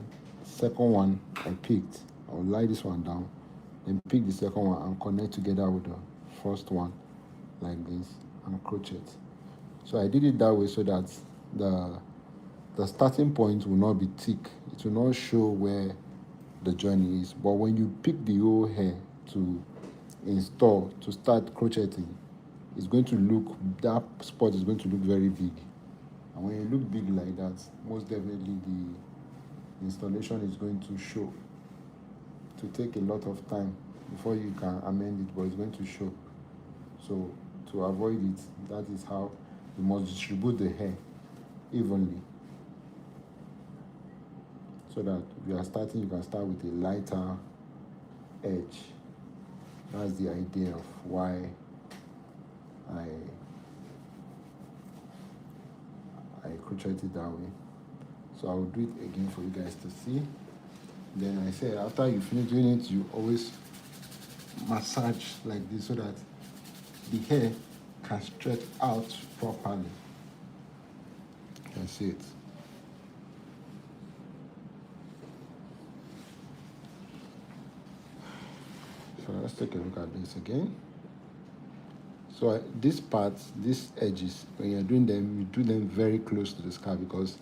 second one I picked, I'll lie this one down, then pick the second one and connect together with the first one like this and crochet. So I did it that way so that the starting point will not be thick. It will not show where the journey is. But when you pick the whole hair to install, to start crocheting, it's going to look, that spot is going to look very big. And when you look big like that, most definitely the installation is going to show. To take a lot of time before you can amend it, but it's going to show. So to avoid it, that is how you must distribute the hair evenly. So that if you are starting, you can start with a lighter edge. That's the idea of why I crochet it that way. So I will do it again for you guys to see. Then I said after you finish doing it, you always massage like this so that the hair can stretch out properly. You can see it. So let's take a look at this again. So these parts, these edges, when you're doing them, you do them very close to the scalp because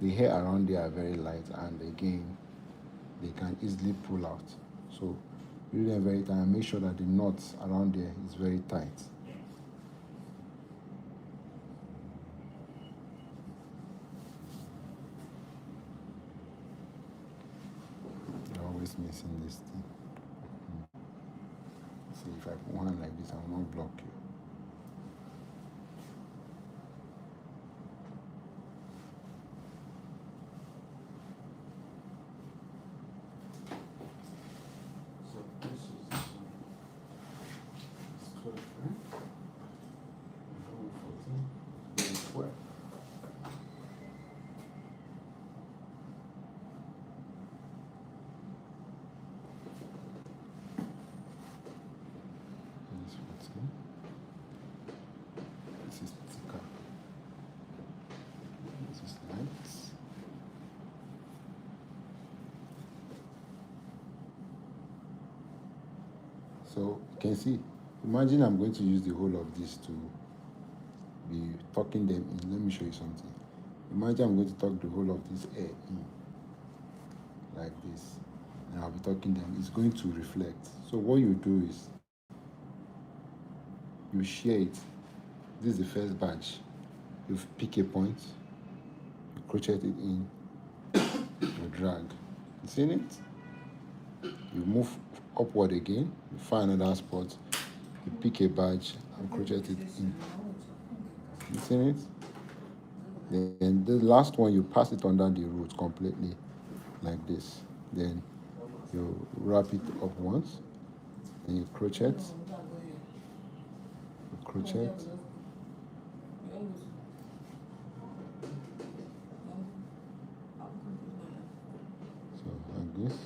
the hair around there are very light, and again, they can easily pull out. So you do them very tight and make sure that the knots around there is very tight. You're always missing this thing. See, if I put one like this, I will not block you. So this is 12, right? 14, Then 12. This 14. This is thicker. This is light. So you can see, imagine I'm going to use the whole of this to be tucking them in. Let me show you something. Imagine I'm going to tuck the whole of this hair in like this, and I'll be tucking them. It's going to reflect. So what you do is you shear it. This is the first batch. You pick a point, you crochet it in, you drag. You seen it? You move upward again, you find another spot, you pick a badge and crochet it in. You seen it? Then the last one, you pass it under the root completely like this. Then you wrap it up once, then you crochet, so like this.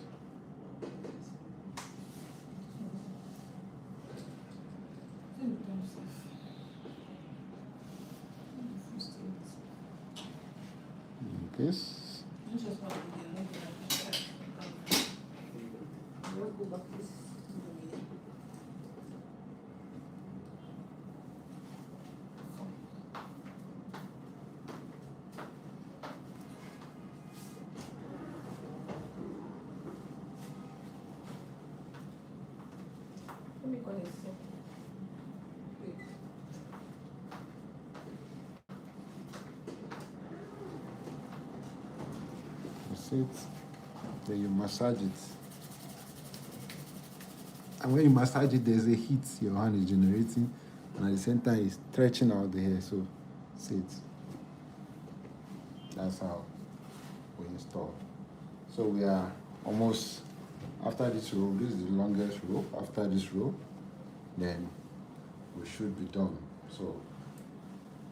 Like this. Let me call it so. Wait. You see it, then you massage it. And when you massage it, there's a heat your hand is generating, and at the same time, it's stretching out the hair. So, see it. That's how we installed. So we are almost after this row. This is the longest row. After this row, then we should be done. So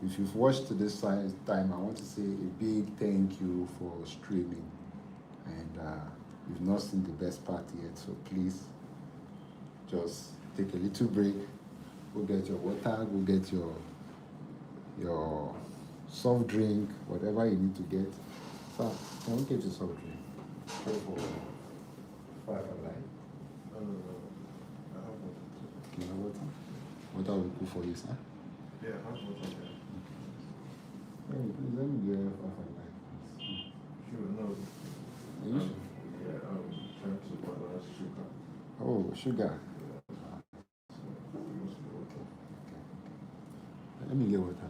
if you've watched to this time, I want to say a big thank you for streaming. And you've not seen the best part yet, so please just take a little break. Go get your water. Go get your soft drink, whatever you need to get. So can we get your soft drink? Pray for 5 alive. I have water. Okay, you have water? Water will cook for you, sir. Yeah, I have water there. Hey, please let me get 5 alive. Sure, no. Are you sure? Yeah, I'm trying to balance sugar. Oh, sugar. So, use the water. Let me get water now.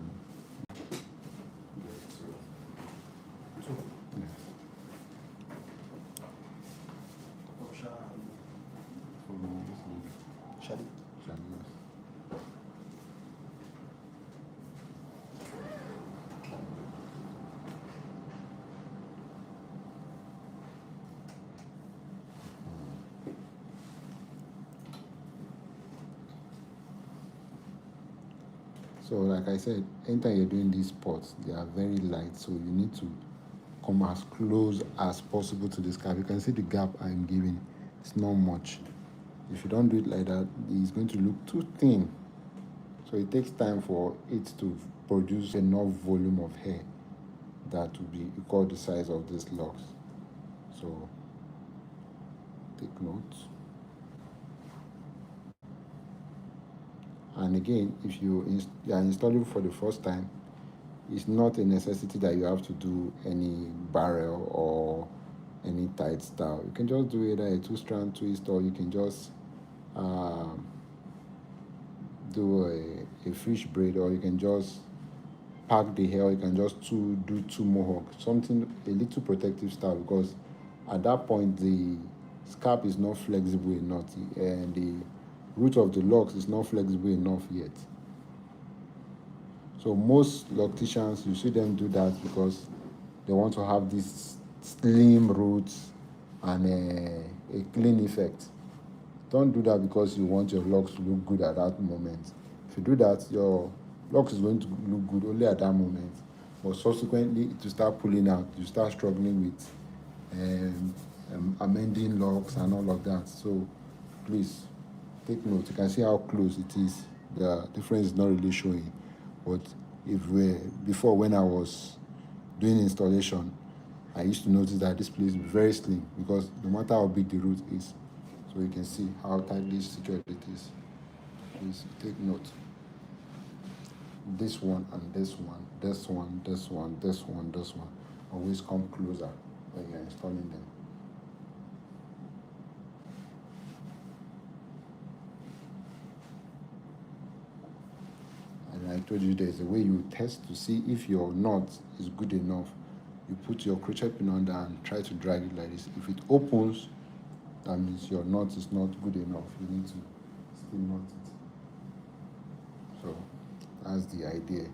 Two. Yes. For this one. Shall Yes. So like I said, anytime you're doing these pots, they are very light, so you need to come as close as possible to this gap. You can see the gap I'm giving. It's not much. If you don't do it like that, it's going to look too thin. So it takes time for it to produce enough volume of hair that will be equal the size of these locks. So take note. And again, if you are installing for the first time, it's not a necessity that you have to do any barrel or any tight style. You can just do either a 2-strand twist, or you can just do a fish braid, or you can just pack the hair, or you can just do 2 mohawk, something a little protective style, because at that point the scalp is not flexible enough and the root of the locks is not flexible enough yet. So most locticians, you see them do that because they want to have this slim roots and a clean effect. Don't do that because you want your locks to look good at that moment. If you do that, your locks is going to look good only at that moment, but subsequently it will start pulling out. You start struggling with amending locks and all of that. So please take note. You can see how close it is. The difference is not really showing. But before, when I was doing installation, I used to notice that this place is very slim, because no matter how big the root is, so you can see how tightly situated it is. Please take note. This one and this one, this one, this one, this one, this one, always come closer when you're installing them. And I told you there's a way you test to see if your knot is good enough. You put your crochet pin under and try to drag it like this. If it opens, that means your knot is not good enough. You need to still knot it. So that's the idea.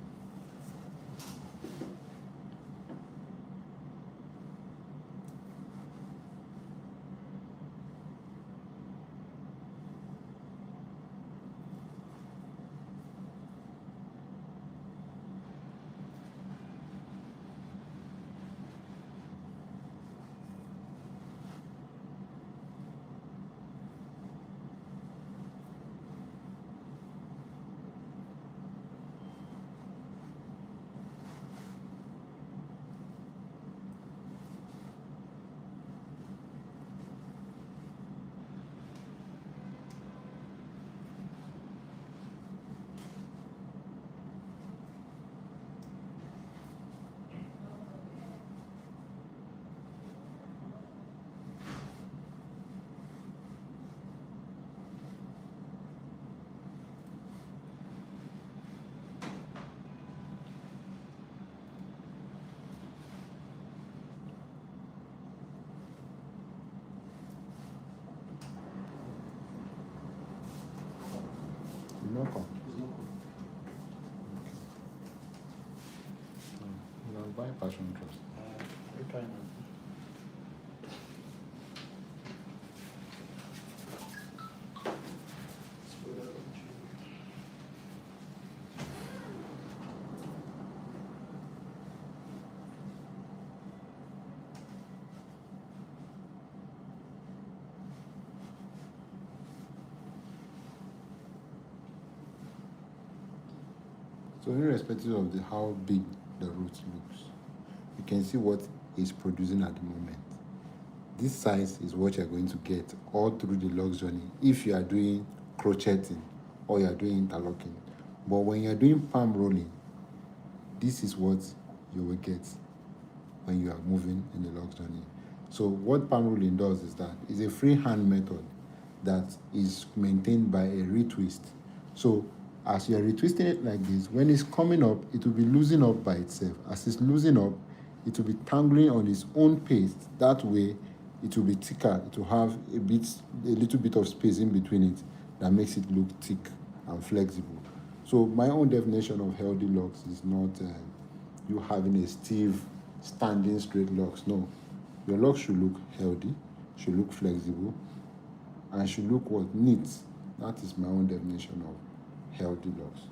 No come. You know, buy passion trust. You try now. So irrespective of how big the root looks, you can see what it's producing at the moment. This size is what you're going to get all through the locks journey if you are doing crocheting or you are doing interlocking. But when you're doing palm rolling, this is what you will get when you are moving in the locks journey. So what palm rolling does is that it's a freehand method that is maintained by a retwist. So as you are retwisting it like this, when it's coming up, it will be loosening up by itself. As it's loosening up, it will be tangling on its own pace. That way, it will be thicker. It will have a little bit of space in between it that makes it look thick and flexible. So my own definition of healthy locks is not you having a stiff, standing straight locks. No, your locks should look healthy, should look flexible, and should look what? Neat. That is my own definition of healthy locks.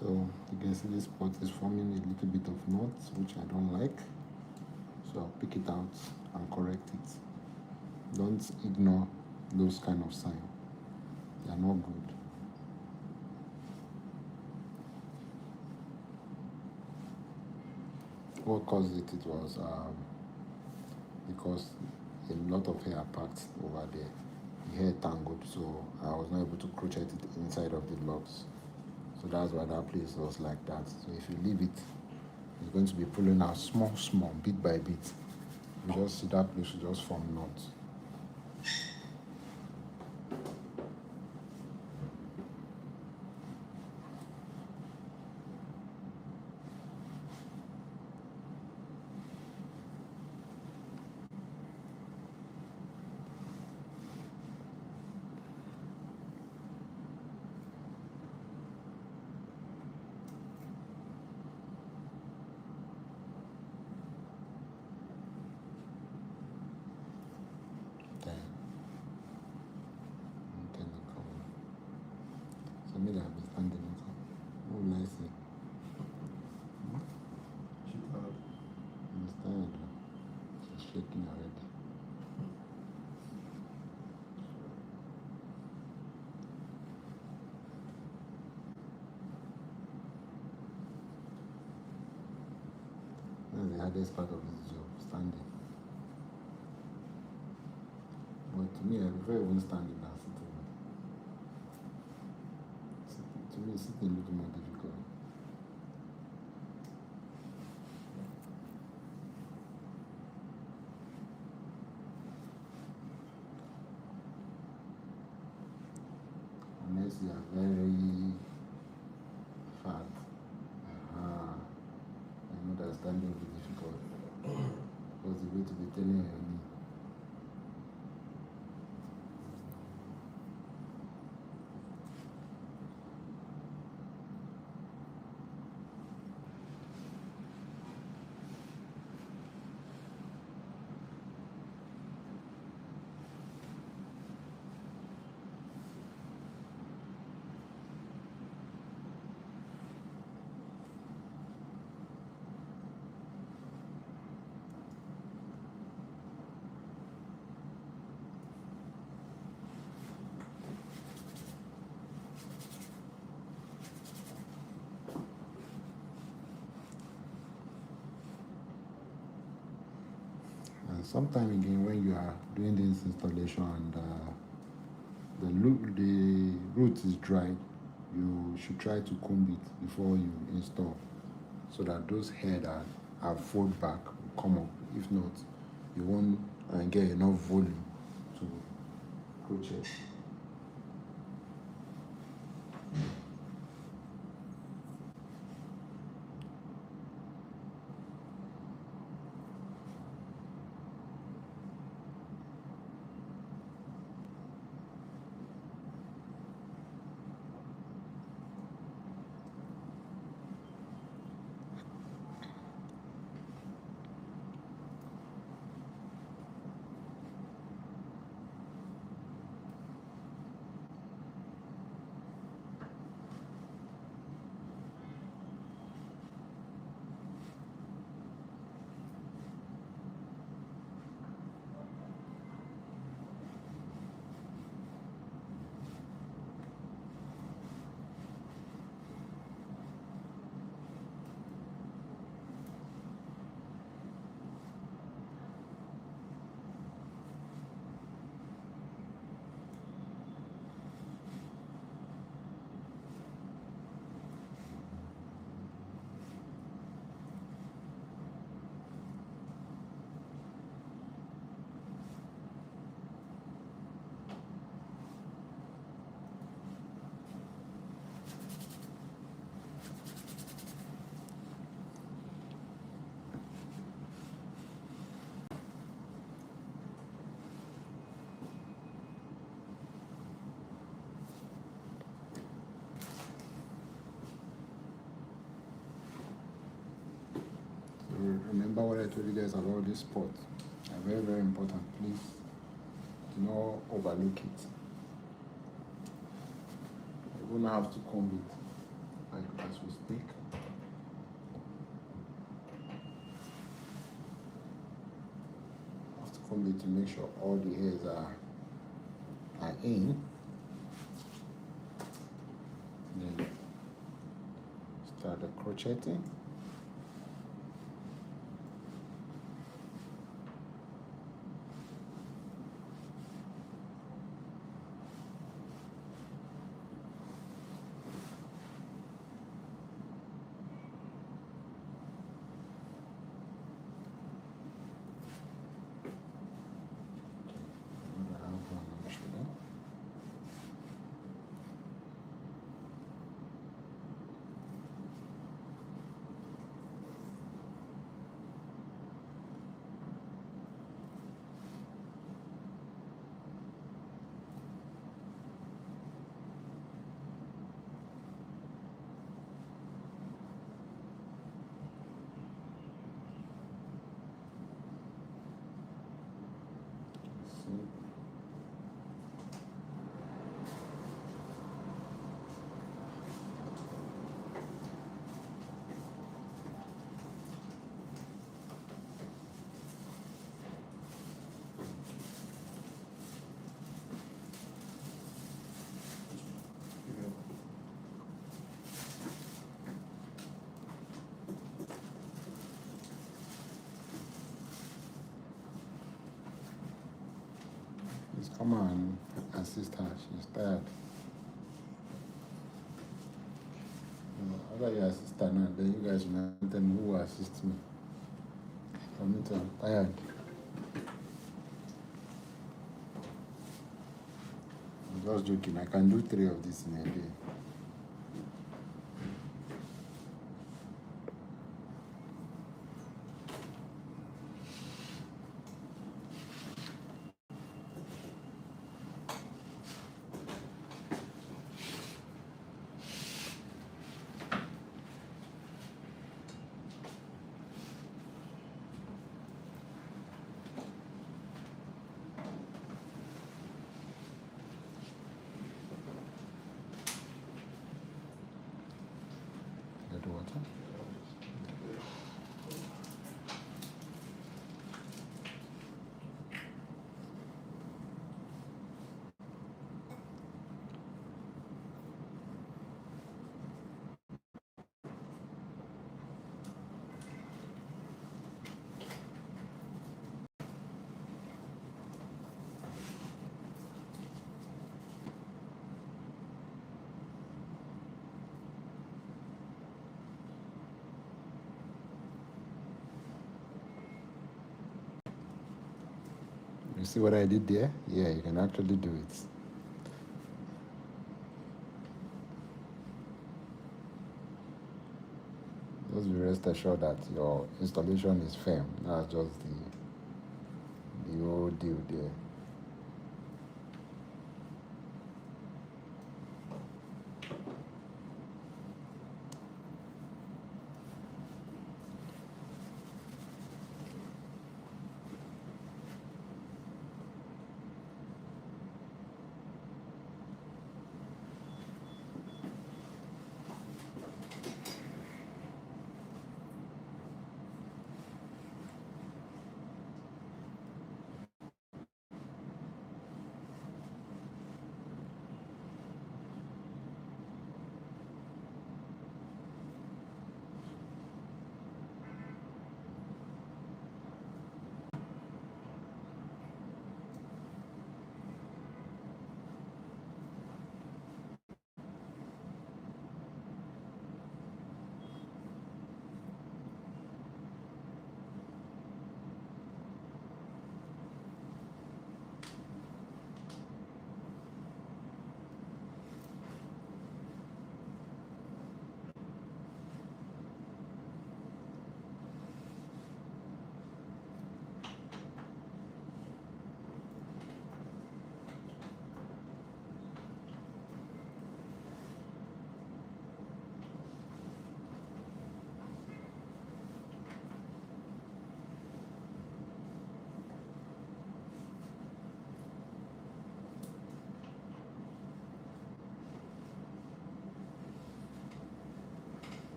So you can see this spot is forming a little bit of knots, which I don't like. So I'll pick it out and correct it. Don't ignore those kind of signs. They are not good. What caused it? It was because a lot of hair packed over there. The hair tangled, so I was not able to crochet it inside of the locks. So that's why that place was like that. So if you leave it, it's going to be pulling out small, bit by bit. You just see that place will just form knots. Me that be standing also. What will I say? She's tired. I'm tired. She's shaking already. That's the hardest part of this job, standing. But to me, I prefer even standing than sitting. To me, sitting looks more difficult. Unless you are very fat. I know that standing will be difficult. Because the way to be telling your knee. sometime again, when you are doing this installation and the root is dry, you should try to comb it before you install, so that those hair that are fold back will come up. If not, you won't get enough volume to crochet. Remember what I told you guys about this spot. They're very, very important. Please do not overlook it. You're gonna have to comb it like as we speak. Have to comb it to make sure all the hairs are in. Then start the crocheting. Please come on, assist her. She's tired. After you assist her now, then you guys will tell me who will assist me. I'm tired. I'm just joking. I can do 3 of this in a day. You see what I did there? Yeah, you can actually do it. Just be rest assured that your installation is firm. That's just the whole deal there.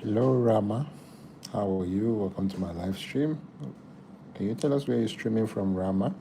Hello, Rama. How are you? Welcome to my live stream. Can you tell us where you're streaming from, Rama?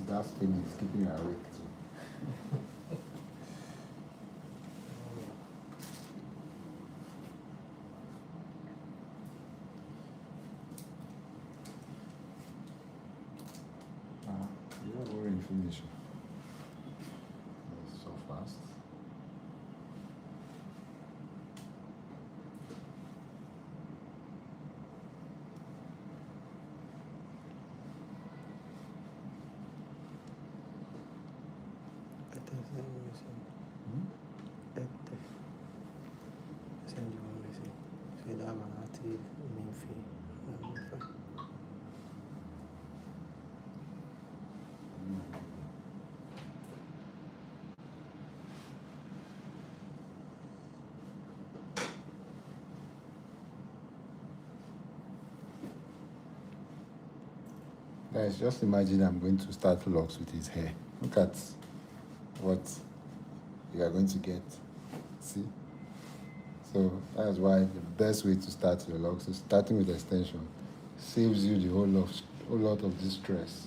That spin is keeping you awake too. Send you one message. So that I'm an active main fee. Guys, just imagine I'm going to start locks with his hair. Look at what you are going to get. See? So that's why the best way to start your locks is starting with extension. Saves you the whole lot of this stress.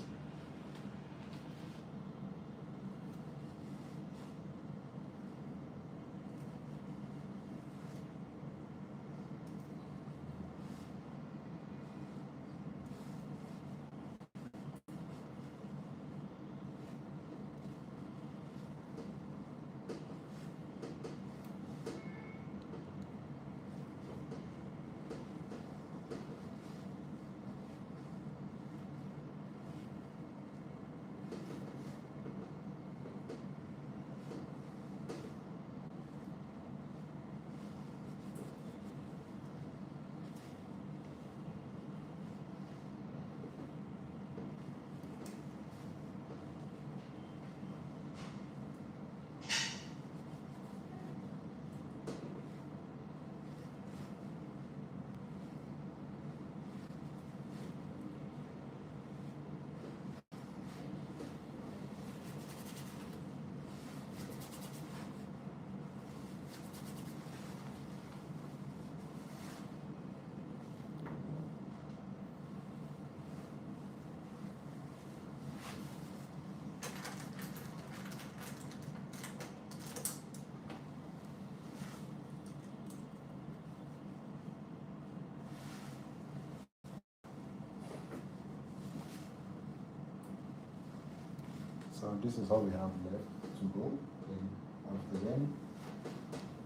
So this is all we have left to go. And after then,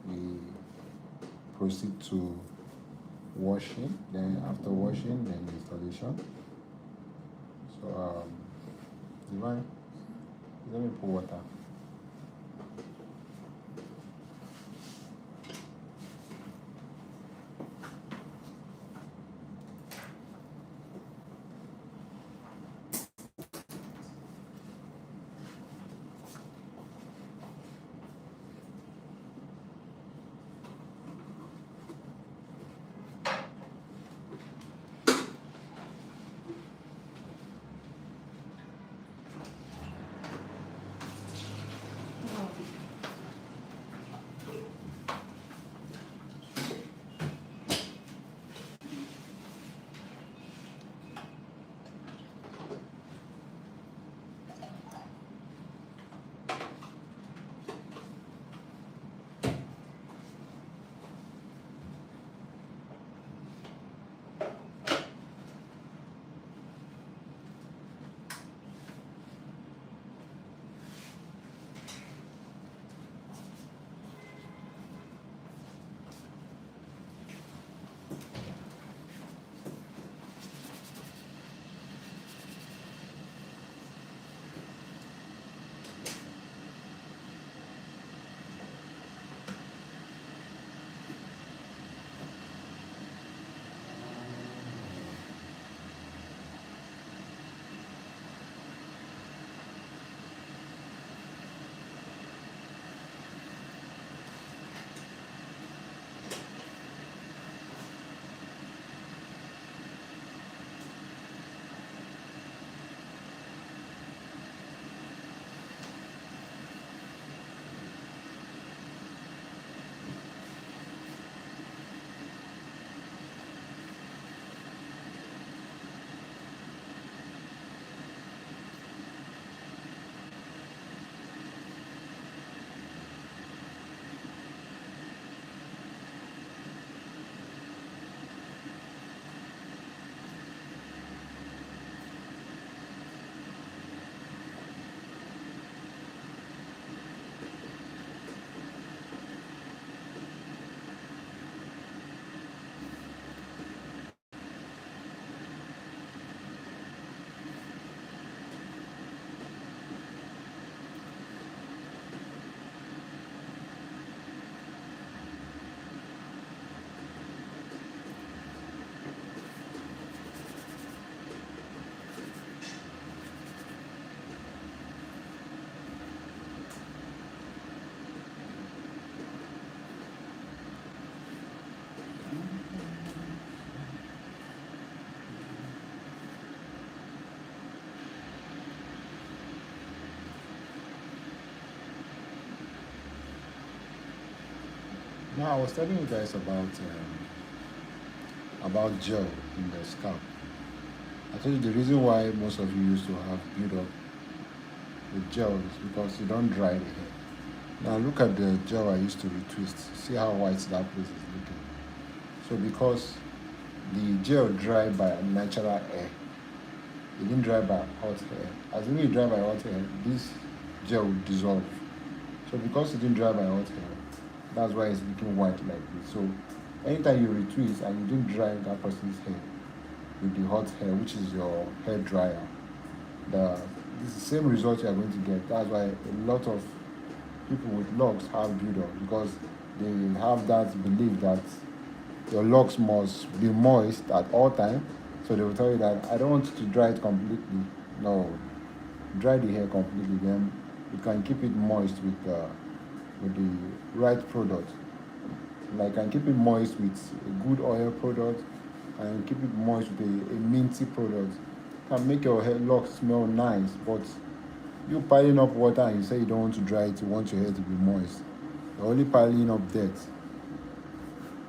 we proceed to washing. Then after washing, then installation. So Divine, let me pour water. Now I was telling you guys about gel in the scalp. I told you the reason why most of you used to have build up with gel is because you don't dry the hair. Now look at the gel I used to retwist. See how white that place is looking. So because the gel dry by natural air, it didn't dry by hot air. As soon as it dry by hot air, this gel will dissolve. So because it didn't dry by hot air, that's why it's looking white like this. So anytime you retwist and you didn't dry that person's hair with the hot hair, which is your hair dryer, this is the same result you are going to get. That's why a lot of people with locks have build-up, because they have that belief that your locks must be moist at all time. So they will tell you that I don't want you to dry it completely. No, dry the hair completely. Then you can keep it moist with the right product. Like, I keep it moist with a good oil product, and keep it moist with a minty product. Can make your hair locks smell nice, but you piling up water and you say you don't want to dry it, you want your hair to be moist. You're only piling up dirt.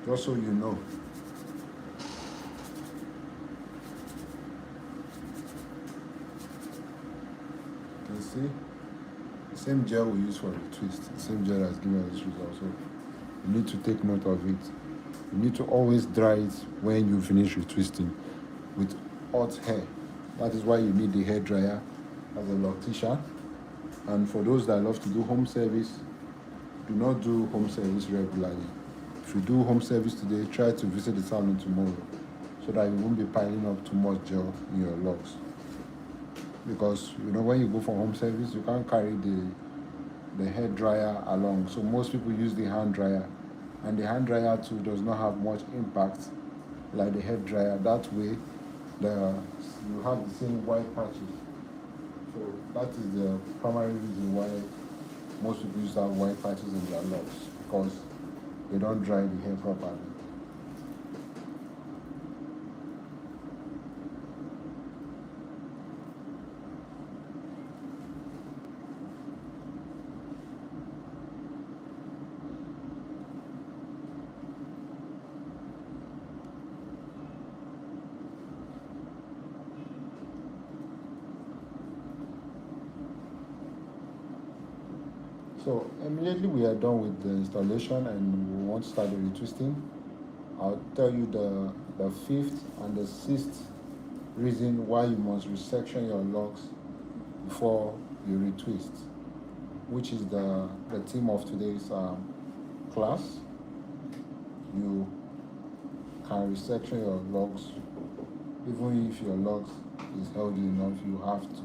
Just so you know. You can see the same gel we use for the twist, the same gel that's giving us this result. So you need to take note of it. You need to always dry it when you finish retwisting with hot hair. That is why you need the hair dryer as a loctician. And for those that love to do home service, do not do home service regularly. If you do home service today, try to visit the salon tomorrow, so that you won't be piling up too much gel in your locks. Because when you go for home service, you can't carry the hair dryer along. So most people use the hand dryer, and the hand dryer too does not have much impact like the hair dryer. That way, you have the same white patches. So that is the primary reason why most people use to have white patches in their locks, because they don't dry the hair properly. So immediately we are done with the installation and we want to start the retwisting, I'll tell you the fifth and the sixth reason why you must resection your locks before you retwist, which is the theme of today's class. You can resection your locks even if your locks is healthy enough. You have to.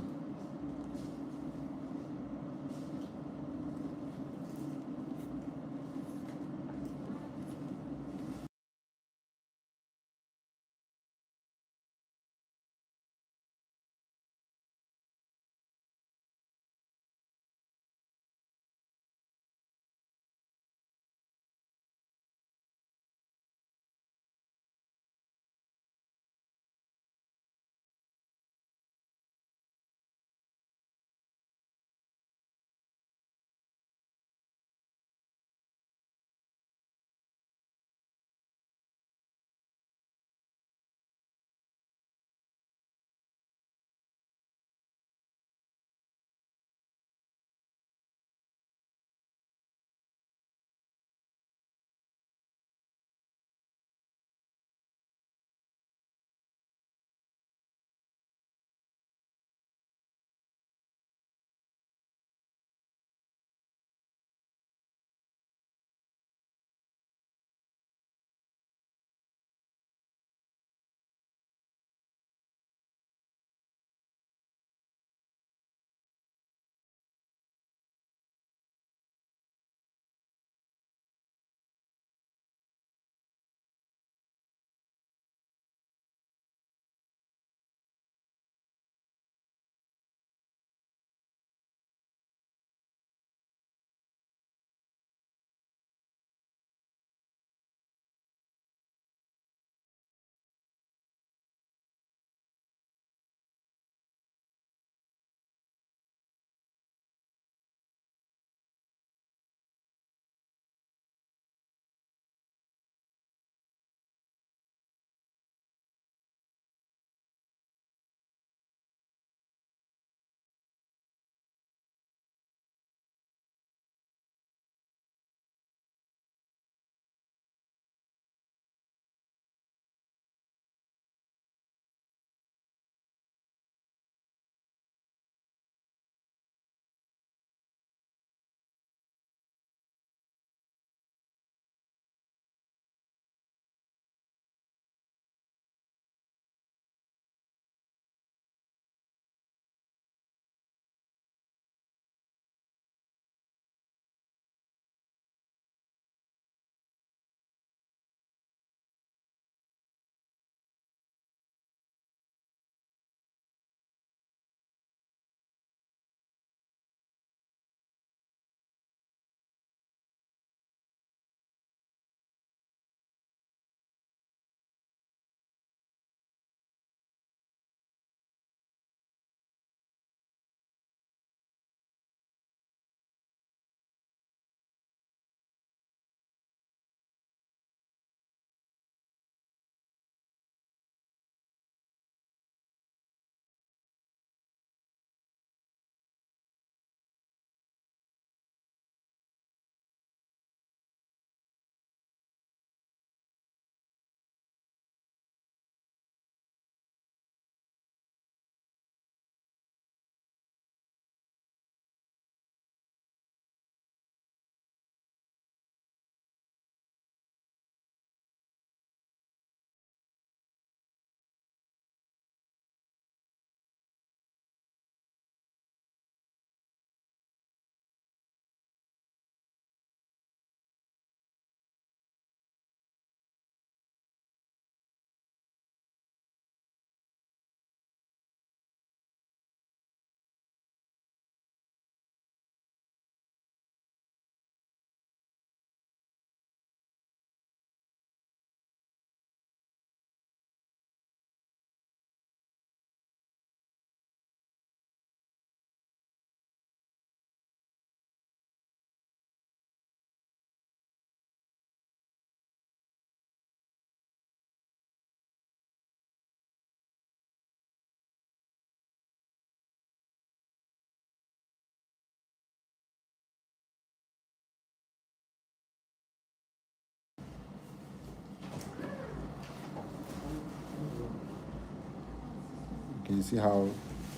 Can you see how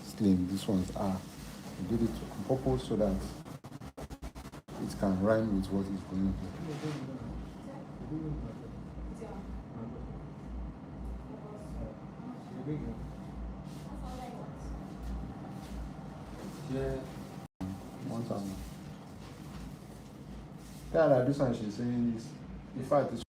slim these ones are? I did it on purpose so that it can rhyme with what it's going to. Yeah. One time. Yeah, like this one she's saying is, in fact, it's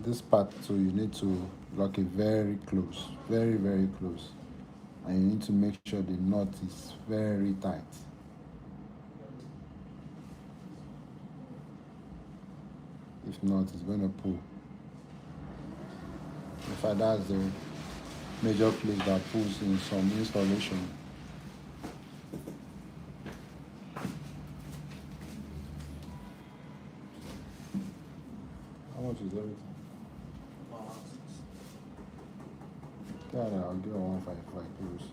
this part, so you need to lock it very close, very, very close. And you need to make sure the knot is very tight. If not, it's going to pull. In fact, that's the major place that pulls in some installation. How much is everything? Yeah, I'll give her 155 euros.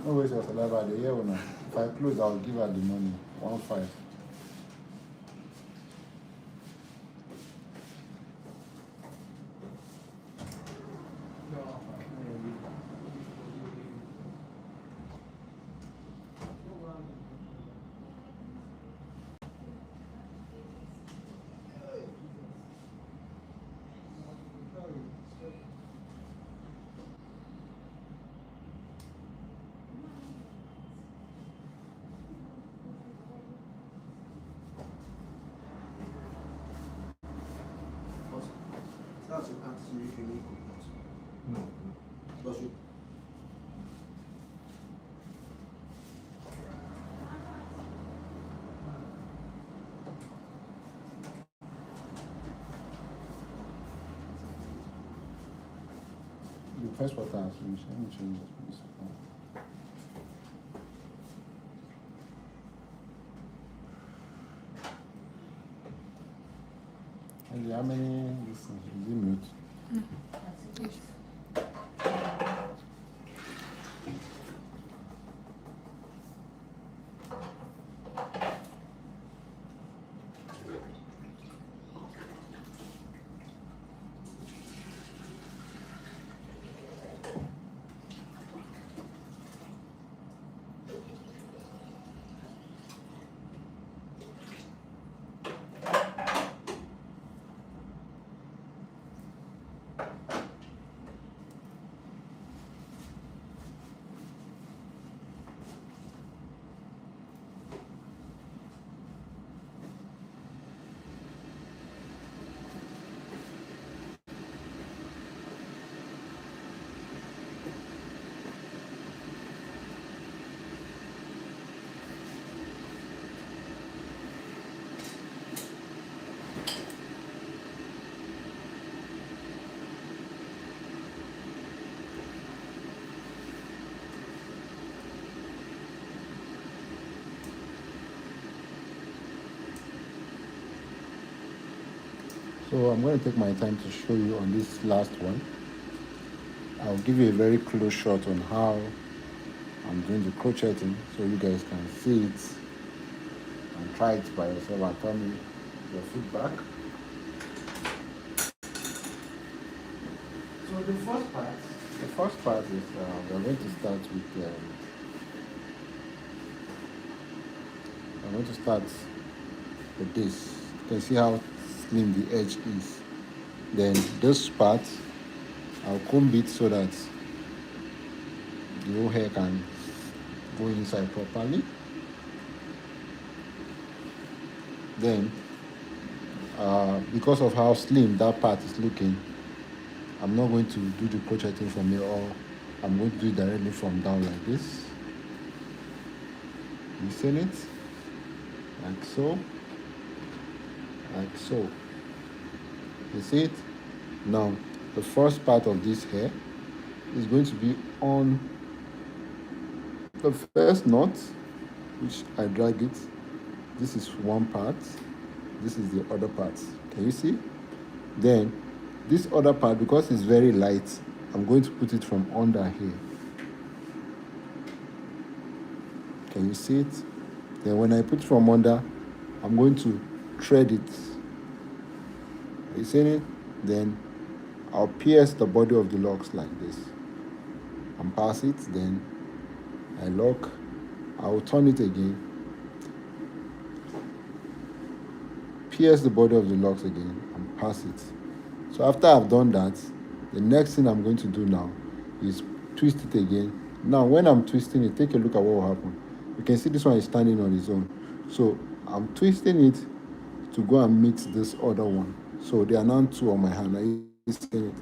No waste your saliva. The year now. If I close, I'll give her the money. 1.5. That's your answer, you can make it. No. Does it? The first water has finished. Let me change it, please. And how many? This is it mute. Yes. So I'm going to take my time to show you on this last one. I'll give you a very close shot on how I'm doing the crocheting so you guys can see it and try it by yourself and tell me your feedback. So the first part is we're going to start with I'm going to start with this. You can see how slim the edge is. Then this part, I'll comb it so that the whole hair can go inside properly. Then, because of how slim that part is looking, I'm not going to do the crocheting from here, or I'm going to do it directly from down like this. You see it? Like so. Like so. You see it? Now, the first part of this hair is going to be on the first knot, which I drag it. This is one part. This is the other part. Can you see? Then, this other part, because it's very light, I'm going to put it from under here. Can you see it? Then when I put it from under, I'm going to thread it. Are you seeing it? Then I'll pierce the body of the locks like this and pass it. Then I lock. I will turn it again, pierce the body of the locks again and pass it. So after I've done that, the next thing I'm going to do now is twist it again. Now when I'm twisting it, take a look at what will happen. You can see this one is standing on its own. So I'm twisting it to go and meet this other one. So there are now two on my hand. Are you seeing it?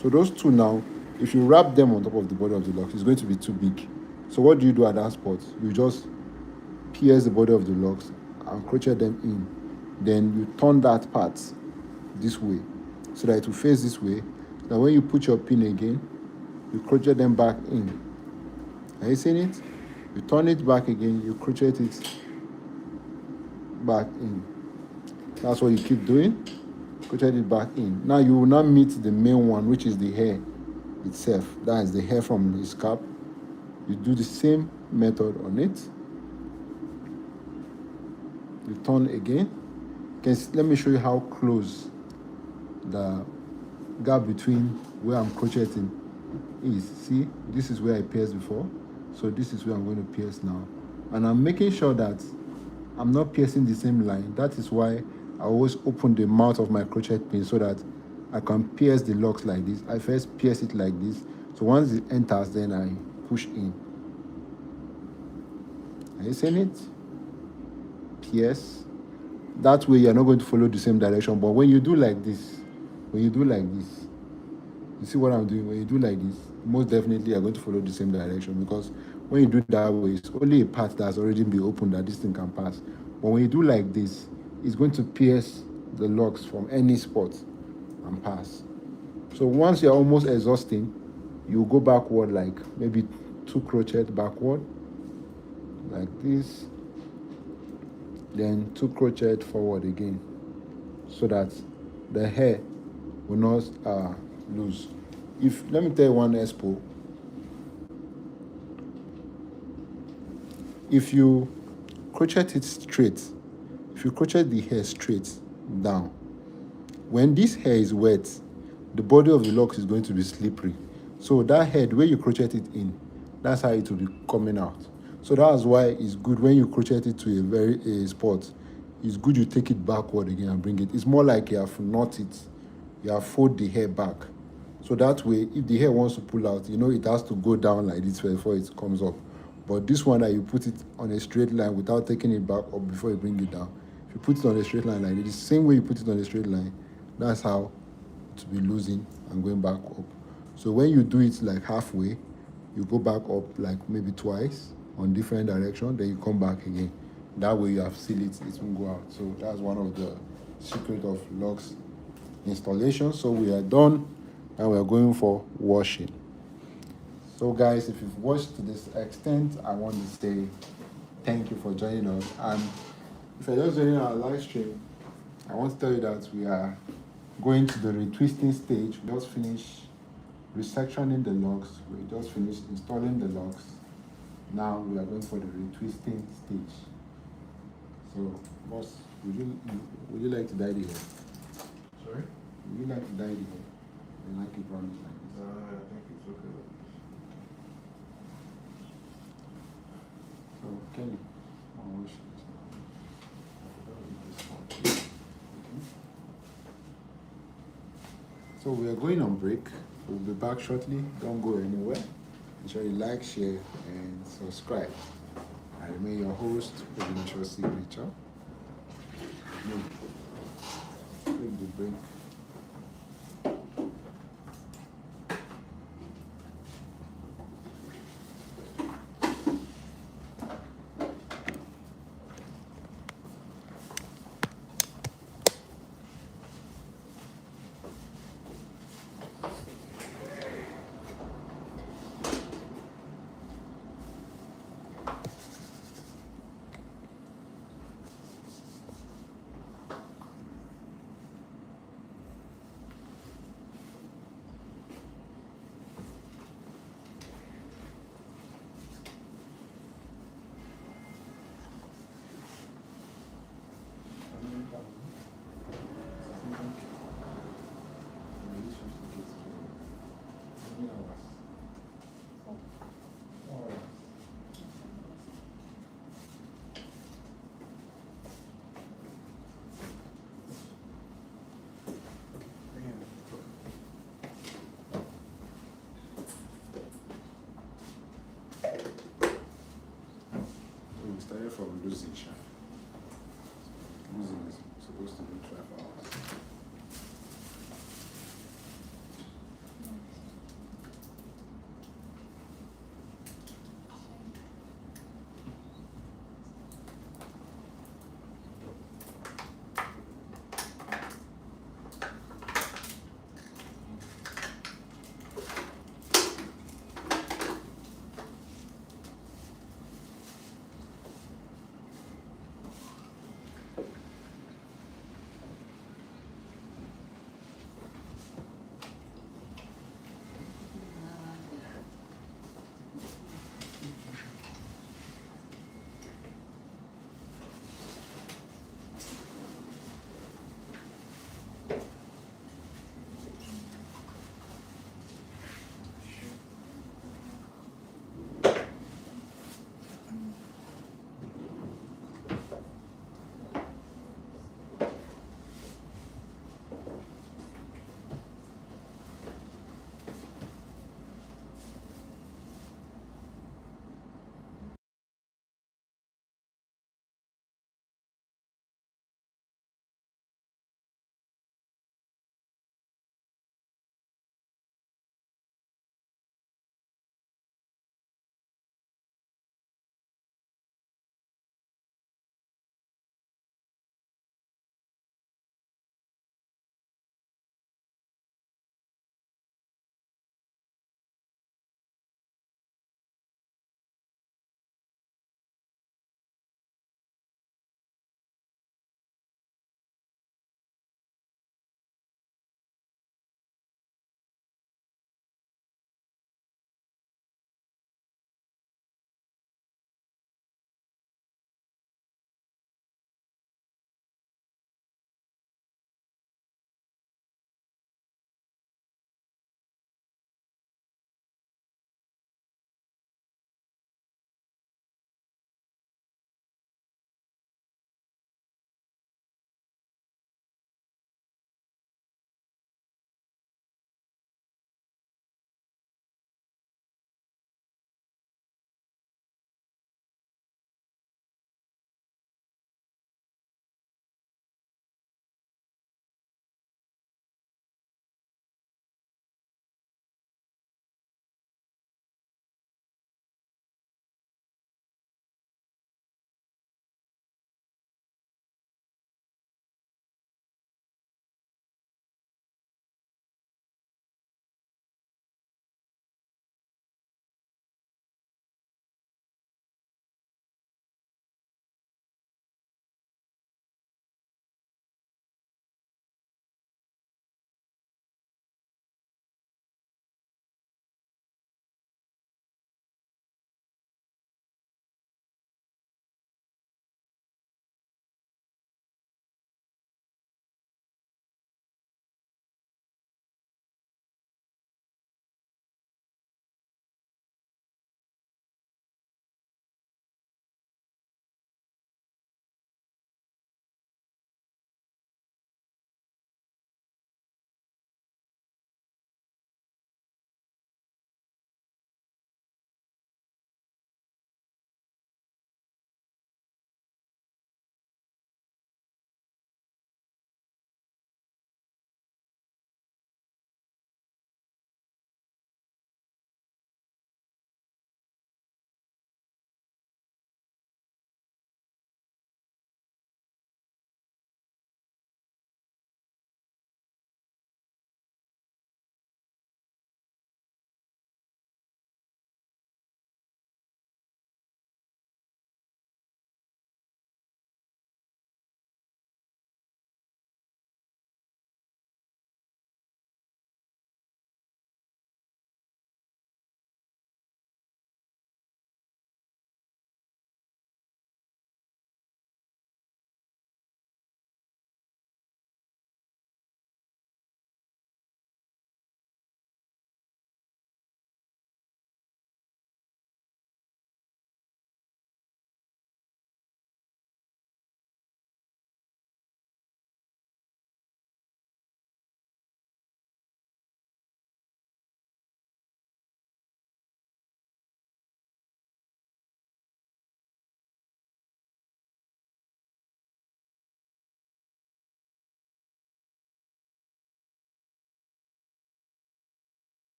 So those two now, if you wrap them on top of the body of the locks, it's going to be too big. So what do you do at that spot? You just pierce the body of the locks and crochet them in. Then you turn that part this way so that it will face this way. Now when you put your pin again, you crochet them back in. Are you seeing it? You turn it back again, you crochet it back in. That's what you keep doing. Crochet it back in. Now you will not meet the main one, which is the hair itself. That is the hair from the scalp. You do the same method on it. You turn again. Let me show you how close the gap between where I'm crocheting is. See, this is where I pierced before. So this is where I'm going to pierce now. And I'm making sure that I'm not piercing the same line. That is why I always open the mouth of my crochet pin so that I can pierce the locks like this. I first pierce it like this. So once it enters, then I push in. Are you seeing it? Pierce. That way you're not going to follow the same direction. But when you do like this, you see what I'm doing? When you do like this, most definitely you're going to follow the same direction, because when you do that way, it's only a part that's already been opened that this thing can pass. But when you do like this, it's going to pierce the locks from any spot and pass. So once you're almost exhausting, you go backward, like maybe 2 crochet backward, like this. Then 2 crochet forward again, so that the hair will not lose. Let me tell you one expo. If you crochet it straight, if you crochet the hair straight down, when this hair is wet, the body of the locks is going to be slippery. So that head, where you crochet it in, that's how it will be coming out. So that's why it's good when you crochet it to a spot. It's good you take it backward again and bring it. It's more like you have knot it, you have fold the hair back. So that way, if the hair wants to pull out, it has to go down like this before it comes up. But this one that you put it on a straight line without taking it back up before you bring it down. If you put it on a straight line like this, the same way you put it on a straight line, that's how it will be losing and going back up. So when you do it like halfway, you go back up like maybe twice on different direction, then you come back again. That way you have sealed it won't go out. So that's one of the secret of locks installation. So we are done and we are going for washing. So guys, if you've watched to this extent, I want to say thank you for joining us. And if you're just joining our live stream, I want to tell you that we are going to the retwisting stage. We just finished resectioning the locks. We just finished installing the locks. Now we are going for the retwisting stage. So, boss, would you like to dye the hair? Sorry? Would you like to dye the hair? You like it brownish like this? I think it's okay like this. So, Kenny, I'll wash it. Okay. So we are going on break. We'll be back shortly. Don't go anywhere. Ensure you like, share, and subscribe. I remain your host, Provincial Signature. Take the break. We started from losing, losing is supposed to be 12 hours.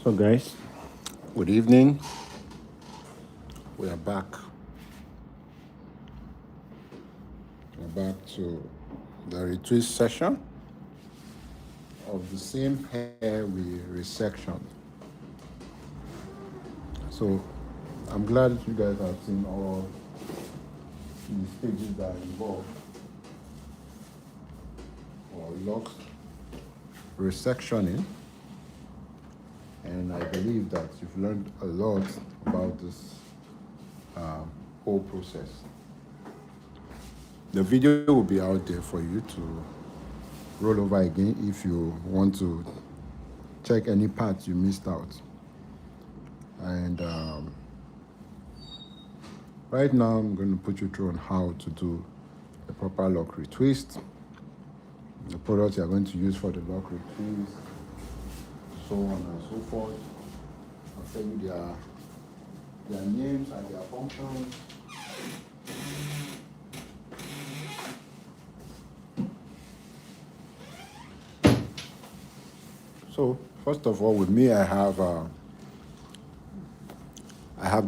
So guys, good evening. We are back. We're back to the retwist session of the same hair we resectioned. So I'm glad you guys have seen all the stages that are involved for locks resectioning, and I believe that you've learned a lot about this whole process. The video will be out there for you to roll over again if you want to check any parts you missed out. And right now I'm going to put you through on how to do the proper lock retwist, the products you're going to use for the lock retwist, so on and so forth. I'll tell you their names and their functions. So first of all, with me, I have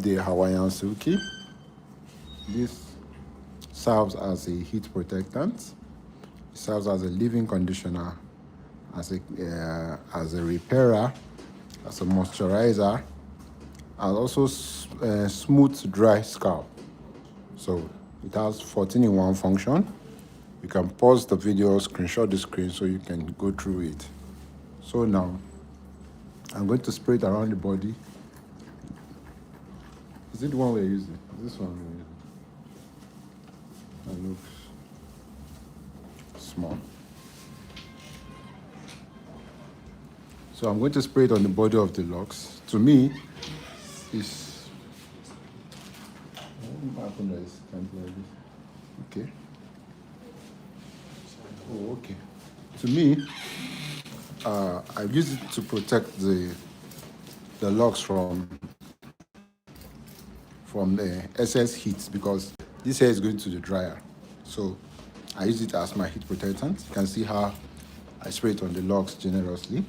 the Hawaiian Silky. This serves as a heat protectant. It serves as a leave-in conditioner, as a repairer, as a moisturizer, and also smooth dry scalp. So it has 14-in-1 function. You can pause the video, screenshot the screen so you can go through it. So now I'm going to spray it around the body. Is it the one we're using? This one we're using. That looks small. So I'm going to spray it on the body of the locks. To me, it's okay. Oh, okay. To me, I use it to protect the locks from the excess heat, because this hair is going to the dryer. So I use it as my heat protectant. You can see how I spray it on the locks generously.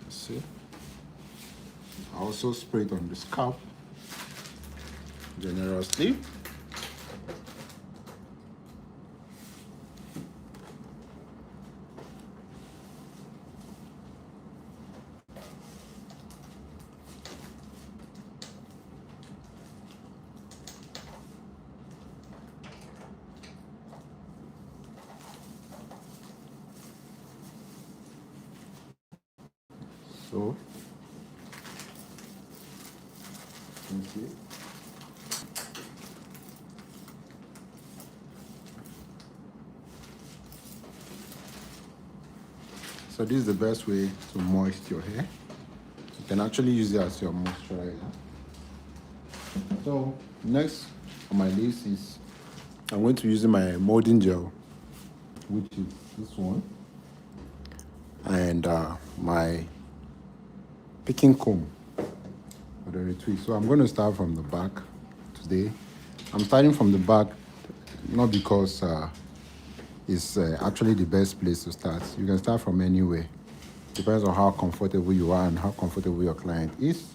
See? I also spray it on the scalp generously. So, you can see. So this is the best way to moist your hair. You can actually use it as your moisturizer. So next on my list is I'm going to use my molding gel, which is this one, and my picking comb for the retwist. So I'm going to start from the back today. I'm starting from the back not because it's actually the best place to start. You can start from anywhere. Depends on how comfortable you are and how comfortable your client is.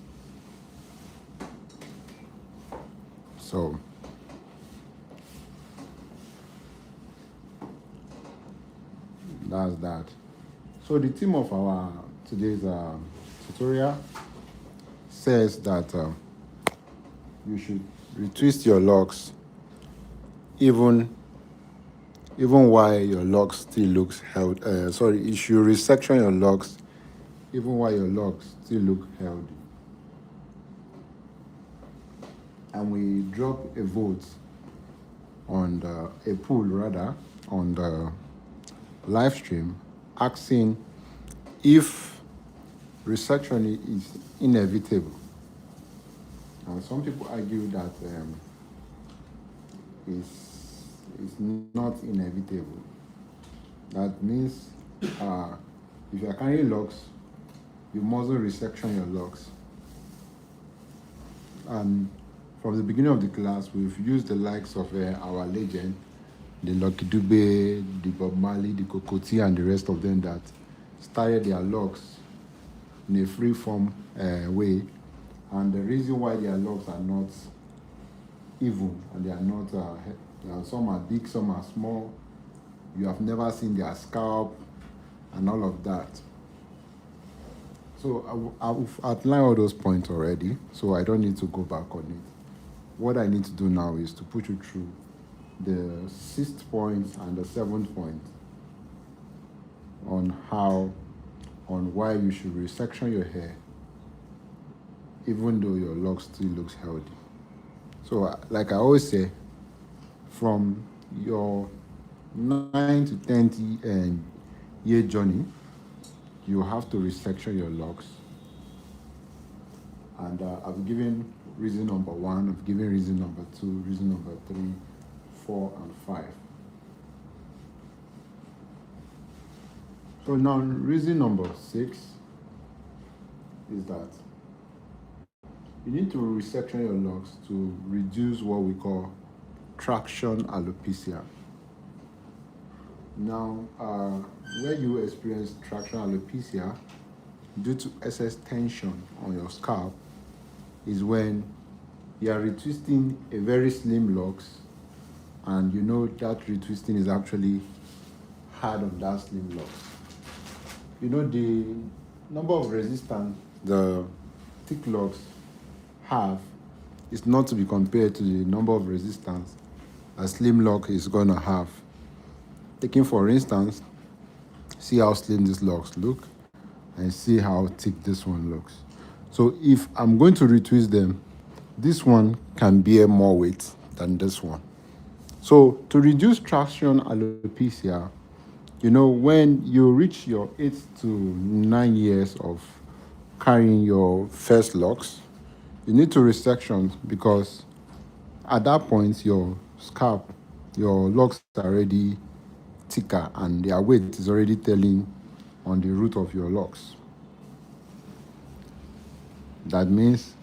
So that's that. So the theme of our today's tutorial says that you should retwist your locks even while your locks still looks healthy. You should resection your locks even while your locks still look healthy. And we drop a vote on a poll rather on the live stream asking if resectioning is inevitable. And some people argue that it's not inevitable. That means if you are carrying locks, you mustn't resection your locks. And from the beginning of the class, we've used the likes of our legend, the Lucky Dube, the Bob Marley, the Kokoti, and the rest of them that started their locks in a free form way. And the reason why their locks are not even and they are not, some are big, some are small. You have never seen their scalp and all of that. So I've outlined all those points already, so I don't need to go back on it. What I need to do now is to put you through the 6th point and the 7th point on why you should resection your hair even though your lock still looks healthy. So like I always say, from your 9 to 10 year journey, you have to resection your locks. And I've given reason number 1, I've given reason number 2, reason number 3, 4, and 5. So now reason number 6 is that you need to resection your locks to reduce what we call traction alopecia. Now, where you experience traction alopecia due to excess tension on your scalp is when you are retwisting a very slim locks, and you know that retwisting is actually hard on that slim locks. You know, the number of resistance the thick locks have is not to be compared to the number of resistance a slim lock is gonna have. Taking for instance, see how slim these locks look and see how thick this one looks. So if I'm going to retwist them, this one can bear more weight than this one. So to reduce traction alopecia, you know, when you reach your 8 to 9 years of carrying your first locks, you need to resection, because at that point your scalp, your locks are already thicker and their weight is already telling on the root of your locks. That means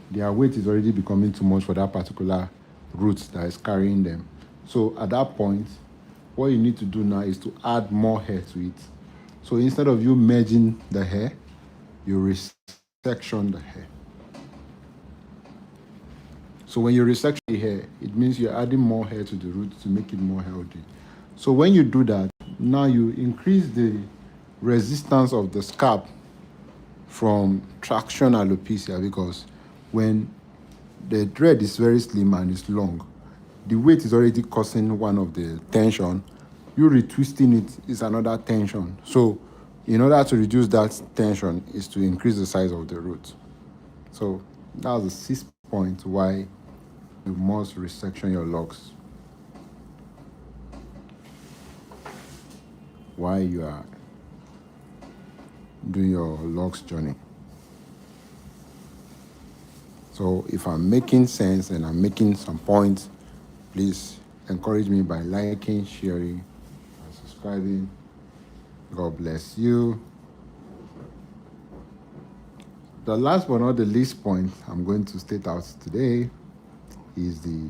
their weight is already becoming too much for that particular root that is carrying them. So at that point, what you need to do now is to add more hair to it. So instead of you merging the hair, you resection the hair. So when you resection the hair, it means you're adding more hair to the root to make it more healthy. So when you do that, now you increase the resistance of the scalp from traction alopecia, because when the dread is very slim and it's long, the weight is already causing one of the tension. You retwisting it is another tension. So in order to reduce that tension is to increase the size of the root. So that's the 6th point why you must resection your locks while you are doing your locks journey. So if I'm making sense and I'm making some points, please encourage me by liking, sharing, and subscribing. God bless you. The last but not the least point I'm going to state out today is the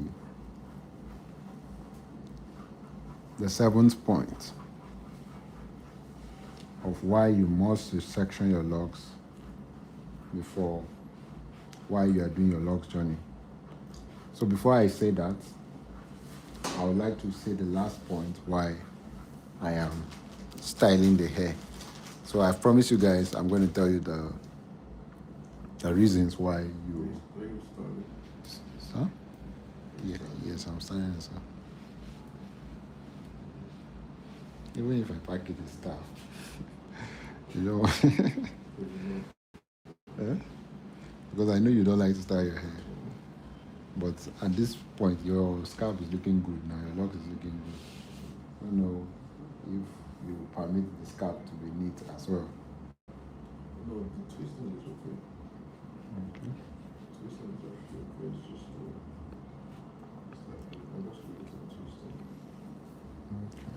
7th point of why you must resection your locks before while you are doing your locks journey. So before I say that, I would like to say the last point why I am styling the hair. So I promise you guys, I'm going to tell you the reasons why you. Huh? Yeah, yes, I'm styling it, sir. Even if I pack it, it's tough. You know, eh? Because I know you don't like to style your hair. But at this point, your scalp is looking good now. Your lock is looking good. I don't know if you permit the scalp to be neat as well. No, the twisting is okay. Okay. Twisting is actually okay. It's just it's like I just do it in twisting. Okay.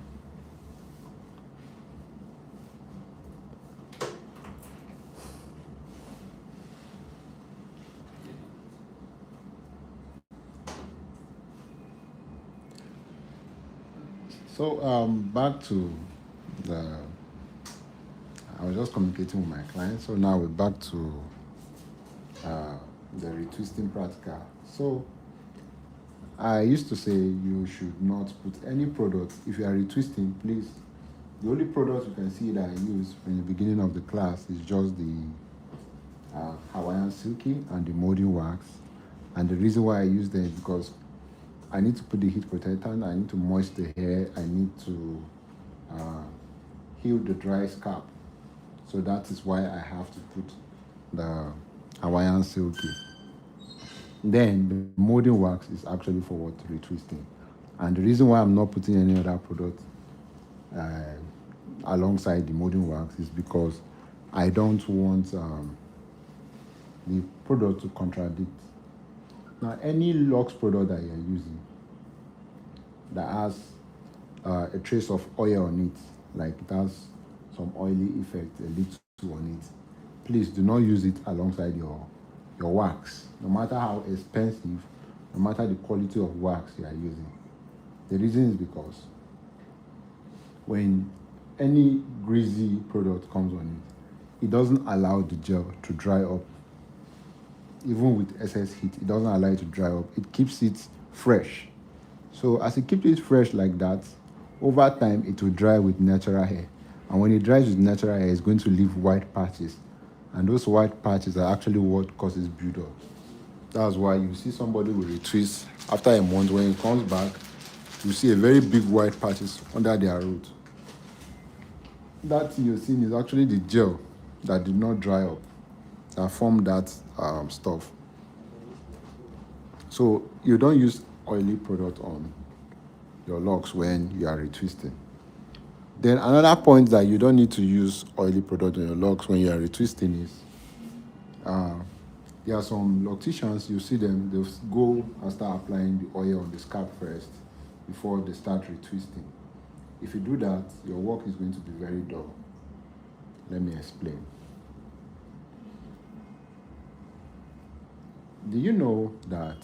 So back to the. I was just communicating with my client. So now we're back to the retwisting practical. So I used to say you should not put any product. If you are retwisting, please. The only product you can see that I use in the beginning of the class is just the Hawaiian Silky and the molding wax. And the reason why I use them is because I need to put the heat protectant, I need to moist the hair, I need to heal the dry scalp. So that is why I have to put the Hawaiian Silky. Then the molding wax is actually for what retwisting. And the reason why I'm not putting any other product alongside the molding wax is because I don't want the product to contradict. Now, any locks product that you're using that has a trace of oil on it, like it has some oily effect, a little on it, please do not use it alongside your wax, no matter how expensive, no matter the quality of wax you are using. The reason is because when any greasy product comes on it, it doesn't allow the gel to dry up. Even with excess heat, it doesn't allow it to dry up. It keeps it fresh. So as it keeps it fresh like that, over time it will dry with natural hair. And when it dries with natural hair, it's going to leave white patches. And those white patches are actually what causes buildup. That's why you see somebody will retwist after a month. When it comes back, you see a very big white patches under their root. That thing you're seeing is actually the gel that did not dry up that formed that stuff. So you don't use oily product on your locks when you are retwisting. Then another point that you don't need to use oily product on your locks when you are retwisting is there are some locticians, you see them, they'll go and start applying the oil on the scalp first before they start retwisting. If you do that, your work is going to be very dull. Let me explain. Do you know that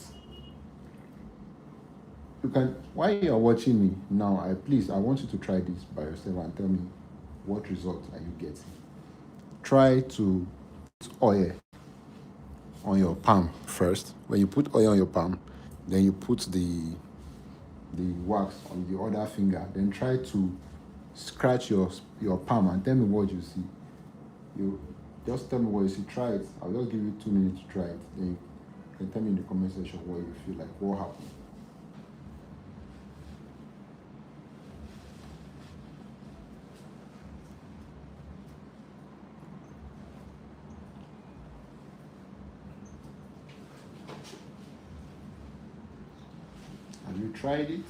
you can, while you're watching me now, I want you to try this by yourself and tell me what result are you getting. Try to put oil on your palm first. When you put oil on your palm, then you put the wax on the other finger. Then try to scratch your palm and tell me what you see. You just tell me what you see. Try it. I'll just give you 2 minutes to try it. Then you can tell me in the comment section what you feel like, what happened. Have you tried it?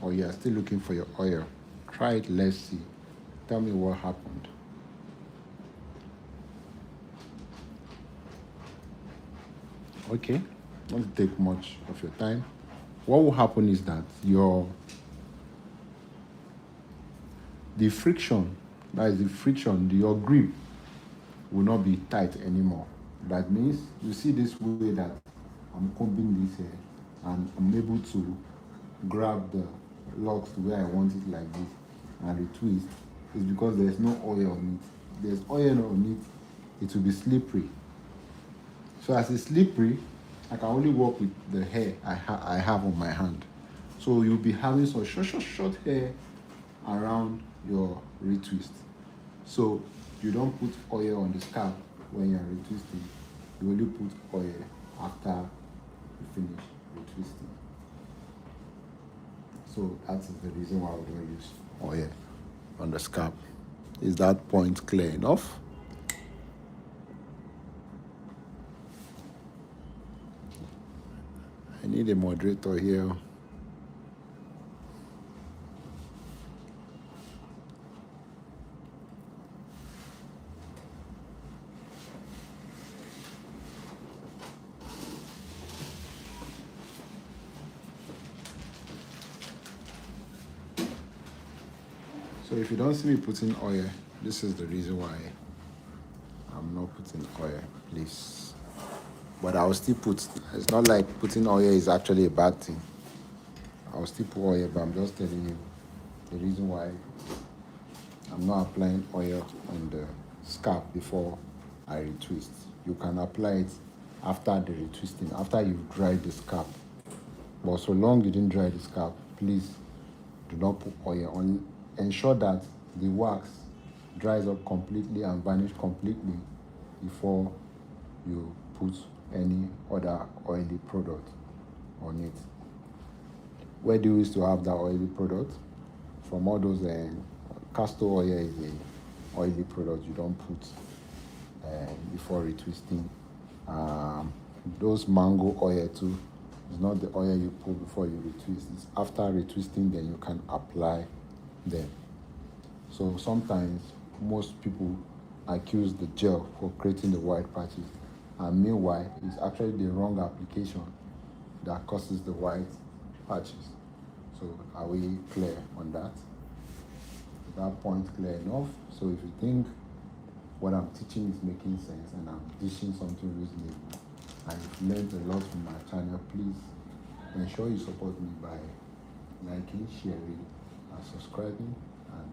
Or you are still looking for your oil? Try it, let's see. Tell me what happened. Okay, don't take much of your time. What will happen is that the friction, your grip will not be tight anymore. That means you see this way that I'm combing this hair and I'm able to grab the locks the way I want it like this and retwist. It's because there's no oil on it. There's oil on it will be slippery. So as it's slippery, I can only work with the hair I have on my hand. So you'll be having some short hair around your retwist. So you don't put oil on the scalp when you're retwisting. You only put oil after you finish retwisting. So that is the reason why we don't use oil on the scalp. Is that point clear enough? I need a moderator here. So if you don't see me putting oil, this is the reason why I'm not putting oil, please. But I'll still put, it's not like putting oil is actually a bad thing. I'll still put oil, but I'm just telling you the reason why I'm not applying oil on the scalp before I retwist. You can apply it after the retwisting, after you've dried the scalp. But so long you didn't dry the scalp, please do not put oil on. Ensure that the wax dries up completely and vanish completely before you put any other oily product on it. Where do you used to have that oily product? From all those castor oil is a oily product you don't put before retwisting. Those mango oil too is not the oil you put before you retwist. It's after retwisting then you can apply them. So sometimes most people accuse the gel for creating the white patches, and meanwhile it's actually the wrong application that causes the white patches. So are we clear on that? Is that point clear enough? So if you think what I'm teaching is making sense and I'm teaching something reasonable and you've learned a lot from my channel, please ensure you support me by liking, sharing, and subscribing. And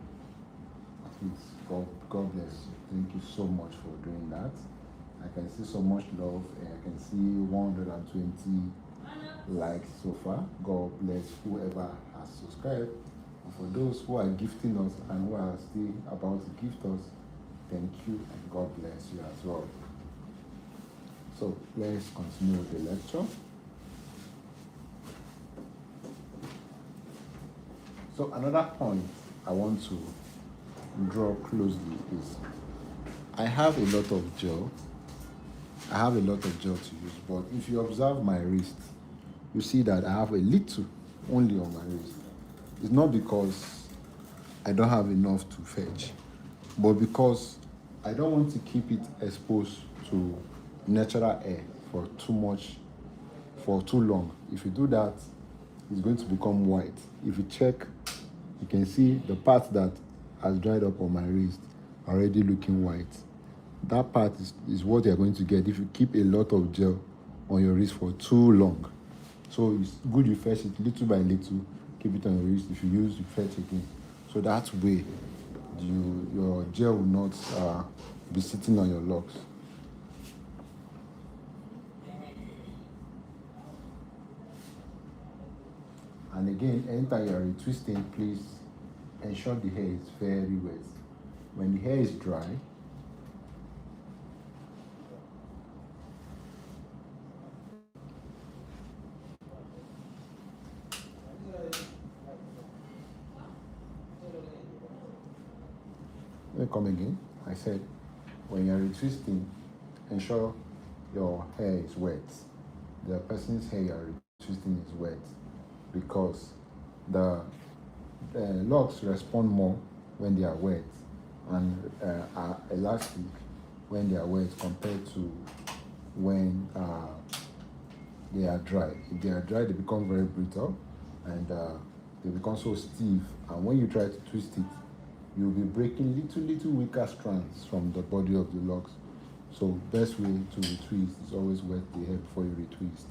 please, God bless you. Thank you so much for doing that. I can see so much love. I can see 120 likes so far. God bless whoever has subscribed. And for those who are gifting us and who are still about to gift us, thank you and God bless you as well. So let's continue with the lecture. So another point I want to draw closely is I have a lot of gel. I have a lot of gel to use, but if you observe my wrist, you see that I have a little only on my wrist. It's not because I don't have enough to fetch, but because I don't want to keep it exposed to natural air for too long. If you do that, it's going to become white. If you check, you can see the part that has dried up on my wrist already looking white. That part is what you're going to get if you keep a lot of gel on your wrist for too long. So it's good you fetch it little by little, keep it on your wrist. If you use, you fetch again. So that way, your gel will not be sitting on your locks. And again, anytime you are retwisting, please ensure the hair is very wet. When the hair is dry, let me come again. I said, when you're retwisting, ensure your hair is wet. The person's hair you're retwisting is wet because the locks respond more when they are wet and are elastic when they are wet compared to when they are dry. If they are dry, they become very brittle and they become so stiff. And when you try to twist it, you'll be breaking little weaker strands from the body of the locks. So best way to retwist is always wet the hair before you retwist.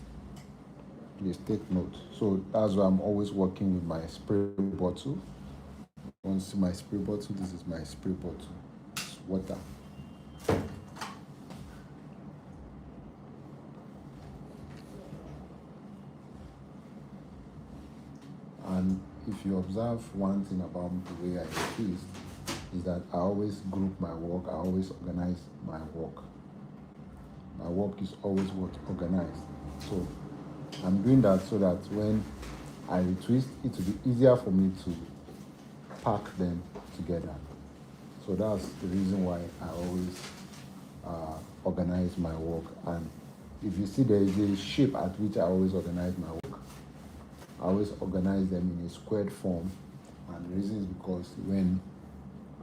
Please take note. So that's why I'm always working with my spray bottle. You want to see my spray bottle? This is my spray bottle. It's water. And if you observe one thing about the way I retwist is that I always group my work. I always organize my work. My work is always organized. So I'm doing that so that when I retwist, it will be easier for me to pack them together. So that's the reason why I always organize my work. And if you see, there is a shape at which I always organize my work. I always organize them in a squared form. And the reason is because when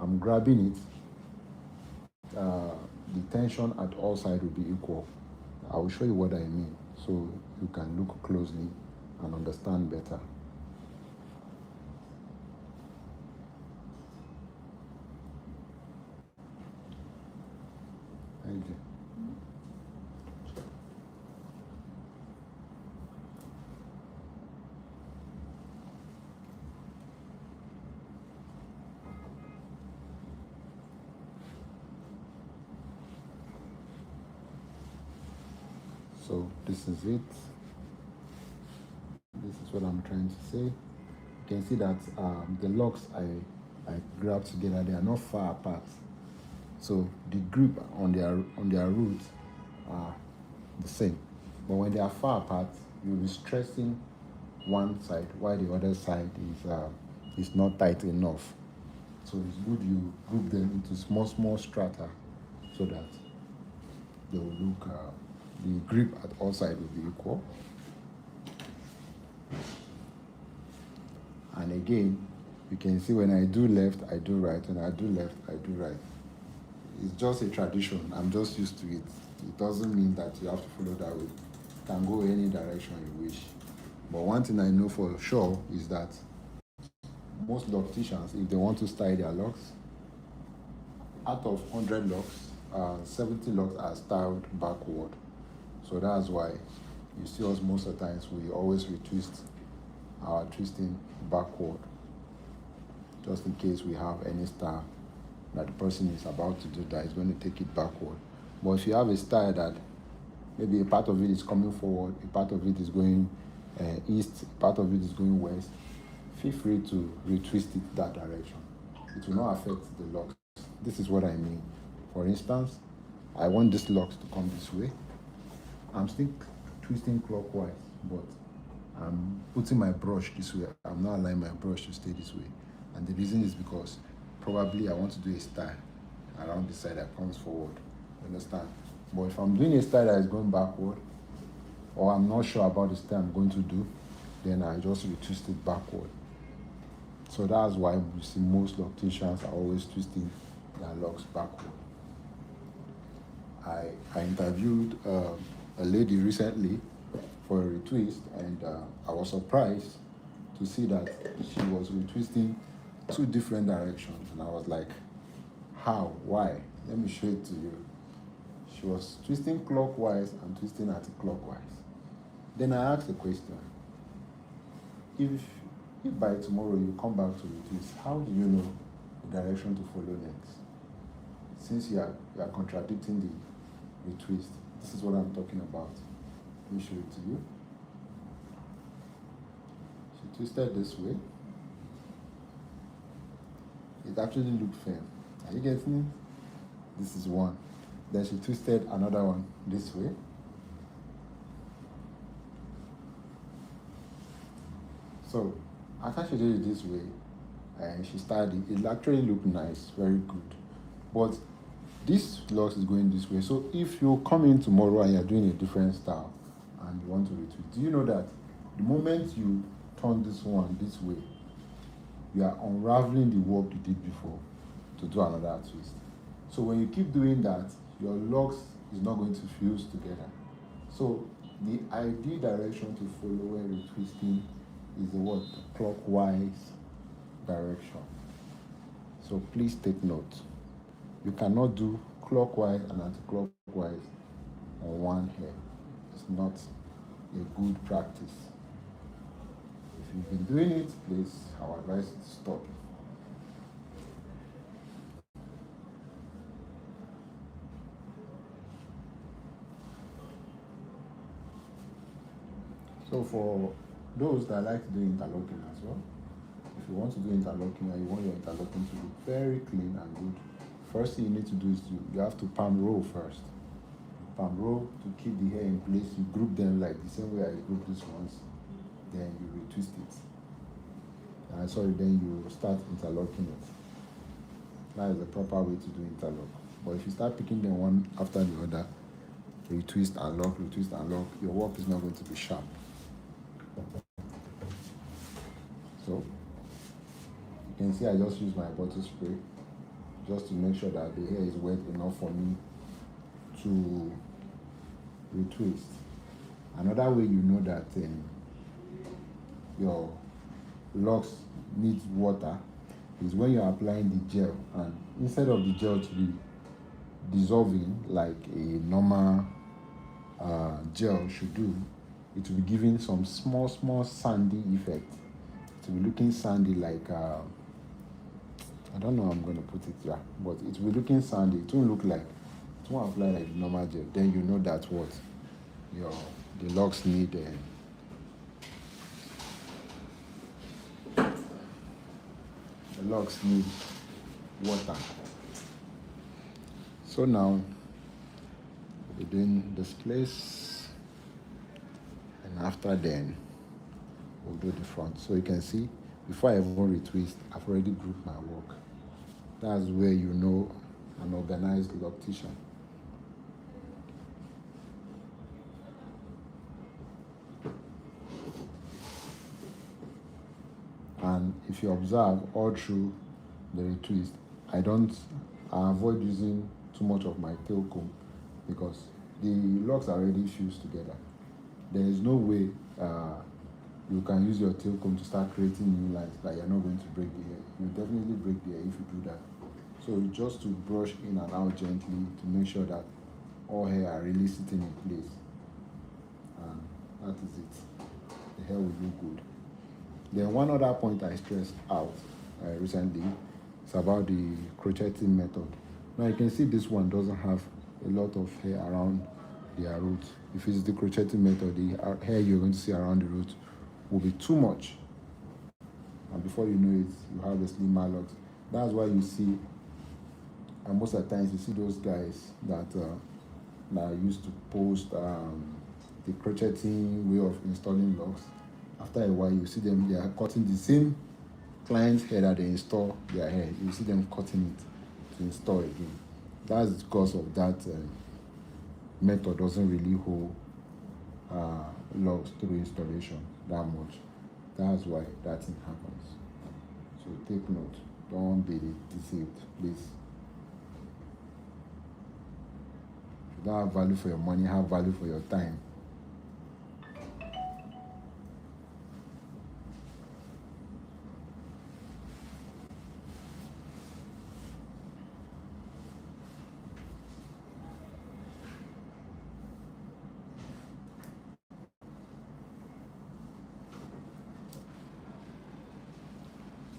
I'm grabbing it, the tension at all sides will be equal. I will show you what I mean so you can look closely and understand better. Thank you. So this is it. This is what I'm trying to say. You can see that the locks I grabbed together, they are not far apart. So the grip on their roots are the same. But when they are far apart, you'll be stressing one side while the other side is not tight enough. So it's good you group them into small strata so that they will look, the grip at all sides will be equal. And again, you can see when I do left, I do right. When I do left, I do right. It's just a tradition. I'm just used to it. It doesn't mean that you have to follow that way. You can go any direction you wish. But one thing I know for sure is that most locticians, if they want to style their locks, out of 100 locks, 70 locks are styled backward. So that's why you see us most of the times, we always retwist our twisting backward, just in case we have any style that the person is about to do that is going to take it backward. But if you have a style that maybe a part of it is coming forward, a part of it is going east, a part of it is going west, feel free to retwist it that direction. It will not affect the locks. This is what I mean. For instance, I want this locks to come this way. I'm still twisting clockwise, but I'm putting my brush this way. I'm not allowing my brush to stay this way. And the reason is because probably I want to do a style around the side that comes forward. You understand? But if I'm doing a style that is going backward, or I'm not sure about the style I'm going to do, then I just retwist it backward. So that's why you see most locticians are always twisting their locks backward. I interviewed a lady recently for a retwist, and I was surprised to see that she was retwisting two different directions, and I was like, how? Why? Let me show it to you. She was twisting clockwise and twisting anti-clockwise. Then I asked a question. If by tomorrow you come back to retwist, how do you know the direction to follow next? Since you are contradicting the retwist, this is what I'm talking about. Let me show it to you. She twisted this way. It actually looked firm. Are you getting it? This is one. Then she twisted another one this way. So after she did it this way, and she started, it actually looked nice, very good. But this loss is going this way. So if you come in tomorrow and you're doing a different style and you want to retwist, do you know that the moment you turn this one this way, you are unraveling the work you did before to do another twist. So when you keep doing that, your locks is not going to fuse together. So the ideal direction to follow when retwisting is the what? Clockwise direction. So please take note. You cannot do clockwise and anti-clockwise on one hair. It's not a good practice. If you've been doing it, please, I would advise you to stop. So for those that like to do interlocking as well, if you want to do interlocking and you want your interlocking to look very clean and good, first thing you need to do is you have to palm roll first. Palm roll to keep the hair in place. You group them like the same way I group these ones. Then you retwist it. Then you start interlocking it. That is the proper way to do interlock. But if you start picking them one after the other, retwist and lock, your work is not going to be sharp. So you can see I just use my bottle spray just to make sure that the hair is wet enough for me to retwist. Another way you know that your locks needs water is when you're applying the gel, and instead of the gel to be dissolving like a normal gel should do, it will be giving some small sandy effect. It will be looking sandy like I don't know how I'm going to put it here, but it will be looking sandy. It won't apply like the normal gel. Then you know that what the locks need water. So now we're doing this place, and after then we'll do the front. So you can see before I even retwist, I've already grouped my work. That's where you know an organized loctician. And if you observe all through the retwist, I avoid using too much of my tail comb because the locks are already fused together. There is no way you can use your tail comb to start creating new lines that you're not going to break the hair. You definitely break the hair if you do that. So just to brush in and out gently to make sure that all hair are really sitting in place. And that is it. The hair will look good. Then one other point I stressed out recently is about the crocheting method. Now you can see this one doesn't have a lot of hair around their roots. If it's the crocheting method, the hair you're going to see around the roots will be too much. And before you know it, you have the slimmer locks. That's why you see, and most of the times you see those guys that used to post the crocheting way of installing locks. After a while, you see them, they are cutting the same client's hair that they install their hair. You see them cutting it to install again. That's because of that method doesn't really hold locks through installation that much. That's why that thing happens. So take note. Don't be deceived, please. If you don't have value for your money, have value for your time.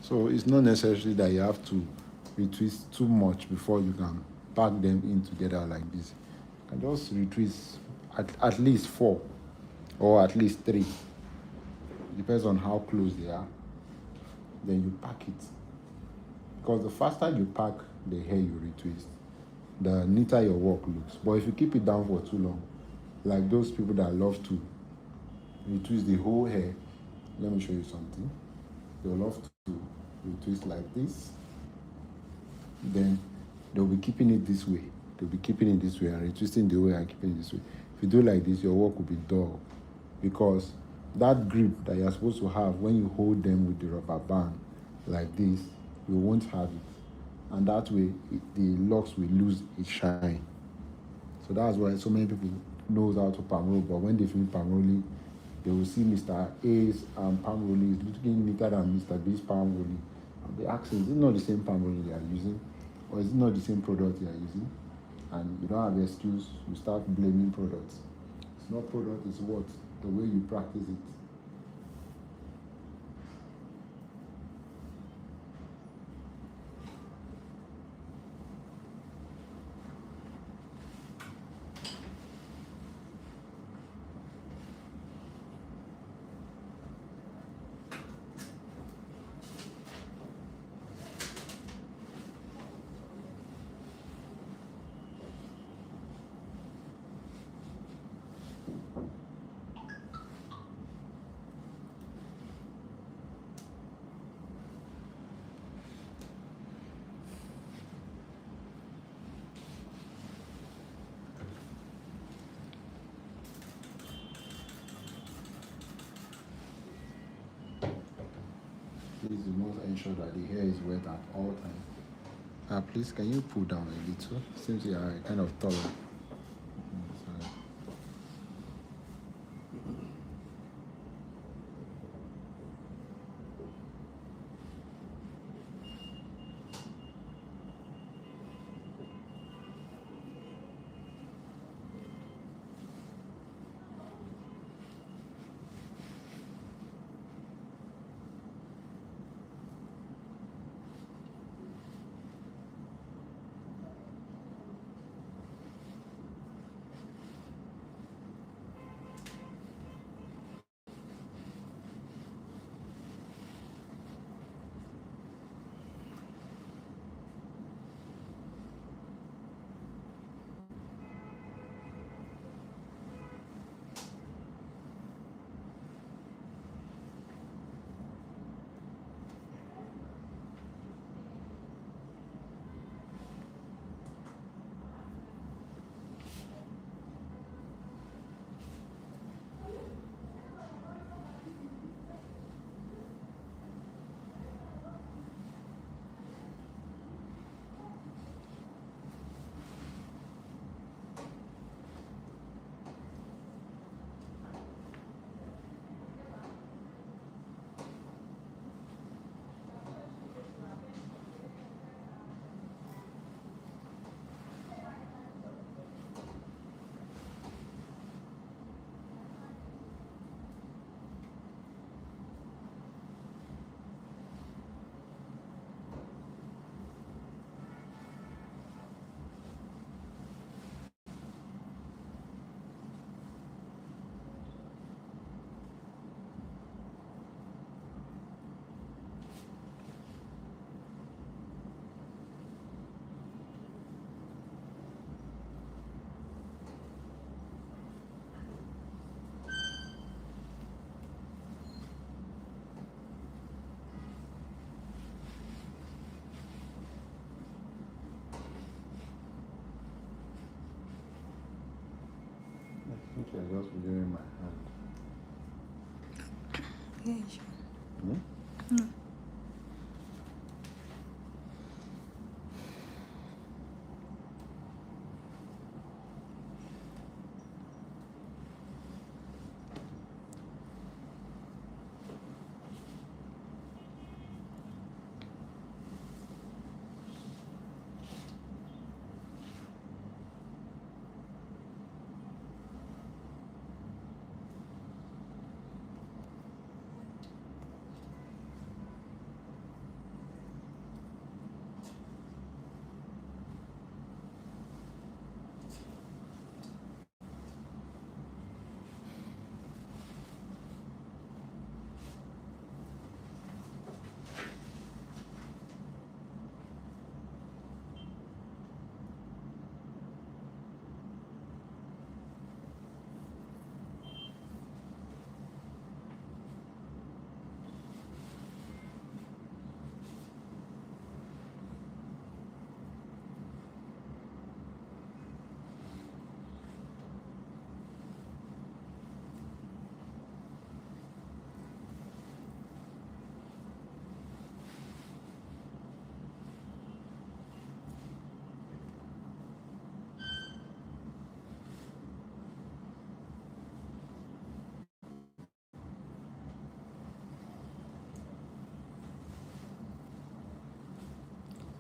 So it's not necessary that you have to retwist too much before you can pack them in together like this. You can just retwist at least 4 or at least 3. It depends on how close they are. Then you pack it. Because the faster you pack the hair you retwist, the neater your work looks. But if you keep it down for too long, like those people that love to retwist the whole hair, let me show you something. They'll love to retwist like this. Then they'll be keeping it this way. They'll be keeping it this way and retwisting the way and keeping it this way. If you do like this, your work will be dull because that grip that you're supposed to have when you hold them with the rubber band like this, you won't have it. And that way, the locks will lose its shine. So that's why so many people knows how to palm roll, but when they finish palm rolling, they will see Mr. A's palm rolling is looking neater than Mr. B's palm rolling. And they ask, is it not the same palm rolling they are using? Or is it not the same product they are using? And you don't have an excuse, you start blaming products. It's not product, it's what? The way you practice it. Please do not ensure that the hair is wet at all times. Please, can you pull down a little? Seems you are kind of taller. Sorry. Okay, just giving my hand. Yeah, sure. Hmm? No.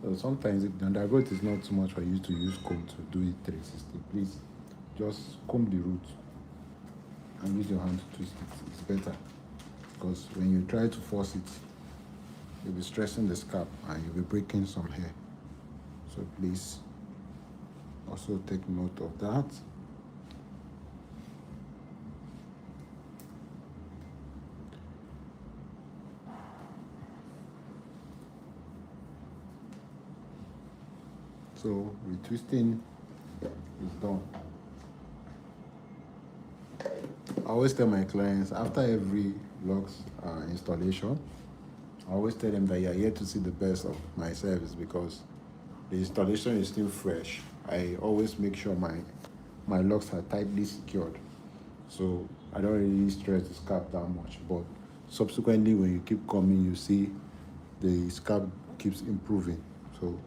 So sometimes the undergrowth is not too much for you to use comb to do it 360. Please just comb the root and use your hand to twist it. It's better because when you try to force it, you'll be stressing the scalp and you'll be breaking some hair. So please also take note of that. So retwisting is done. I always tell my clients after every locks installation, I always tell them that you're here to see the best of my service because the installation is still fresh. I always make sure my locks are tightly secured. So I don't really stress the scalp that much. But subsequently, when you keep coming, you see the scalp keeps improving. So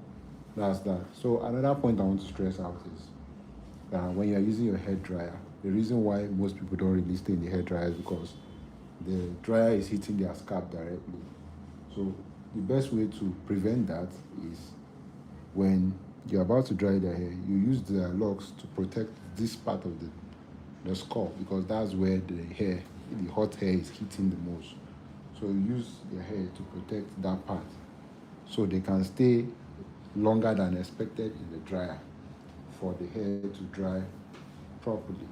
that's that. So another point I want to stress out is when you're using your hair dryer, the reason why most people don't really stay in the hair dryer is because the dryer is hitting their scalp directly. So the best way to prevent that is when you're about to dry their hair, you use the locks to protect this part of the scalp because that's where the hot hair is hitting the most. So you use the hair to protect that part so they can stay longer than expected in the dryer for the hair to dry properly.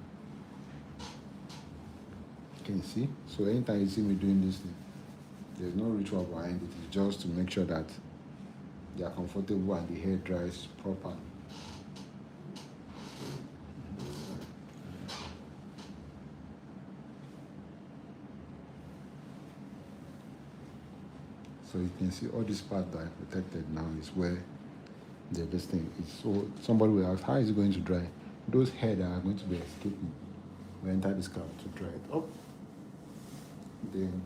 Can you see? So anytime you see me doing this thing, there's no ritual behind it. It's just to make sure that they are comfortable and the hair dries properly. So you can see all this part that I protected now is where this thing is. So somebody will ask, how is it going to dry? Those hair that are going to be escaping will enter the scalp to dry it up. Then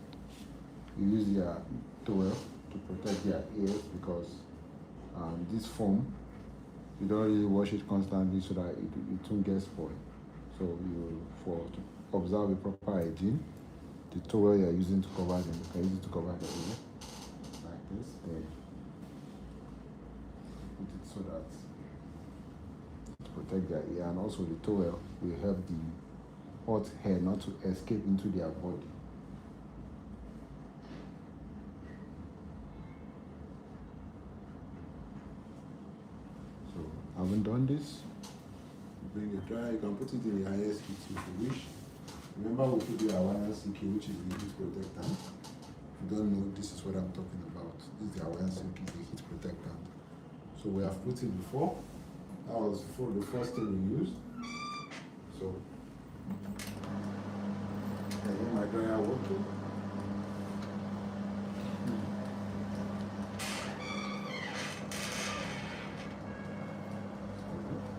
you use your towel to protect their ears because this foam, you don't really wash it constantly so that it won't get spoiled. So to observe a proper hygiene, the towel you're using to cover them, you can use it to cover the ear like this. Then put it so that to protect their ear, and also the towel will help the hot hair not to escape into their body. So having done this, bring it dry. You can put it in the highest heat if you wish. Remember, we put the Hawaiian CK, which is the heat protectant. If you don't know, this is what I'm talking about. This is the Hawaiian CK, the heat protectant. So we have put it before. That was the first thing we used. So I get my dryer working.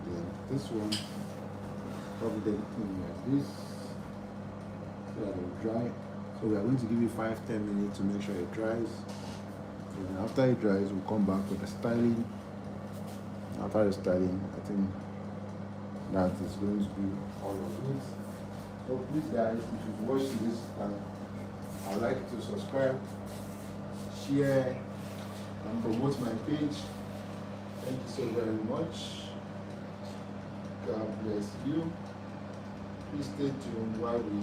Then this one rub them in like this so that it will dry. So we are going to give it 5-10 minutes to make sure it dries. And after it dries, we'll come back with the styling. After the styling, I think that is going to be all of it. So please guys, if you've watched this, I'd like you to subscribe, share, and promote my page. Thank you so very much. God bless you. Please stay tuned while we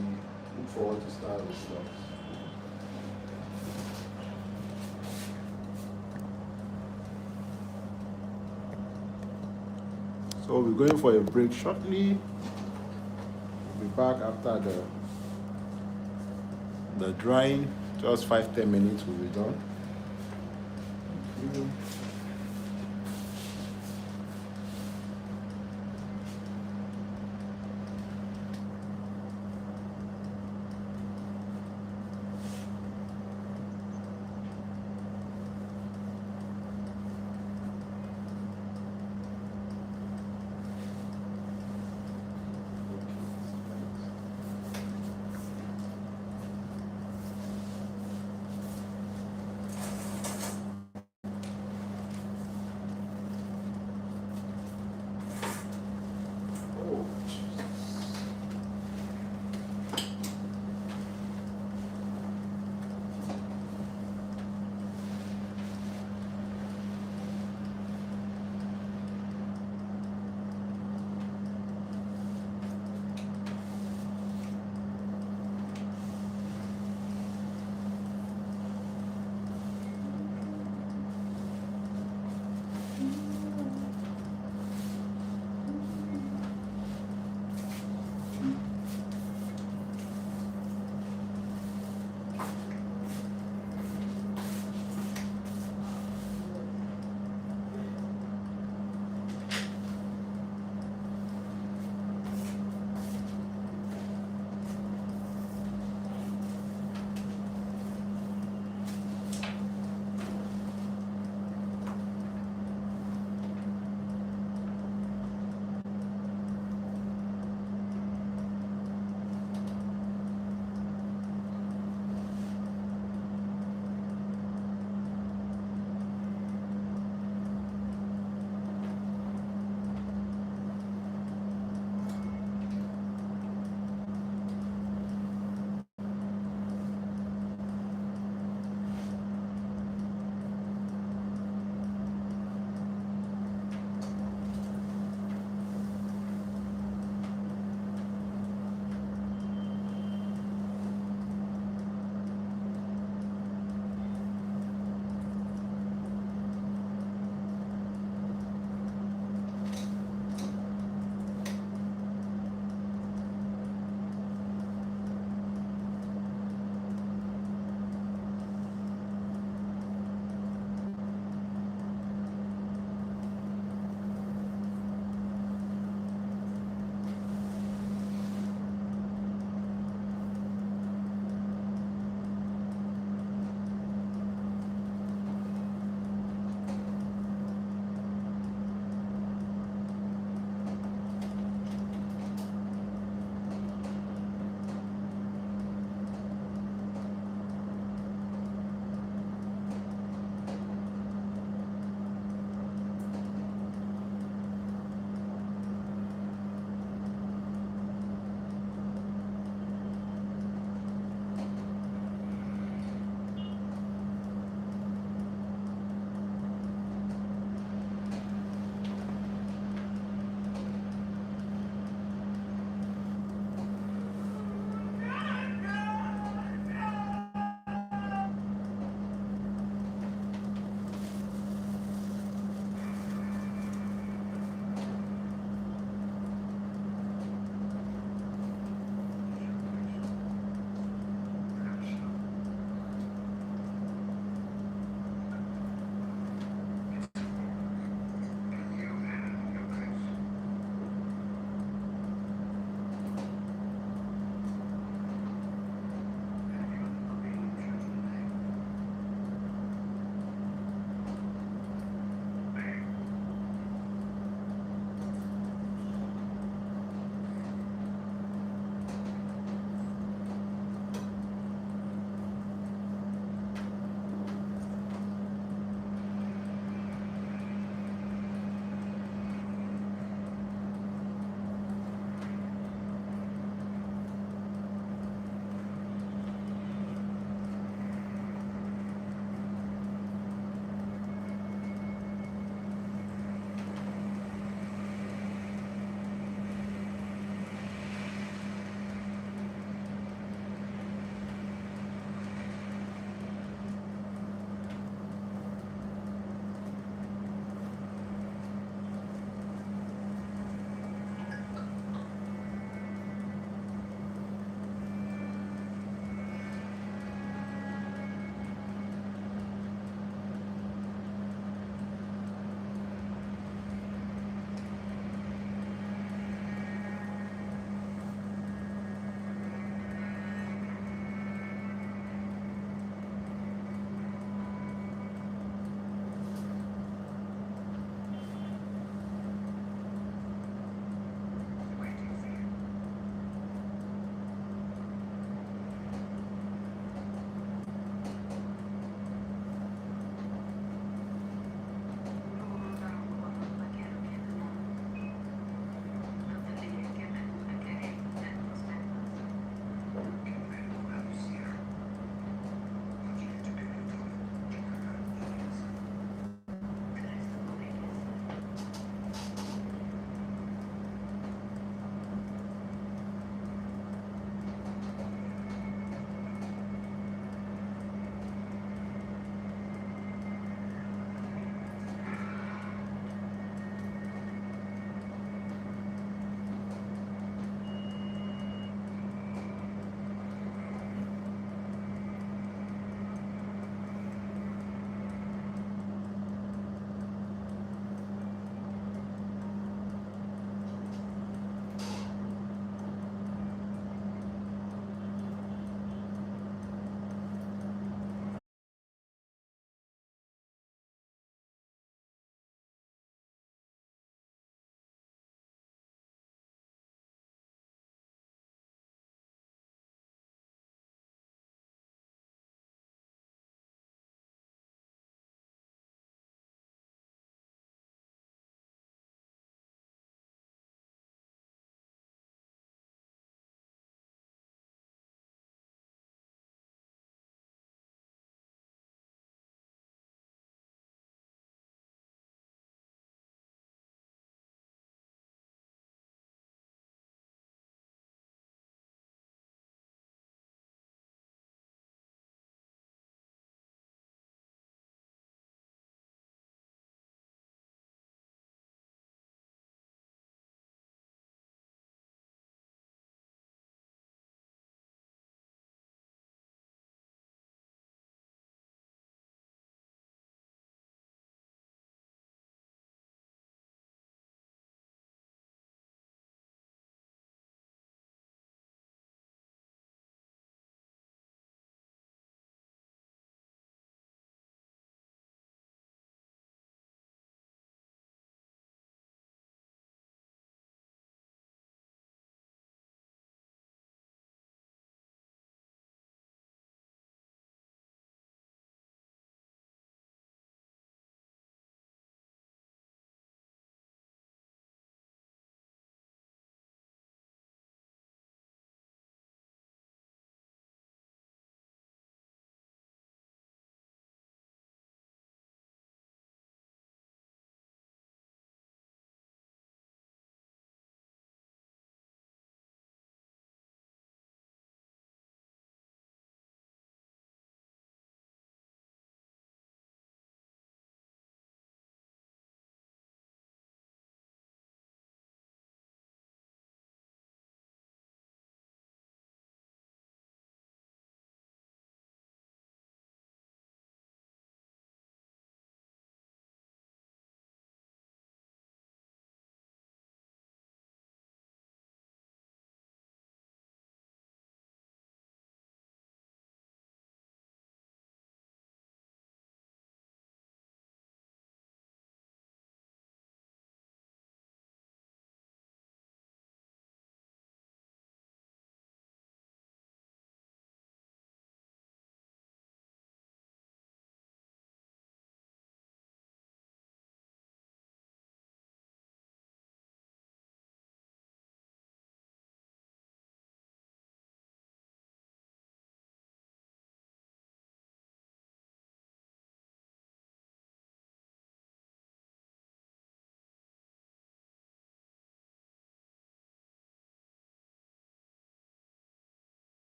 look forward to start with vlogs. So we're going for a break shortly. We'll be back after the drying. Just 5-10 minutes will be done. Thank you.